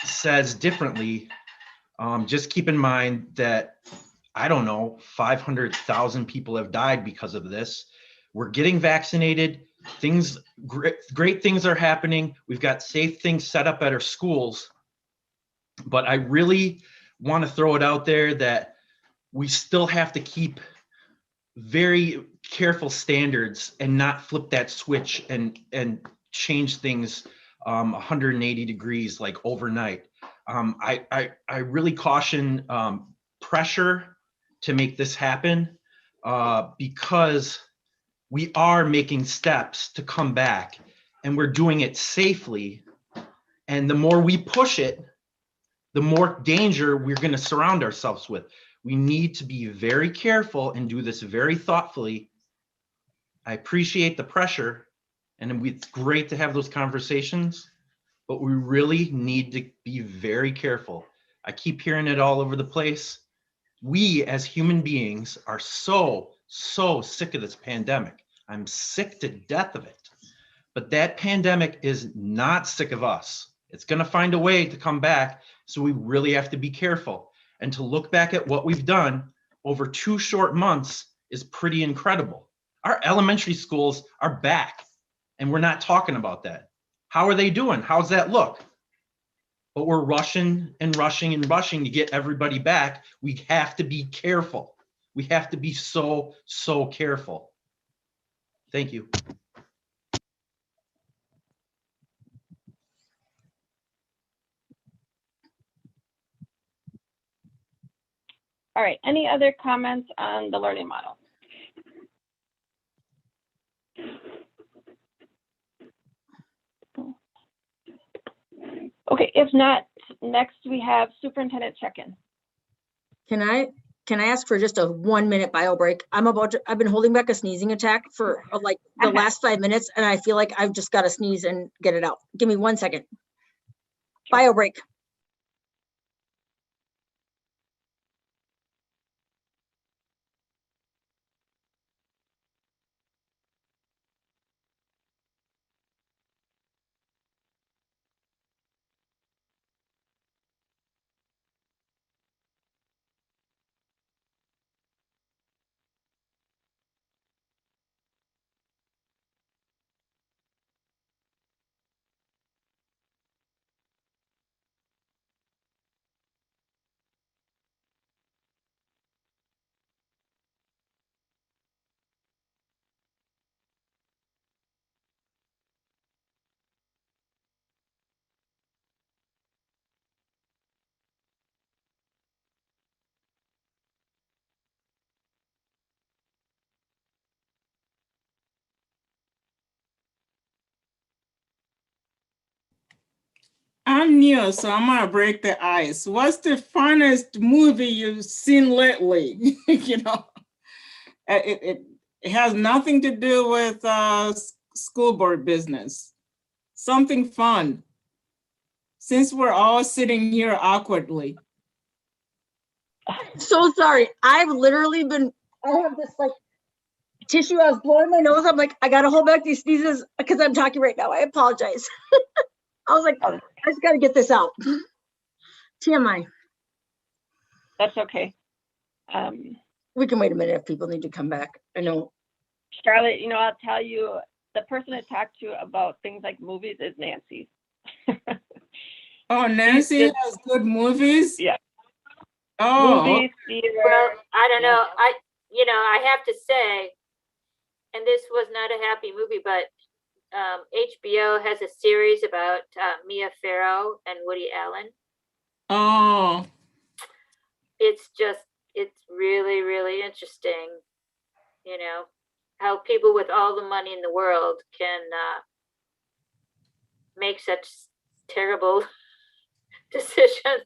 says differently, just keep in mind that, I don't know, 500,000 people have died because of this. We're getting vaccinated. Great things are happening. We've got safe things set up at our schools. But I really want to throw it out there that we still have to keep very careful standards and not flip that switch and change things 180 degrees like overnight. I really caution pressure to make this happen because we are making steps to come back and we're doing it safely. And the more we push it, the more danger we're going to surround ourselves with. We need to be very careful and do this very thoughtfully. I appreciate the pressure and it's great to have those conversations, but we really need to be very careful. I keep hearing it all over the place. We as human beings are so sick of this pandemic. I'm sick to death of it. But that pandemic is not sick of us. It's going to find a way to come back. So we really have to be careful. And to look back at what we've done over 2 short months is pretty incredible. Our elementary schools are back and we're not talking about that. How are they doing? How's that look? But we're rushing to get everybody back. We have to be careful. We have to be so careful. Thank you. All right, any other comments on the learning model? Okay, if not, next we have superintendent check-in. Can I ask for just a 1-minute bio break? I've been holding back a sneezing attack for like the last 5 minutes and I feel like I've just got to sneeze and get it out. Give me 1 second. Bio break. I'm new, so I'm gonna break the ice. What's the funnest movie you've seen lately? You know, it has nothing to do with school board business. Something fun. Since we're all sitting here awkwardly. So sorry. I've literally been, I have this like tissue. I was blowing my nose. I'm like, I gotta hold back these sneezes because I'm talking right now. I apologize. I was like, I just gotta get this out. TMI. That's okay. we can wait a minute if people need to come back. I know. Charlotte, you know, I'll tell you, the person to talk to about things like movies is Nancy. Oh, Nancy just- has good movies? Yeah. Oh, Movies, theater. Well, I don't Yeah. know. I have to say, and this was not a happy movie, but HBO has a series about Mia Farrow and Woody Allen. oh, It's really, really interesting, you know, how people with all the money in the world can make such terrible decisions.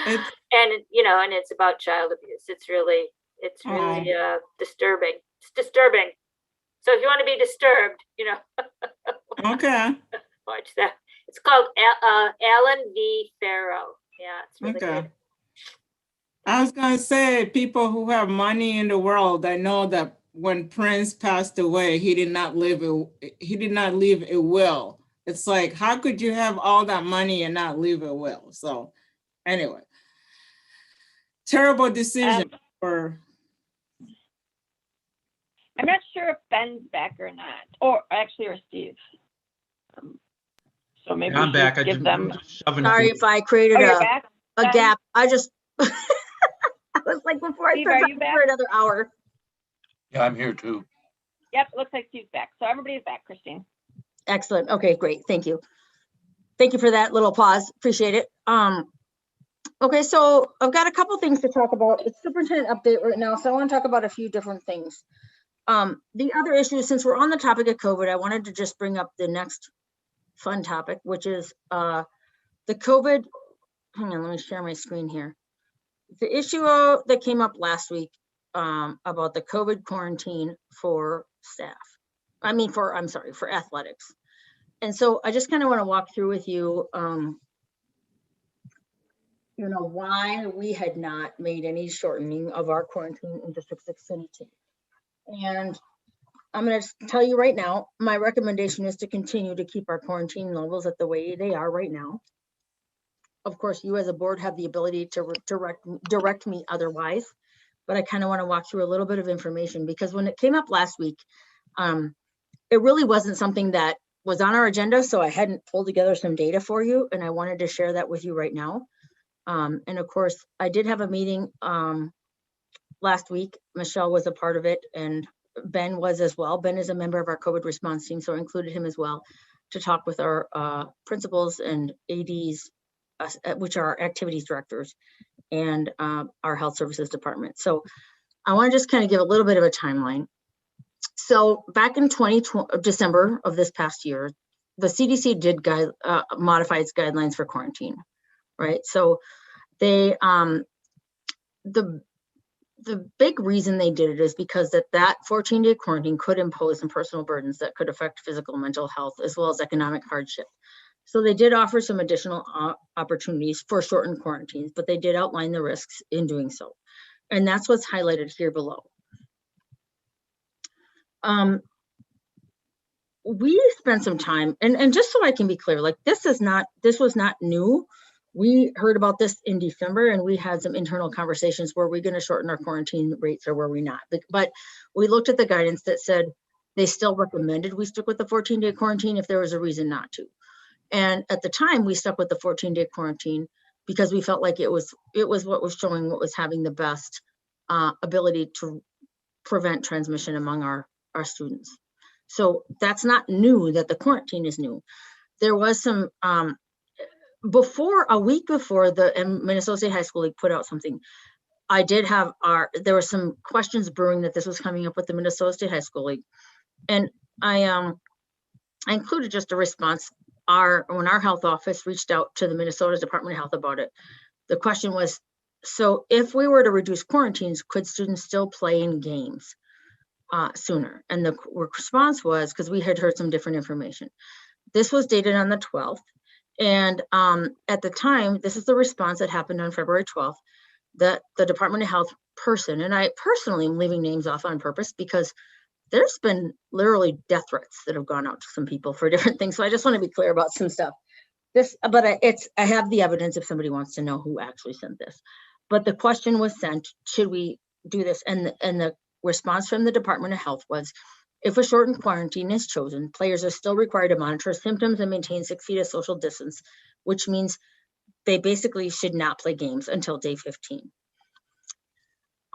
It's- And, you know, and it's about child abuse. It's really disturbing. It's disturbing. So if you want to be disturbed, you know, okay, watch that. It's called Alan v. Farrow. Yeah, it's really okay. good. I was gonna say, people who have money in the world, I know that when Prince passed away, he did not leave a will. It's like, how could you have all that money and not leave a will? So anyway, terrible decision for. I'm not sure if Ben's back or not, or actually, or Steve. So maybe I'm we back. should give them. Shoving Sorry food. if I created Oh, you're a back, Ben? gap. I just, I was like, before I Steve, start are you talking back? for another hour. Yeah, I'm here too. Yep, looks like Steve's back. So everybody's back, Christine. Excellent. Okay, great. Thank you. Thank you for that little pause. Appreciate it. Okay, so I've got a couple things to talk about. It's superintendent update right now, so I want to talk about a few different things. The other issue, since we're on the topic of COVID, I wanted to just bring up the next fun topic, which is the COVID. Hang on, let me share my screen here. The issue that came up last week about the COVID quarantine for staff. For athletics. And so I just kind of want to walk through with you, you know, why we had not made any shortening of our quarantine in District 622. And I'm going to tell you right now, my recommendation is to continue to keep our quarantine levels at the way they are right now. Of course, you as a board have the ability to direct me otherwise, but I kind of want to walk through a little bit of information because when it came up last week, it really wasn't something that was on our agenda, so I hadn't pulled together some data for you, and I wanted to share that with you right now. And of course, I did have a meeting last week. Michelle was a part of it, and Ben was as well. Ben is a member of our COVID response team, so I included him as well to talk with our principals and ADs, which are our activities directors, and our health services department. So I want to just kind of give a little bit of a timeline. So back in December of this past year, the CDC did modify its guidelines for quarantine, right? So they, the big reason they did it is because that 14-day quarantine could impose some personal burdens that could affect physical and mental health as well as economic hardship. So they did offer some additional opportunities for shortened quarantines, but they did outline the risks in doing so. And that's what's highlighted here below. We spent some time, and just so I can be clear, like this was not new. We heard about this in December and we had some internal conversations. Were we going to shorten our quarantine rates or were we not? But we looked at the guidance that said they still recommended we stick with the 14-day quarantine if there was a reason not to. And at the time we stuck with the 14-day quarantine because we felt like it was what was showing what was having the best ability to prevent transmission among our students. So that's not new that the quarantine is new. There was some, a week before the Minnesota State High School League put out something, there were some questions brewing that this was coming up with the Minnesota State High School League. And I included just a response. When our health office reached out to the Minnesota Department of Health about it, the question was, so if we were to reduce quarantines, could students still play in games sooner? And the response was, because we had heard some different information. This was dated on the 12th. And at the time, this is the response that happened on February 12th, that the Department of Health person, and I personally am leaving names off on purpose because there's been literally death threats that have gone out to some people for different things. So I just want to be clear about some stuff. I have the evidence if somebody wants to know who actually sent this. but the question was sent, should we do this? And the response from the Department of Health was, if a shortened quarantine is chosen, players are still required to monitor symptoms and maintain 6 feet of social distance, which means they basically should not play games until day 15.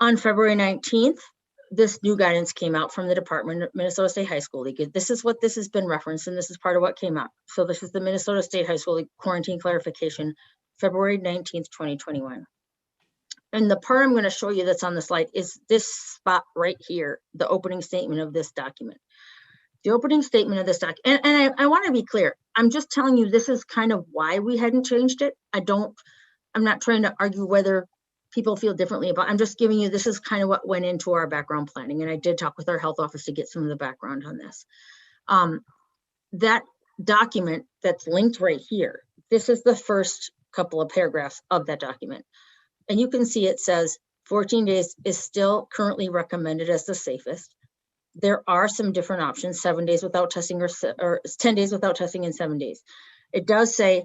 On February 19th, this new guidance came out from the Department of Minnesota State High School League. This is what this has been referenced, and this is part of what came up. So this is the Minnesota State High School League quarantine clarification, February 19th, 2021. And the part I'm going to show you that's on the slide is this spot right here, the opening statement of this document. The opening statement of this document, and I want to be clear, I'm just telling you this is kind of why we hadn't changed it. I'm not trying to argue whether people feel differently about, I'm just giving you, this is kind of what went into our background planning. And I did talk with our health office to get some of the background on this. That document that's linked right here, this is the first couple of paragraphs of that document. And you can see it says 14 days is still currently recommended as the safest. There are some different options, 7 days without testing or 10 days without testing and 7 days. It does say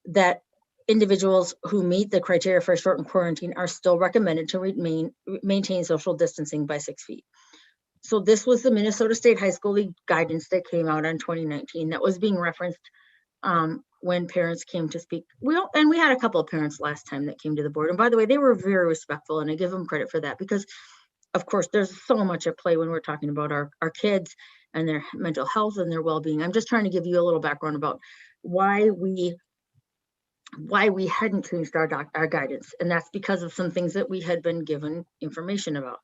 that individuals who meet the criteria for a shortened quarantine are still recommended to maintain social distancing by 6 feet. So this was the Minnesota State High School League guidance that came out in 2019 that was being referenced when parents came to speak. We had a couple of parents last time that came to the board. And by the way, they were very respectful, and I give them credit for that because, of course, there's so much at play when we're talking about our kids and their mental health and their well-being. I'm just trying to give you a little background about why we hadn't changed our guidance. And that's because of some things that we had been given information about.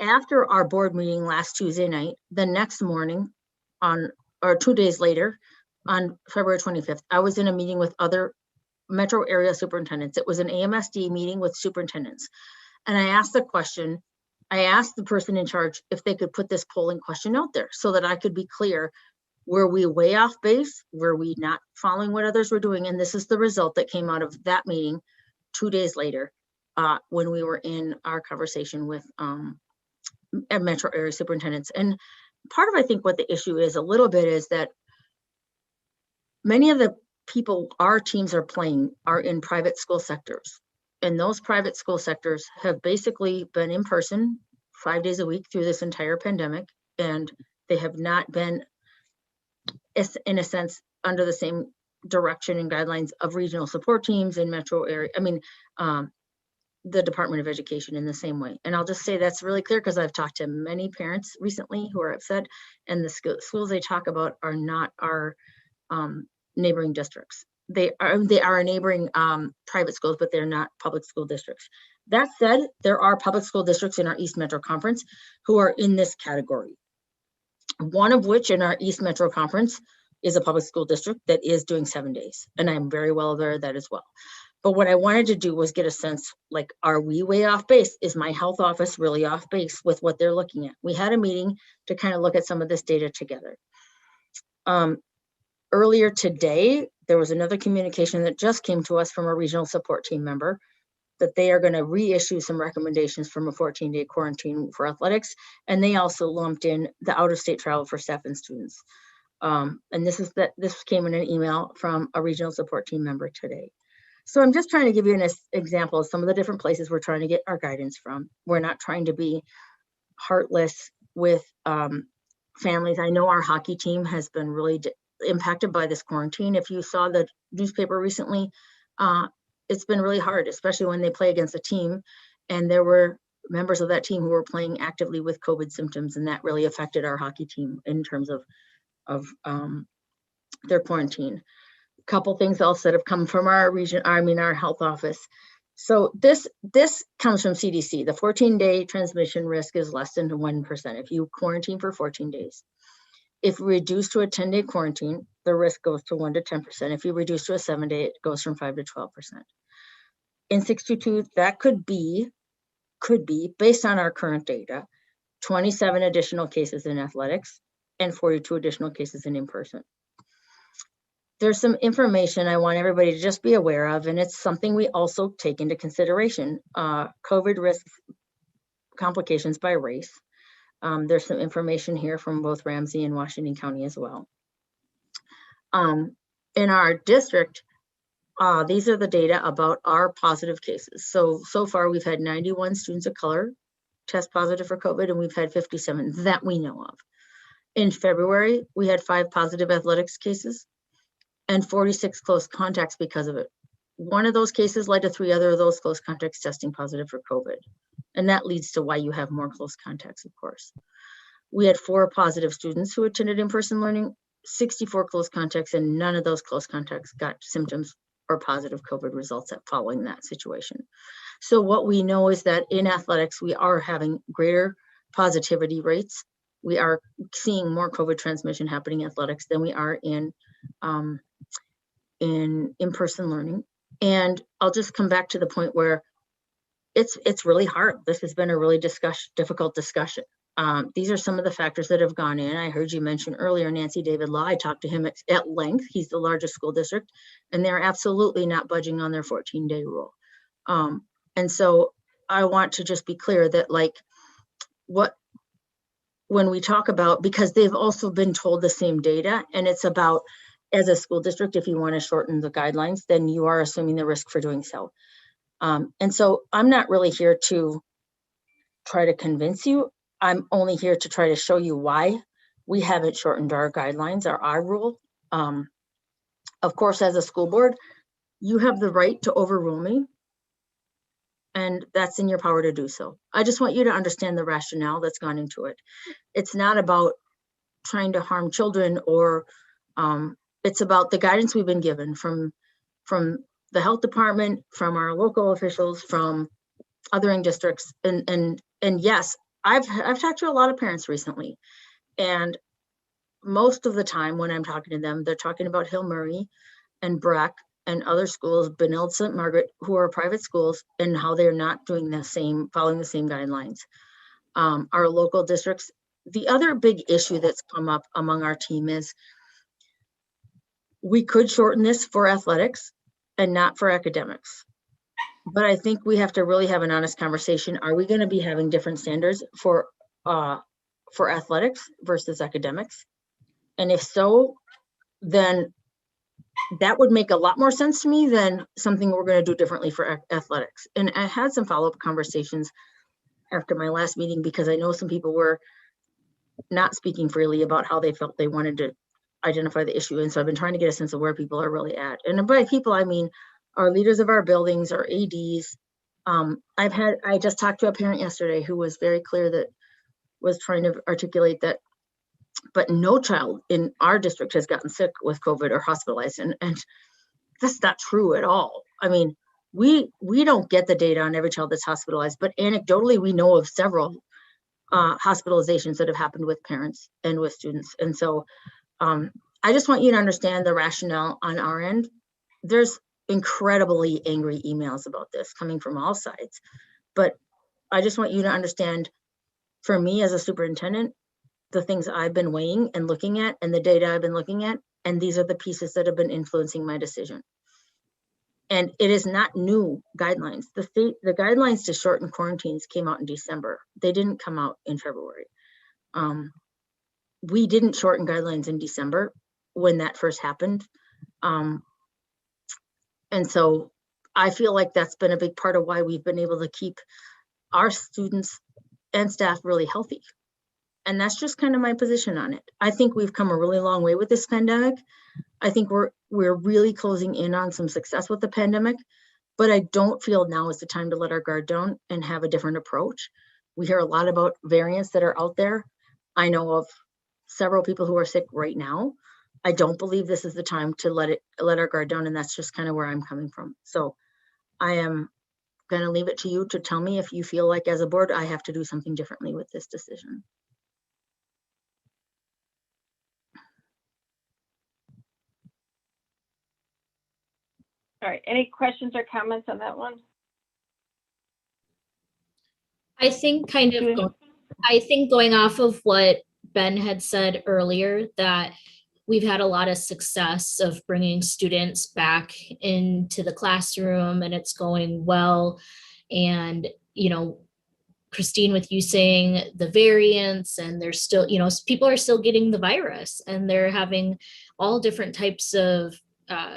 After our board meeting last Tuesday night, the next morning or 2 days later, on February 25th, I was in a meeting with other metro area superintendents. It was an AMSD meeting with superintendents. And I asked the person in charge if they could put this polling question out there so that I could be clear. Were we way off base? Were we not following what others were doing? And this is the result that came out of that meeting 2 days later when we were in our conversation with metro area superintendents. And part of, I think, what the issue is a little bit is that many of the people our teams are playing are in private school sectors. And those private school sectors have basically been in person 5 days a week through this entire pandemic. And they have not been, in a sense, under the same direction and guidelines of regional support teams in metro area. I mean, the Department of Education in the same way. And I'll just say that's really clear because I've talked to many parents recently who are upset, and the schools they talk about are not our neighboring districts. They are neighboring private schools, but they're not public school districts. That said, there are public school districts in our East Metro Conference who are in this category. One of which in our East Metro Conference is a public school district that is doing 7 days. And I'm very well aware of that as well. But what I wanted to do was get a sense, like, are we way off base? Is my health office really off base with what they're looking at? We had a meeting to kind of look at some of this data together. Earlier today, there was another communication that just came to us from a regional support team member that they are going to reissue some recommendations from a 14-day quarantine for athletics. And they also lumped in the out-of-state travel for staff and students. And this came in an email from a regional support team member today. So I'm just trying to give you an example of some of the different places we're trying to get our guidance from. We're not trying to be heartless with families. I know our hockey team has been really impacted by this quarantine. If you saw the newspaper recently, it's been really hard, especially when they play against a team. And there were members of that team who were playing actively with COVID symptoms, and that really affected our hockey team in terms of their quarantine. A couple things else that have come from our region, our health office. So this comes from CDC. The 14-day transmission risk is less than 1% if you quarantine for 14 days. If reduced to a 10-day quarantine, the risk goes to 1 to 10%. If you reduce to a 7-day, it goes from 5 to 12%. In 622, that could be, based on our current data, 27 additional cases in athletics and 42 additional cases in person. There's some information I want everybody to just be aware of, and it's something we also take into consideration. COVID risks complications by race. There's some information here from both Ramsey and Washington County as well. In our district, these are the data about our positive cases. So far we've had 91 students of color test positive for COVID, and we've had 57 that we know of. In February, we had 5 positive athletics cases and 46 close contacts because of it. One of those cases led to 3 other of those close contacts testing positive for COVID. And that leads to why you have more close contacts, of course. We had 4 positive students who attended in-person learning, 64 close contacts, and none of those close contacts got symptoms or positive COVID results following that situation. So what we know is that in athletics, we are having greater positivity rates. We are seeing more COVID transmission happening in athletics than we are in in-person learning. And I'll just come back to the point where it's really hard. This has been a really difficult discussion. These are some of the factors that have gone in. I heard you mention earlier, Nancy David Law. I talked to him at length. He's the largest school district, and they're absolutely not budging on their 14-day rule. And so I want to just be clear that when we talk about, because they've also been told the same data, and it's about, as a school district, if you want to shorten the guidelines, then you are assuming the risk for doing so. And so I'm not really here to try to convince you. I'm only here to try to show you why we haven't shortened our guidelines or our rule. Of course, as a school board, you have the right to overrule me, and that's in your power to do so. I just want you to understand the rationale that's gone into it. It's not about trying to harm children, or it's about the guidance we've been given from the health department, from our local officials, from othering districts. And yes, I've talked to a lot of parents recently, and most of the time when I'm talking to them, they're talking about Hill Murray and Breck and other schools, Benilde St. Margaret, who are private schools, and how they're not doing the same, following the same guidelines. Our local districts. The other big issue that's come up among our team is we could shorten this for athletics and not for academics. But I think we have to really have an honest conversation. Are we going to be having different standards for athletics versus academics? And if so, then that would make a lot more sense to me than something we're going to do differently for athletics. And I had some follow-up conversations after my last meeting, because I know some people were not speaking freely about how they felt they wanted to identify the issue. And so I've been trying to get a sense of where people are really at. And by people, I mean our leaders of our buildings, our ADs. I just talked to a parent yesterday who was very clear, that was trying to articulate that, but no child in our district has gotten sick with COVID or hospitalized. And that's not true at all. I mean, we don't get the data on every child that's hospitalized, but anecdotally, we know of several hospitalizations that have happened with parents and with students. And so I just want you to understand the rationale on our end. There's incredibly angry emails about this coming from all sides, but I just want you to understand, for me as a superintendent, the things I've been weighing and looking at, and the data I've been looking at, and these are the pieces that have been influencing my decision. And it is not new guidelines. The guidelines to shorten quarantines came out in December. They didn't come out in February. We didn't shorten guidelines in December when that first happened. And so I feel like that's been a big part of why we've been able to keep our students and staff really healthy. And that's just kind of my position on it. I think we've come a really long way with this pandemic. I think we're really closing in on some success with the pandemic, but I don't feel now is the time to let our guard down and have a different approach. We hear a lot about variants that are out there. I know of several people who are sick right now. I don't believe this is the time to let our guard down, and that's just kind of where I'm coming from. So I am going to leave it to you to tell me if you feel like, as a board, I have to do something differently with this decision. All right, any questions or comments on that one? I think going off of what Ben had said earlier, that we've had a lot of success of bringing students back into the classroom and it's going well. And, you know, Christine, with you saying the variants, and there's still, you know, people are still getting the virus, and they're having all different types of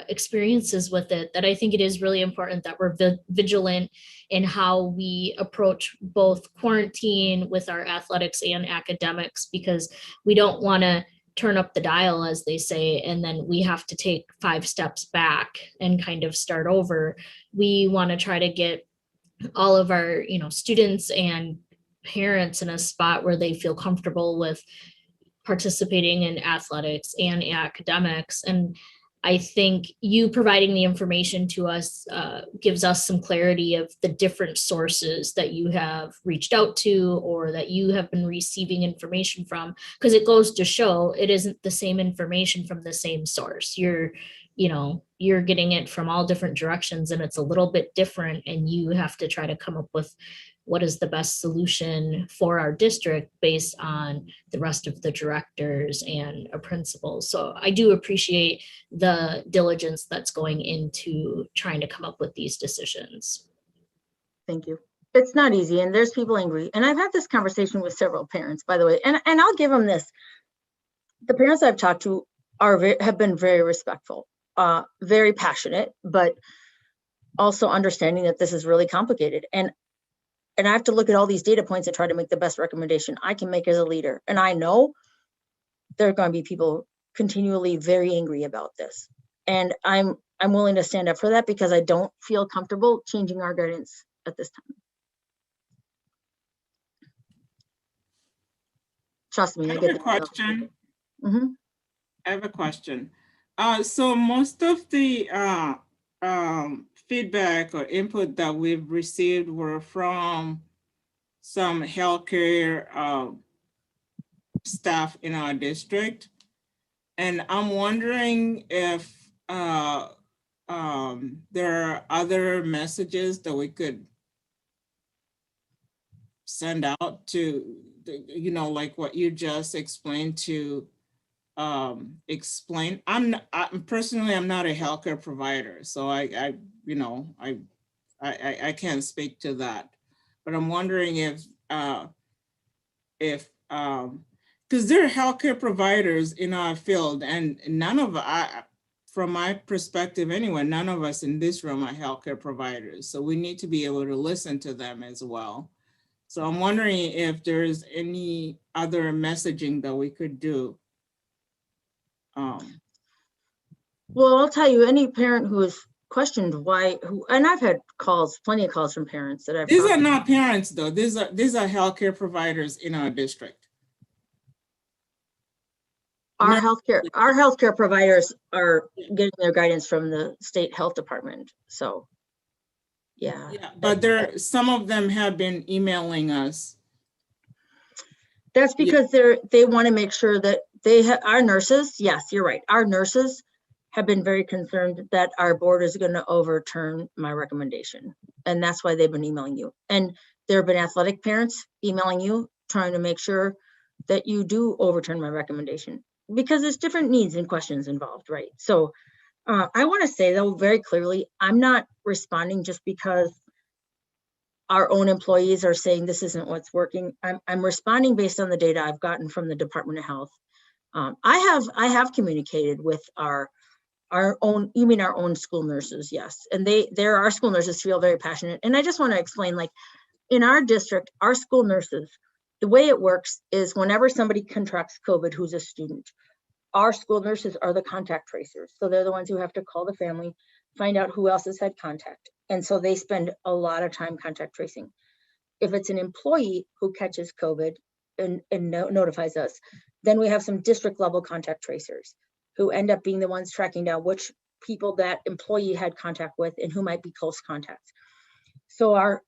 experiences with it, that I think it is really important that we're vigilant in how we approach both quarantine with our athletics and academics, because we don't want to turn up the dial, as they say, and then we have to take 5 steps back and kind of start over. We want to try to get all of our, students and parents in a spot where they feel comfortable with participating in athletics and academics. And I think you providing the information to us gives us some clarity of the different sources that you have reached out to or that you have been receiving information from, because it goes to show it isn't the same information from the same source. You're getting it from all different directions, and it's a little bit different, and you have to try to come up with what is the best solution for our district based on the rest of the directors and a principal. So I do appreciate the diligence that's going into trying to come up with these decisions. Thank you. It's not easy, and there's people angry. And I've had this conversation with several parents, by the way, and I'll give them this. The parents I've talked to have been very respectful, very passionate, but also understanding that this is really complicated. And I have to look at all these data points and try to make the best recommendation I can make as a leader. And I know there are going to be people continually very angry about this. And I'm willing to stand up for that because I don't feel comfortable changing our guidance at this time. Trust me. I have a question. Mm-hmm. I have a question. So most of the feedback or input that we've received were from some healthcare staff in our district. And I'm wondering if there are other messages that we could send out to, like what you just explained to explain. I'm personally not a healthcare provider, so I can't speak to that. But I'm wondering if because there are healthcare providers in our field, and none of from my perspective anyway, none of us in this room are healthcare providers. So we need to be able to listen to them as well. So I'm wondering if there's any other messaging that we could do. Well, I'll tell you, any parent who has questioned why, and I've had calls, plenty of calls from parents that I've. These are not parents though. These are healthcare providers in our district. Our healthcare providers are getting their guidance from the state health department. So, yeah. Yeah, but some of them have been emailing us. That's because they want to make sure that our nurses, yes, you're right. Our nurses have been very concerned that our board is going to overturn my recommendation. And that's why they've been emailing you. And there have been athletic parents emailing you, trying to make sure that you do overturn my recommendation, because there's different needs and questions involved, right? So I want to say though, very clearly, I'm not responding just because our own employees are saying this isn't what's working. I'm responding based on the data I've gotten from the Department of Health. I have communicated with our own, you mean our own school nurses? Yes. And our school nurses feel very passionate. And I just want to explain, like in our district, our school nurses, the way it works is whenever somebody contracts COVID who's a student, our school nurses are the contact tracers. So they're the ones who have to call the family, find out who else has had contact. And so they spend a lot of time contact tracing. If it's an employee who catches COVID and notifies us, then we have some district level contact tracers who end up being the ones tracking down which people that employee had contact with and who might be close contacts. So our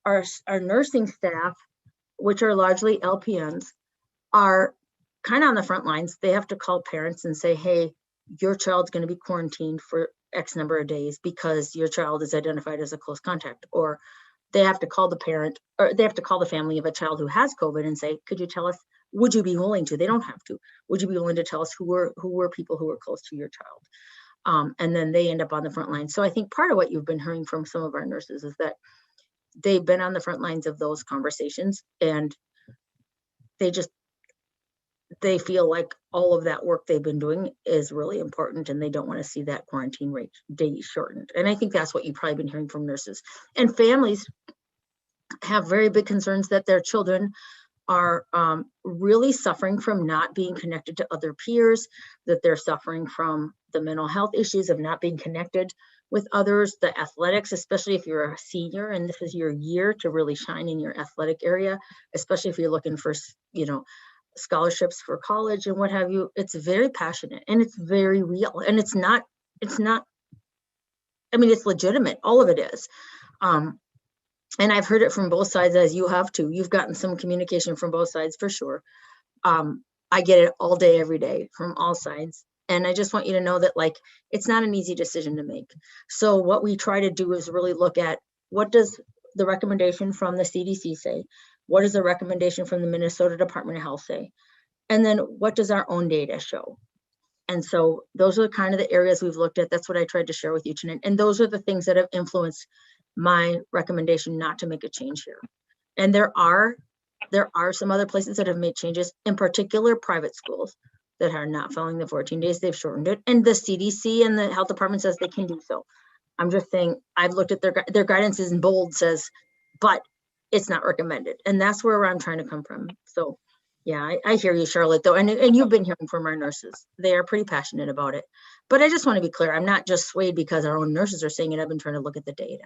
nursing staff, which are largely LPNs, are kind of on the front lines. They have to call parents and say, hey, your child's going to be quarantined for X number of days because your child is identified as a close contact. Or they have to call the parent, or they have to call the family of a child who has COVID and say, could you tell us, would you be willing to? They don't have to. Would you be willing to tell us who were people who were close to your child? And then they end up on the front line. So I think part of what you've been hearing from some of our nurses is that they've been on the front lines of those conversations, and they just, they feel like all of that work they've been doing is really important and they don't want to see that quarantine rate day shortened. And I think that's what you've probably been hearing from nurses. And families have very big concerns that their children are really suffering from not being connected to other peers, that they're suffering from the mental health issues of not being connected with others, the athletics, especially if you're a senior and this is your year to really shine in your athletic area, especially if you're looking for, you know, scholarships for college and what have you. It's very passionate and it's very real, and it's not, I mean, it's legitimate. All of it is. And I've heard it from both sides, as you have too. You've gotten some communication from both sides for sure. I get it all day, every day from all sides. And I just want you to know that, like, it's not an easy decision to make. So what we try to do is really look at, what does the recommendation from the CDC say? What does the recommendation from the Minnesota Department of Health say? And then what does our own data show? And so those are kind of the areas we've looked at. That's what I tried to share with you tonight. And those are the things that have influenced my recommendation not to make a change here. And there are some other places that have made changes, in particular private schools that are not following the 14 days. They've shortened it, and the CDC and the health department says they can do so. I'm just saying, I've looked at their guidance is in bold, says, but it's not recommended. And that's where I'm trying to come from. So yeah, I hear you, Charlotte, though. And you've been hearing from our nurses. They are pretty passionate about it. But I just want to be clear, I'm not just swayed because our own nurses are saying it. I've been trying to look at the data.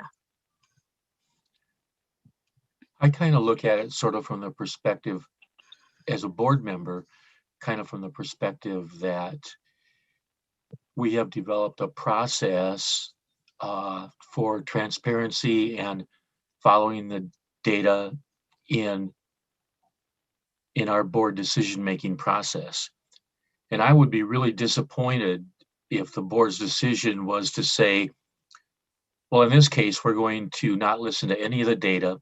I kind of look at it sort of from the perspective, as a board member, kind of from the perspective that we have developed a process for transparency and following the data in our board decision-making process. And I would be really disappointed if the board's decision was to say, well, in this case, we're going to not listen to any of the data.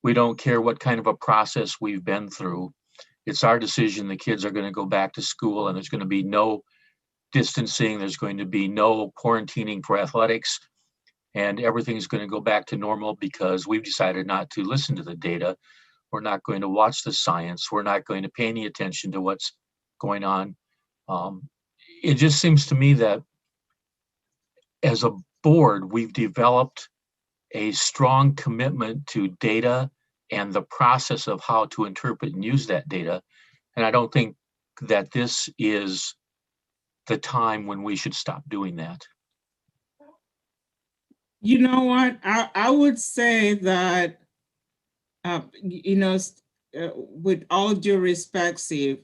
We don't care what kind of a process we've been through. It's our decision. The kids are going to go back to school and there's going to be no distancing. There's going to be no quarantining for athletics, and everything's going to go back to normal because we've decided not to listen to the data. We're not going to watch the science. We're not going to pay any attention to what's going on. It just seems to me that as a board, we've developed a strong commitment to data and the process of how to interpret and use that data. And I don't think that this is the time when we should stop doing that. You know what? I would say that, with all due respect, Steve,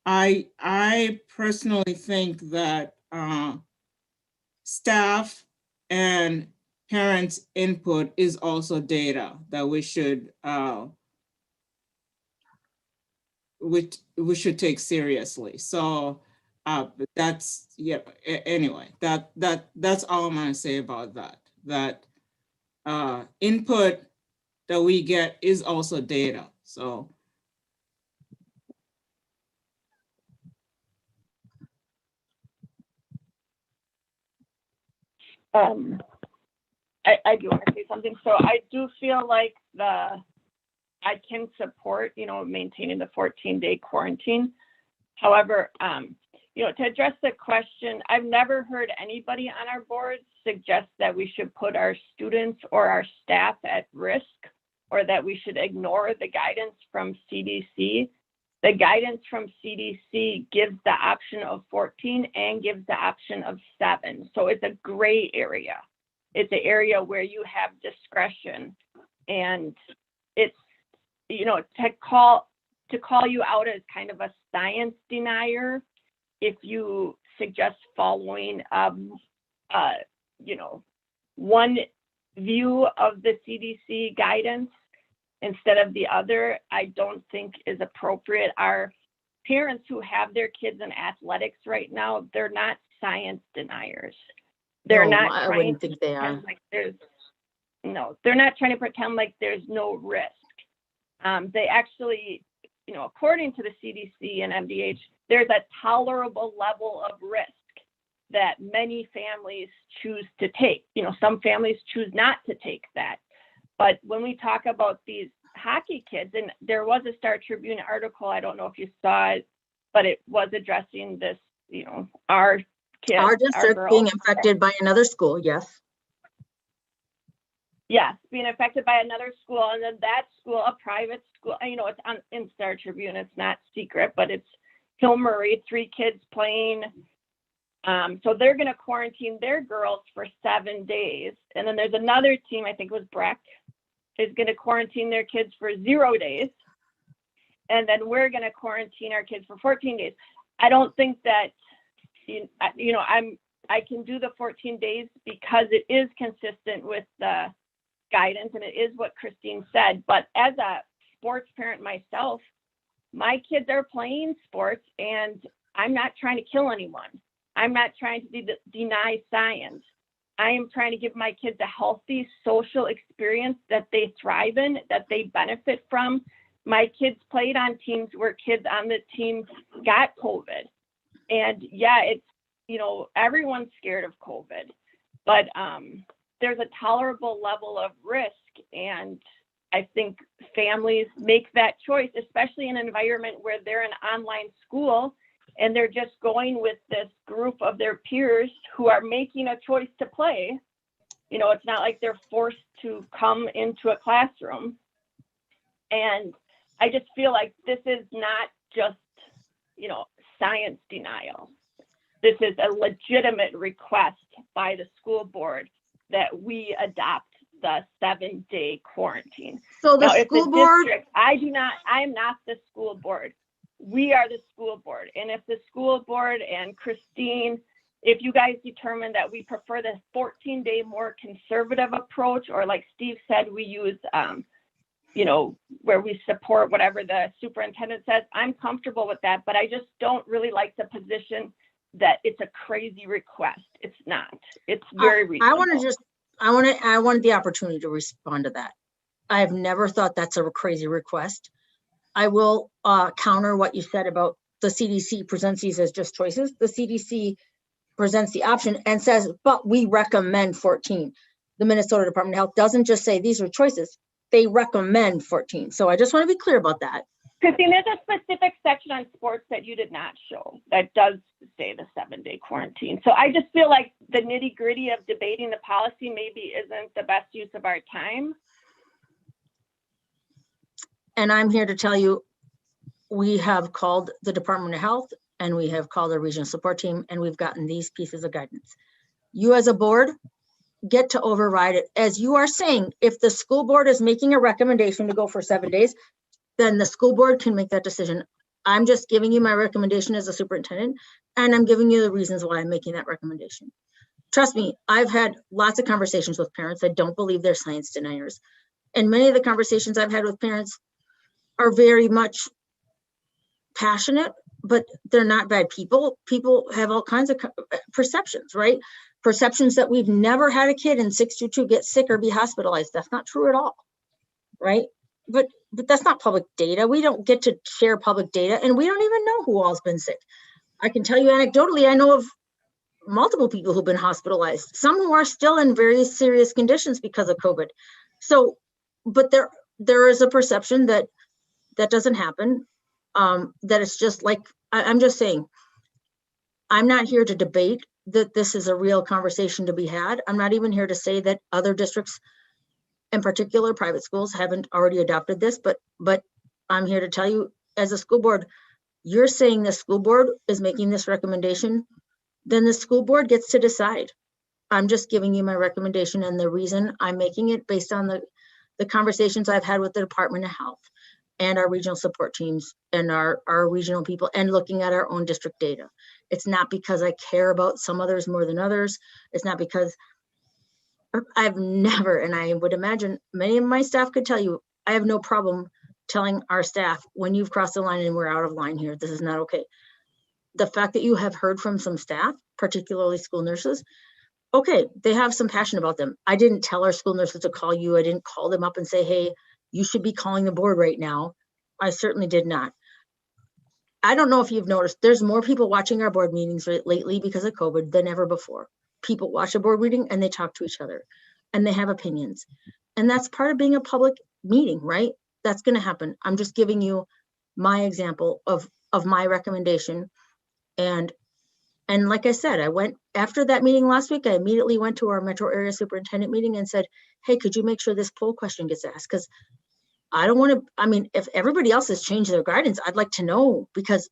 I personally think that staff and parents' input is also data that we should take seriously. So that's, yeah. Anyway, that's all I'm gonna say about that. That input that we get is also data. So. I do want to say something. So I do feel like I can support, maintaining the 14-day quarantine. However, to address the question, I've never heard anybody on our board suggest that we should put our students or our staff at risk, or that we should ignore the guidance from CDC. The guidance from CDC gives the option of 14 and gives the option of 7. So it's a gray area. It's an area where you have discretion, and it's, to call you out as kind of a science denier if you suggest following, one view of the CDC guidance instead of the other, I don't think is appropriate. Our parents who have their kids in athletics right now, they're not science deniers. They're not. I wouldn't think they are. They're not trying to pretend like there's no risk. They actually, according to the CDC and MDH, there's a tolerable level of risk that many families choose to take. Some families choose not to take that. But when we talk about these hockey kids, and there was a Star Tribune article, I don't know if you saw it, but it was addressing this, you know, our kids, Our our district being girls. infected by another school, yes. Yes, being affected by another school, and then that school, a private school, you know, it's on in Star Tribune, it's not secret, but it's Hill Murray, 3 kids playing. So they're gonna quarantine their girls for 7 days. And then there's another team, I think it was Breck, is gonna quarantine their kids for 0 days. And then we're gonna quarantine our kids for 14 days. I don't think that, you know, I can do the 14 days because it is consistent with the guidance and it is what Christine said. But as a sports parent myself, my kids are playing sports and I'm not trying to kill anyone. I'm not trying to deny science. I am trying to give my kids a healthy social experience that they thrive in, that they benefit from. My kids played on teams where kids on the team got COVID. And yeah, it's, you know, everyone's scared of COVID, but there's a tolerable level of risk. And I think families make that choice, especially in an environment where they're in online school and they're just going with this group of their peers who are making a choice to play. You know, it's not like they're forced to come into a classroom. And I just feel like this is not just, you know, science denial. This is a legitimate request by the school board that we adopt the 7-day quarantine. So the Now, if school the board, district, I am not the school board. We are the school board. And if the school board and Christine, if you guys determine that we prefer the 14-day more conservative approach, or like Steve said, we use, you know, where we support whatever the superintendent says, I'm comfortable with that, but I just don't really like the position that it's a crazy request. It's not. It's very reasonable. I wanted the opportunity to respond to that. I have never thought that's a crazy request. I will counter what you said about the CDC presents these as just choices. The CDC presents the option and says, but we recommend 14. The Minnesota Department of Health doesn't just say these are choices. They recommend 14. So I just want to be clear about that. Christine, there's a specific section on sports that you did not show that does say the 7-day quarantine. So I just feel like the nitty gritty of debating the policy maybe isn't the best use of our time. And I'm here to tell you, we have called the Department of Health and we have called our regional support team and we've gotten these pieces of guidance. You as a board get to override it. As you are saying, if the school board is making a recommendation to go for 7 days, then the school board can make that decision. I'm just giving you my recommendation as a superintendent, and I'm giving you the reasons why I'm making that recommendation. Trust me, I've had lots of conversations with parents that don't believe they're science deniers. And many of the conversations I've had with parents are very much passionate, but they're not bad people. People have all kinds of perceptions, right? Perceptions that we've never had a kid in 622 get sick or be hospitalized. That's not true at all, right? But that's not public data. We don't get to share public data, and we don't even know who all's been sick. I can tell you anecdotally, I know of multiple people who've been hospitalized, some who are still in very serious conditions because of COVID. So, but there is a perception that doesn't happen, that it's just like, I'm just saying, I'm not here to debate that this is a real conversation to be had. I'm not even here to say that other districts, in particular private schools, haven't already adopted this, but I'm here to tell you, as a school board, you're saying the school board is making this recommendation, then the school board gets to decide. I'm just giving you my recommendation, and the reason I'm making it based on the conversations I've had with the Department of Health and our regional support teams and our regional people, and looking at our own district data. It's not because I care about some others more than others. It's not because I've never, and I would imagine many of my staff could tell you, I have no problem telling our staff, when you've crossed the line and we're out of line here, this is not okay. The fact that you have heard from some staff, particularly school nurses, okay, they have some passion about them. I didn't tell our school nurses to call you. I didn't call them up and say, hey, you should be calling the board right now. I certainly did not. I don't know if you've noticed, there's more people watching our board meetings lately because of COVID than ever before. People watch a board meeting and they talk to each other and they have opinions. And that's part of being a public meeting, right? That's going to happen. I'm just giving you my example of of my recommendation. And like I said, I went after that meeting last week, I immediately went to our metro area superintendent meeting and said, hey, could you make sure this poll question gets asked? Because I don't want to, I mean, if everybody else has changed their guidance, I'd like to know, because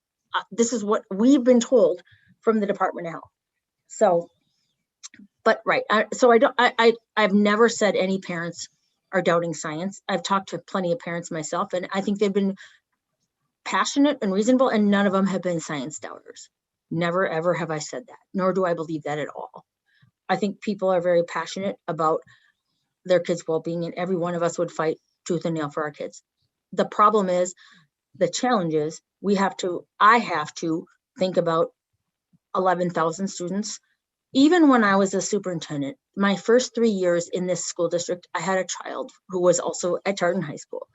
this is what we've been told from the Department of Health. So, but right, I've never said any parents are doubting science. I've talked to plenty of parents myself, and I think they've been passionate and reasonable, and none of them have been science doubters. Never, ever have I said that, nor do I believe that at all. I think people are very passionate about their kids' well-being, and every one of us would fight tooth and nail for our kids. The problem is, the challenge is, I have to think about 11,000 students. Even when I was a superintendent, my first 3 years in this school district, I had a child who was also at Tartan High School.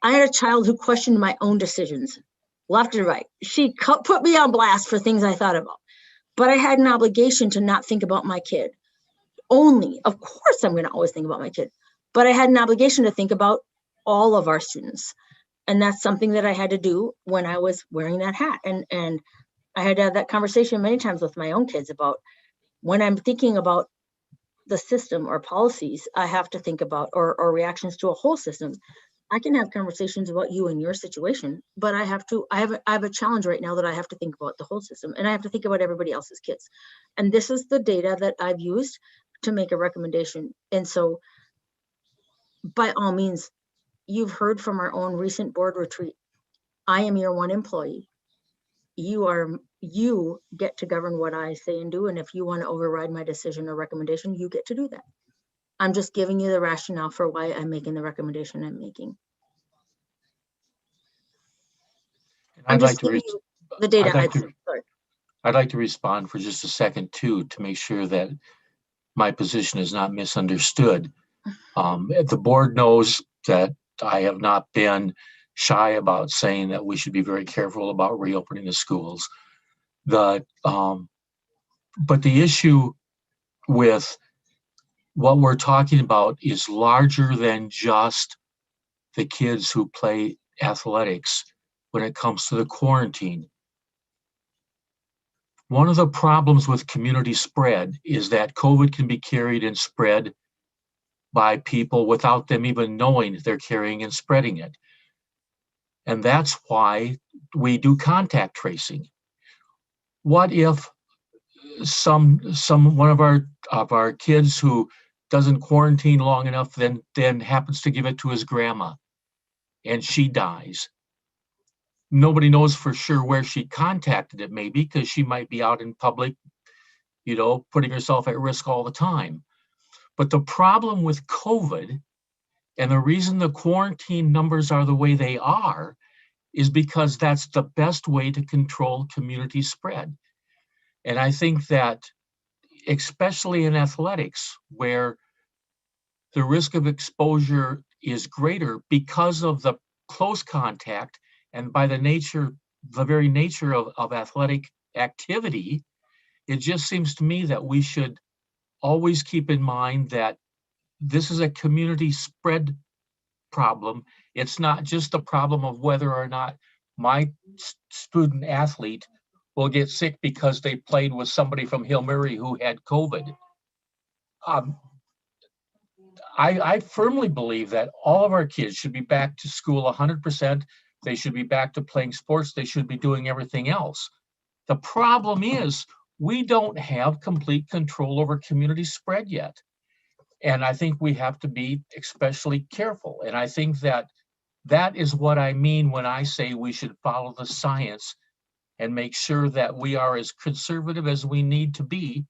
I had a child who questioned my own decisions, left and right. She put me on blast for things I thought about, but I had an obligation to not think about my kid only. Of course, I'm going to always think about my kid, but I had an obligation to think about all of our students. And that's something that I had to do when I was wearing that hat. And I had to have that conversation many times with my own kids about, when I'm thinking about the system or policies, I have to think about, or reactions to a whole system. I can have conversations about you and your situation, but I have a challenge right now that I have to think about the whole system, and I have to think about everybody else's kids. And this is the data that I've used to make a recommendation. And so by all means, you've heard from our own recent board retreat. I am your one employee. You get to govern what I say and do. And if you want to override my decision or recommendation, you get to do that. I'm just giving you the rationale for why I'm making the recommendation I'm making. I'm just giving you the data. I'd like to respond for just a second too, to make sure that my position is not misunderstood. The board knows that I have not been shy about saying that we should be very careful about reopening the schools. But the issue with what we're talking about is larger than just the kids who play athletics when it comes to the quarantine. One of the problems with community spread is that COVID can be carried and spread by people without them even knowing they're carrying and spreading it. And that's why we do contact tracing. What if one of our kids who doesn't quarantine long enough then happens to give it to his grandma and she dies? Nobody knows for sure where she contacted it, maybe because she might be out in public, putting herself at risk all the time. But the problem with COVID, and the reason the quarantine numbers are the way they are, is because that's the best way to control community spread. And I think that, especially in athletics, where the risk of exposure is greater because of the close contact, and by the very nature of athletic activity, it just seems to me that we should always keep in mind that this is a community spread problem. It's not just a problem of whether or not my student athlete will get sick because they played with somebody from Hill Murray who had COVID. I firmly believe that all of our kids should be back to school 100%. They should be back to playing sports. They should be doing everything else. The problem is we don't have complete control over community spread yet. And I think we have to be especially careful. And I think that is what I mean when I say we should follow the science and make sure that we are as conservative as we need to be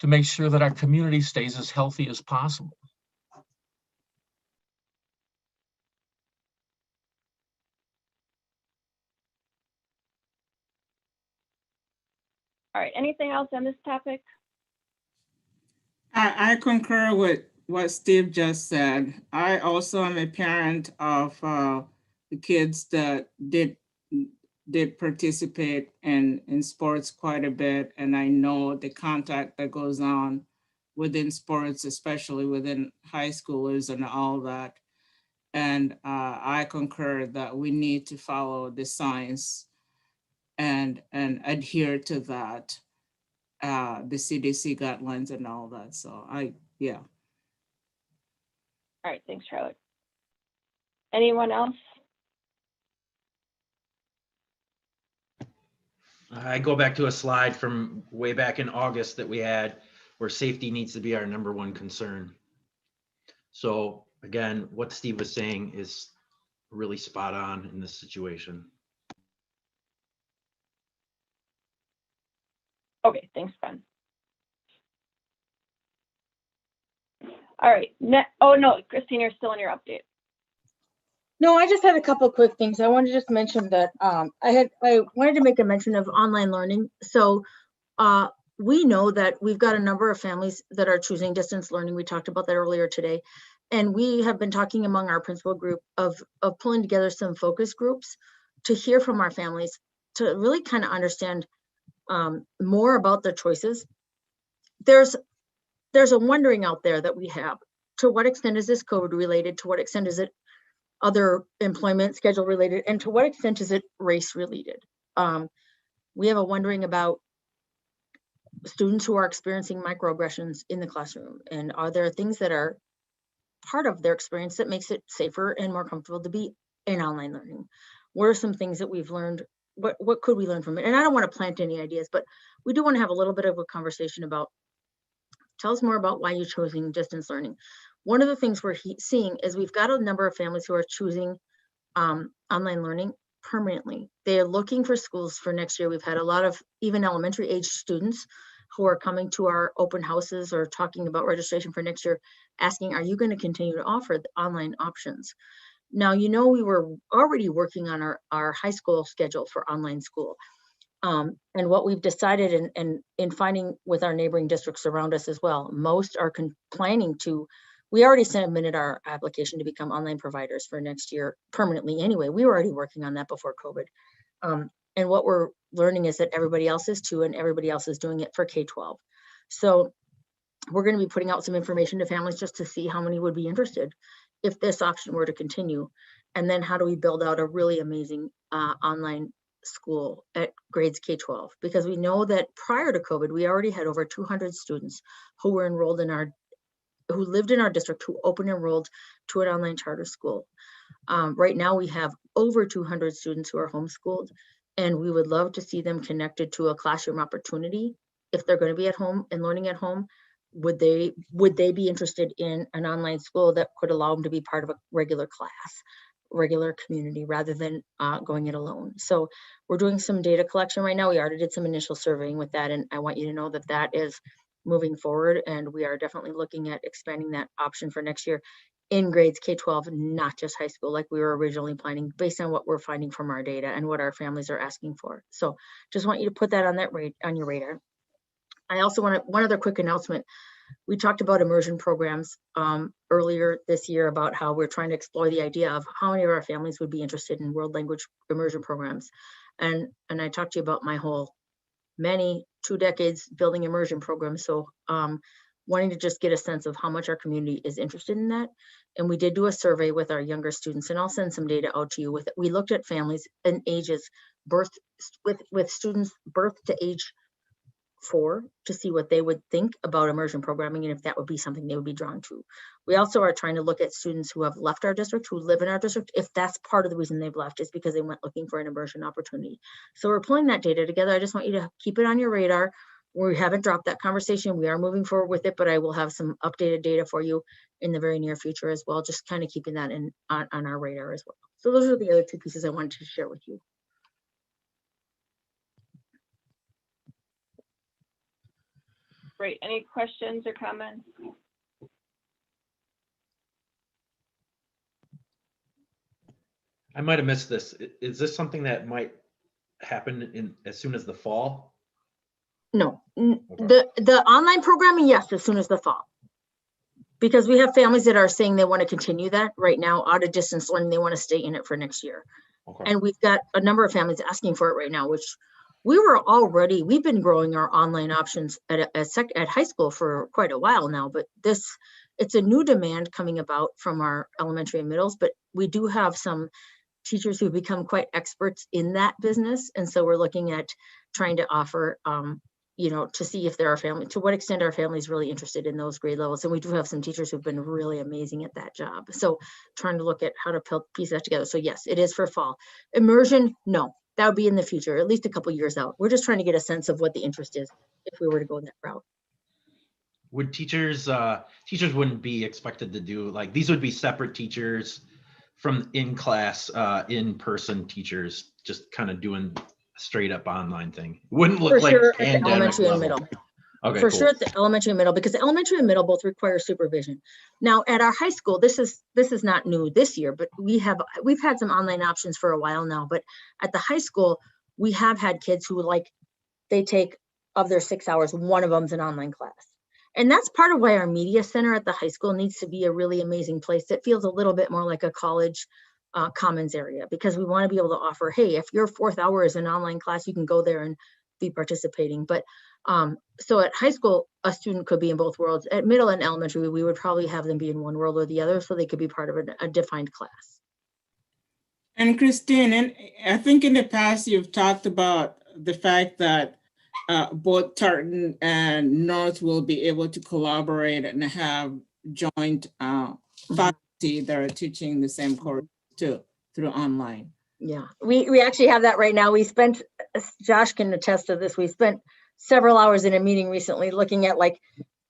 to make sure that our community stays as healthy as possible. All right, anything else on this topic? I concur with what Steve just said. I also am a parent of the kids that did participate in sports quite a bit, and I know the contact that goes on within sports, especially within high schoolers and all that. And I concur that we need to follow the science and adhere to that, the CDC guidelines and all that. So yeah. All right, thanks, Charlotte. Anyone else? I go back to a slide from way back in August that we had where safety needs to be our #1 concern. So again, what Steve was saying is really spot on in this situation. Okay, thanks, Ben. All right, oh no, Christine, you're still in your update. No, I just had a couple of quick things. I wanted to just mention that I wanted to make a mention of online learning. So we know that we've got a number of families that are choosing distance learning. We talked about that earlier today. And we have been talking among our principal group of pulling together some focus groups to hear from our families to really kind of understand more about their choices. There's a wondering out there that we have. To what extent is this COVID related? To what extent is it other employment schedule related? And to what extent is it race related? We have a wondering about students who are experiencing microaggressions in the classroom. And are there things that are part of their experience that makes it safer and more comfortable to be in online learning? What are some things that we've learned? What could we learn from it? And I don't want to plant any ideas, but we do want to have a little bit of a conversation about, tell us more about why you're choosing distance learning. One of the things we're seeing is we've got a number of families who are choosing online learning permanently. They're looking for schools for next year. We've had a lot of even elementary age students who are coming to our open houses or talking about registration for next year, asking, are you going to continue to offer the online options? Now, you know, we were already working on our high school schedule for online school. And what we've decided in finding with our neighboring districts around us as well, most are planning to, we already submitted our application to become online providers for next year permanently anyway. We were already working on that before COVID. And what we're learning is that everybody else is too, and everybody else is doing it for K-12. So we're going to be putting out some information to families just to see how many would be interested if this option were to continue. And then how do we build out a really amazing online school at grades K-12? Because we know that prior to COVID, we already had over 200 students who were enrolled in who lived in our district, who open enrolled to an online charter school. Right now we have over 200 students who are homeschooled, and we would love to see them connected to a classroom opportunity. If they're going to be at home and learning at home, would they be interested in an online school that could allow them to be part of a regular class, regular community, rather than going it alone? So we're doing some data collection right now. We already did some initial surveying with that, and I want you to know that that is moving forward, and we are definitely looking at expanding that option for next year in grades K-12, not just high school like we were originally planning, based on what we're finding from our data and what our families are asking for. So just want you to put that on on your radar. I also want one other quick announcement. We talked about immersion programs earlier this year, about how we're trying to explore the idea of how many of our families would be interested in world language immersion programs. And I talked to you about my whole 2 decades building immersion programs. So wanting to just get a sense of how much our community is interested in that. And we did do a survey with our younger students, and I'll send some data out to you. We looked at families and ages with students birth to age 4 to see what they would think about immersion programming and if that would be something they would be drawn to. We also are trying to look at students who have left our district, who live in our district, if that's part of the reason they've left is because they went looking for an immersion opportunity. So we're pulling that data together. I just want you to keep it on your radar. We haven't dropped that conversation. We are moving forward with it, but I will have some updated data for you in the very near future as well, just kind of keeping that on our radar as well. So those are the other 2 pieces I wanted to share with you. Great. Any questions or comments? I might have missed this. Is this something that might happen as soon as the fall? No, the online programming, yes, as soon as the fall. Because we have families that are saying they want to continue that right now out of distance learning. They want to stay in it for next year. Okay. And we've got a number of families asking for it right now, which we've been growing our online options at high school for quite a while now, but it's a new demand coming about from our elementary and middles, but we do have some teachers who've become quite experts in that business. And so we're looking at trying to offer, you know, to see if there are families, to what extent are families really interested in those grade levels. And we do have some teachers who've been really amazing at that job. So trying to look at how to piece that together. So yes, it is for fall. Immersion, no, that would be in the future, at least a couple years out. We're just trying to get a sense of what the interest is if we were to go that route. Would teachers wouldn't be expected to do, like, these would be separate teachers from in-class, in-person teachers, just kind of doing straight up online thing. Wouldn't look For like sure at the pandemic elementary and level. middle. Okay, For cool. sure at the elementary and middle, because the elementary and middle both require supervision. Now at our high school, this is not new this year, but we've had some online options for a while now. But at the high school, we have had kids who, like, they take, of their 6 hours, one of them's an online class. And that's part of why our media center at the high school needs to be a really amazing place that feels a little bit more like a college commons area, because we want to be able to offer, hey, if your 4th hour is an online class, you can go there and be participating. But so at high school, a student could be in both worlds. At middle and elementary, we would probably have them be in one world or the other, so they could be part of a defined class. And Christine, and I think in the past you've talked about the fact that both Tartan and North will be able to collaborate and have joint faculty that are teaching the same course too, through online. Yeah, we actually have that right now. We spent, Josh can attest to this, we spent several hours in a meeting recently looking at, like,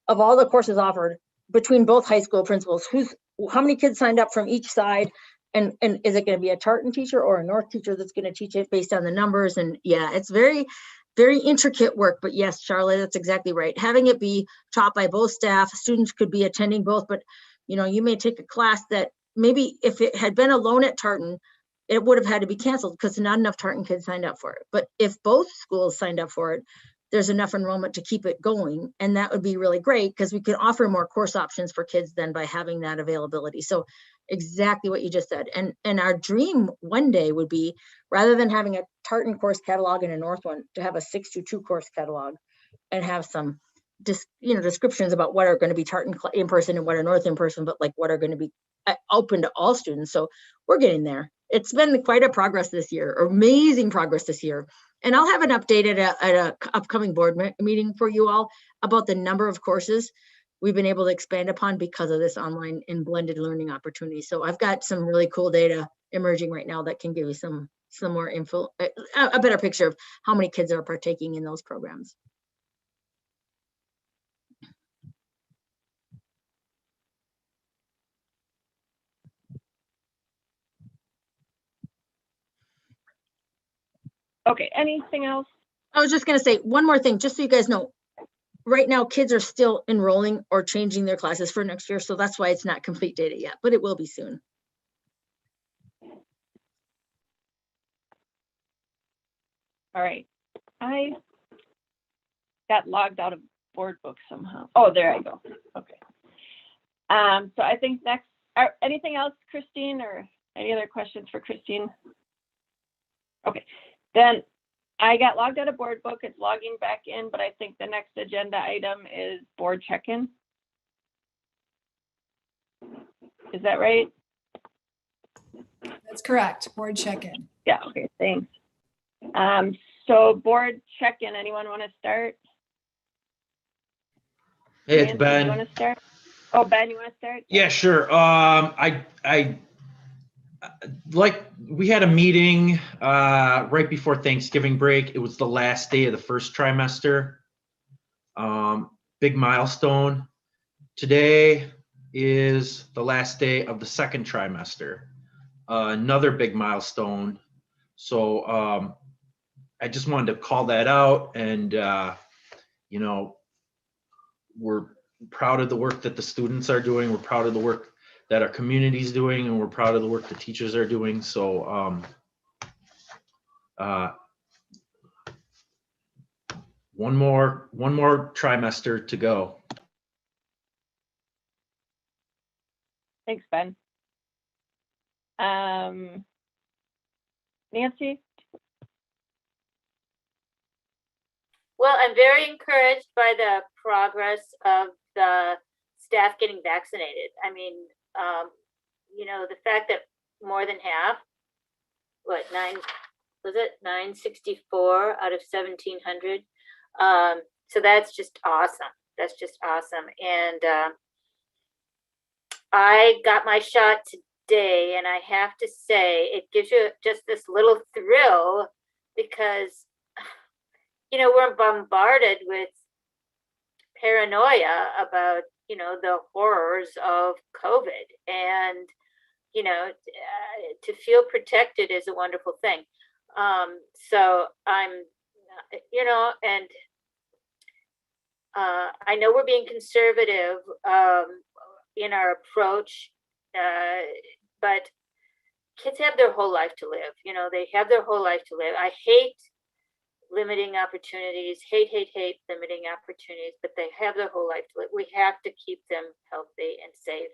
of all the courses offered between both high school principals, how many kids signed up from each side, and is it going to be a Tartan teacher or a North teacher that's going to teach it based on the numbers? And yeah, it's very, very intricate work. But yes, Charlotte, that's exactly right. Having it be taught by both staff, students could be attending both, but you know, you may take a class that maybe if it had been alone at Tartan, it would have had to be canceled because not enough Tartan kids signed up for it. But if both schools signed up for it, there's enough enrollment to keep it going. And that would be really great because we could offer more course options for kids then by having that availability. So exactly what you just said. And our dream one day would be, rather than having a Tartan course catalog and a North one, to have a 622 course catalog and have some descriptions about what are going to be Tartan in person and what are North in person, but like what are going to be open to all students. So we're getting there. It's been quite a progress this year, amazing progress this year. And I'll have an update at a upcoming board meeting for you all about the number of courses we've been able to expand upon because of this online and blended learning opportunity. So I've got some really cool data emerging right now that can give you some more info, a better picture of how many kids are partaking in those programs. Okay, anything else? I was just going to say one more thing, just so you guys know. Right now, kids are still enrolling or changing their classes for next year, so that's why it's not complete data yet, but it will be soon. All right, I got logged out of board book somehow. Oh, there I go. Okay. So I think next, anything else, Christine, or any other questions for Christine? Okay, then I got logged out of board book. It's logging back in, but I think the next agenda item is board check-in. Is that right? That's correct. Board check-in. Yeah, okay, thanks. So board check-in, anyone want to start? Hey, it's Nancy, Ben. You want to start? Oh, Ben, you want to start? Yeah, sure. I like, we had a meeting right before Thanksgiving break. It was the last day of the first trimester. Big milestone. Today is the last day of the second trimester. Another big milestone. So I just wanted to call that out, and you know, we're proud of the work that the students are doing. We're proud of the work that our community is doing, and we're proud of the work the teachers are doing. So one more trimester to go. Thanks, Ben. Nancy? Well, I'm very encouraged by the progress of the staff getting vaccinated. I mean, you know, the fact that more than half. What, was it 964 out of 1,700? So that's just awesome. That's just awesome. And I got my shot today, and I have to say, it gives you just this little thrill because, you know, we're bombarded with paranoia about, you know, the horrors of COVID, and, you know, to feel protected is a wonderful thing. So I'm, you know, and I know we're being conservative in our approach, but kids have their whole life to live. You know, they have their whole life to live. I hate limiting opportunities, hate limiting opportunities, but they have their whole life to live. We have to keep them healthy and safe.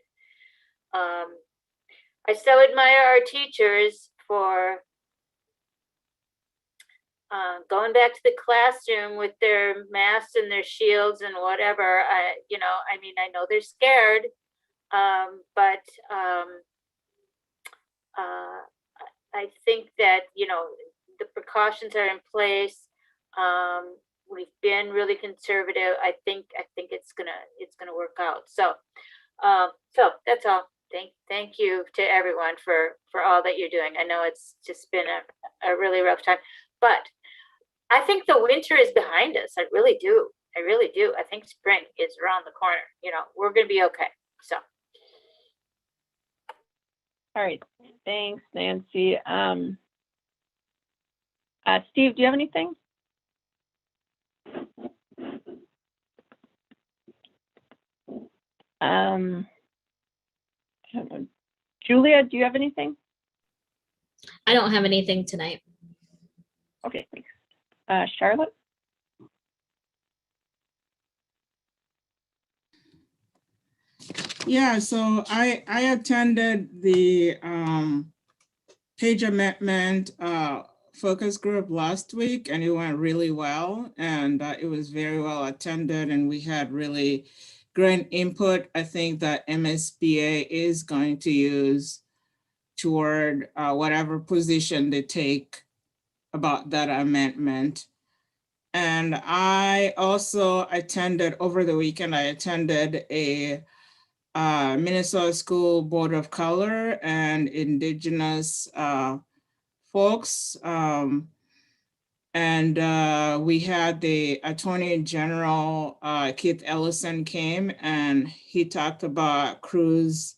I so admire our teachers for going back to the classroom with their masks and their shields and whatever. You know, I mean, I know they're scared, but I think that, you know, the precautions are in place. We've been really conservative. I think it's gonna work out. So, so that's all. Thank you to everyone for all that you're doing. I know it's just been a really rough time, but I think the winter is behind us. I really do. I really do. I think spring is around the corner. You know, we're gonna be okay. So. All right, thanks, Nancy. Steve, do you have anything? I don't know. Julia, do you have anything? I don't have anything tonight. Okay, thanks. Charlotte? Yeah, so I attended the page amendment focus group last week, and it went really well, and it was very well attended, and we had really great input. I think that MSBA is going to use toward whatever position they take about that amendment. And I also attended over the weekend, I attended a Minnesota School Board of Color and Indigenous folks. And we had the Attorney General, Keith Ellison came, and he talked about Cruz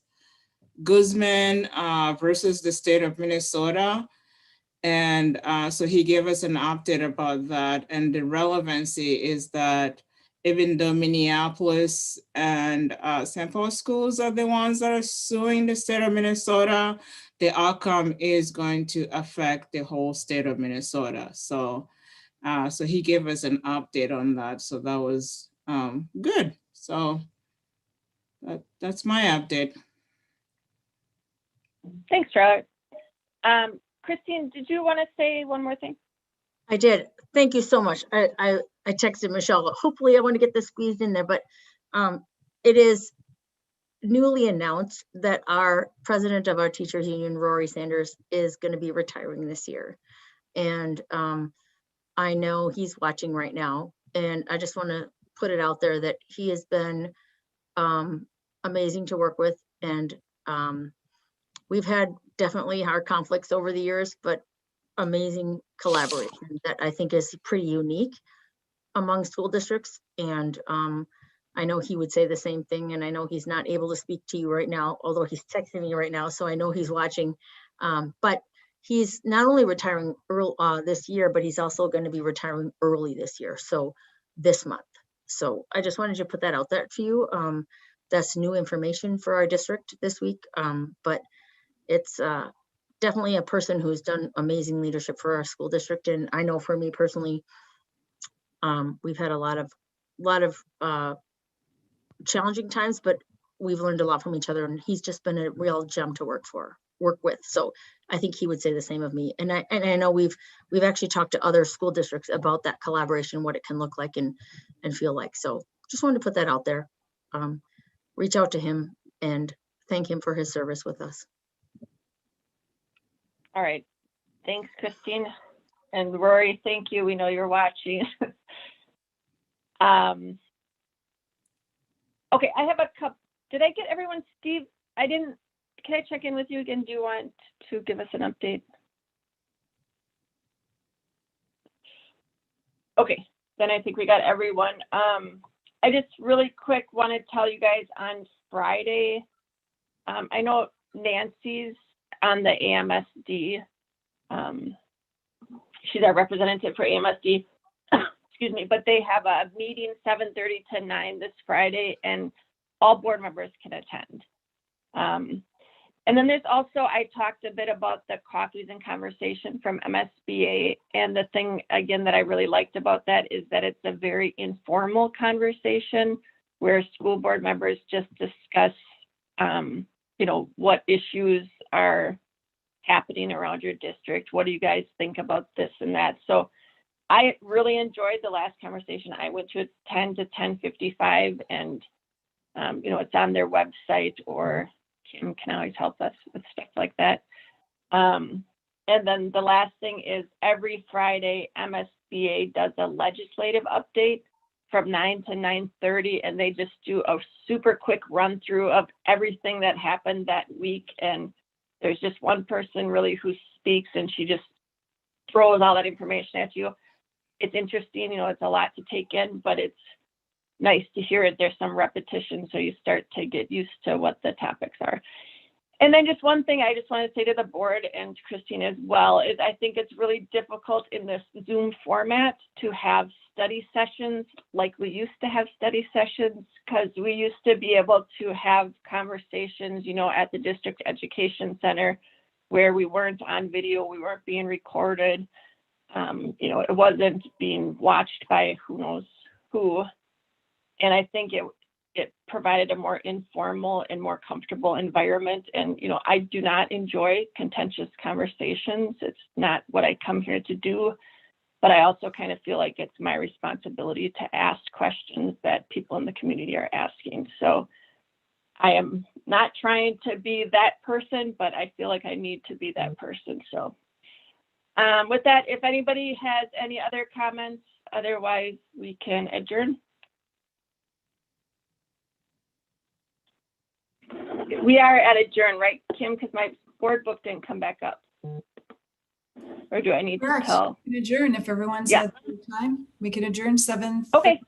Guzman versus the state of Minnesota. And so he gave us an update about that. And the relevancy is that even though Minneapolis and St. Paul schools are the ones that are suing the state of Minnesota, the outcome is going to affect the whole state of Minnesota. So, so he gave us an update on that. So that was good. So that's my update. Thanks, Charlotte. Christine, did you want to say one more thing? I did. Thank you so much. I texted Michelle. Hopefully I want to get this squeezed in there, but it is newly announced that our president of our teachers union, Rory Sanders, is going to be retiring this year. And I know he's watching right now. And I just want to put it out there that he has been amazing to work with. And we've had definitely hard conflicts over the years, but amazing collaboration that I think is pretty unique among school districts. And I know he would say the same thing, and I know he's not able to speak to you right now, although he's texting me right now, so I know he's watching. But he's not only retiring early, this year, but he's also going to be retiring early this year, so this month. So I just wanted to put that out there to you. That's new information for our district this week, but it's definitely a person who's done amazing leadership for our school district. And I know for me personally, we've had a lot of challenging times, but we've learned a lot from each other, and he's just been a real gem to work with. So I think he would say the same of me. And I know we've actually talked to other school districts about that collaboration, what it can look like and feel like. So just wanted to put that out there. Reach out to him and thank him for his service with us. All right. Thanks, Christine. And Rory, thank you. We know you're watching. Okay, I have a couple. Did I get everyone? Steve, I didn't. Can I check in with you again? Do you want to give us an update? Okay, then I think we got everyone. I just really quick want to tell you guys on Friday, I know Nancy's on the AMSD. She's our representative for AMSD. Excuse me, but they have a meeting 7:30 to 9 this Friday, and all board members can attend. And then there's also, I talked a bit about the coffees and conversation from MSBA, and the thing again that I really liked about that is that it's a very informal conversation where school board members just discuss, you know, what issues are happening around your district. What do you guys think about this and that? So I really enjoyed the last conversation I went to. It's 10 to 10:55, and you know, it's on their website, or Kim can always help us with stuff like that. And then the last thing is every Friday, MSBA does a legislative update from 9 to 9:30, and they just do a super quick run through of everything that happened that week. And there's just one person really who speaks, and she just throws all that information at you. It's interesting, you know, it's a lot to take in, but it's nice to hear it. There's some repetition, so you start to get used to what the topics are. And then just one thing I just want to say to the board and Christine as well is I think it's really difficult in this Zoom format to have study sessions like we used to have study sessions, because we used to be able to have conversations, you know, at the district education center where we weren't on video, we weren't being recorded. You know, it wasn't being watched by who knows who. And I think it provided a more informal and more comfortable environment. And, you know, I do not enjoy contentious conversations. It's not what I come here to do, but I also kind of feel like it's my responsibility to ask questions that people in the community are asking. So I am not trying to be that person, but I feel like I need to be that person. So with that, if anybody has any other comments, otherwise we can adjourn. We are at adjourn, right, Kim? Because my board book didn't come back up. Or do I need to tell? We can adjourn if everyone's Yeah. at the time. We can adjourn 7. Okay.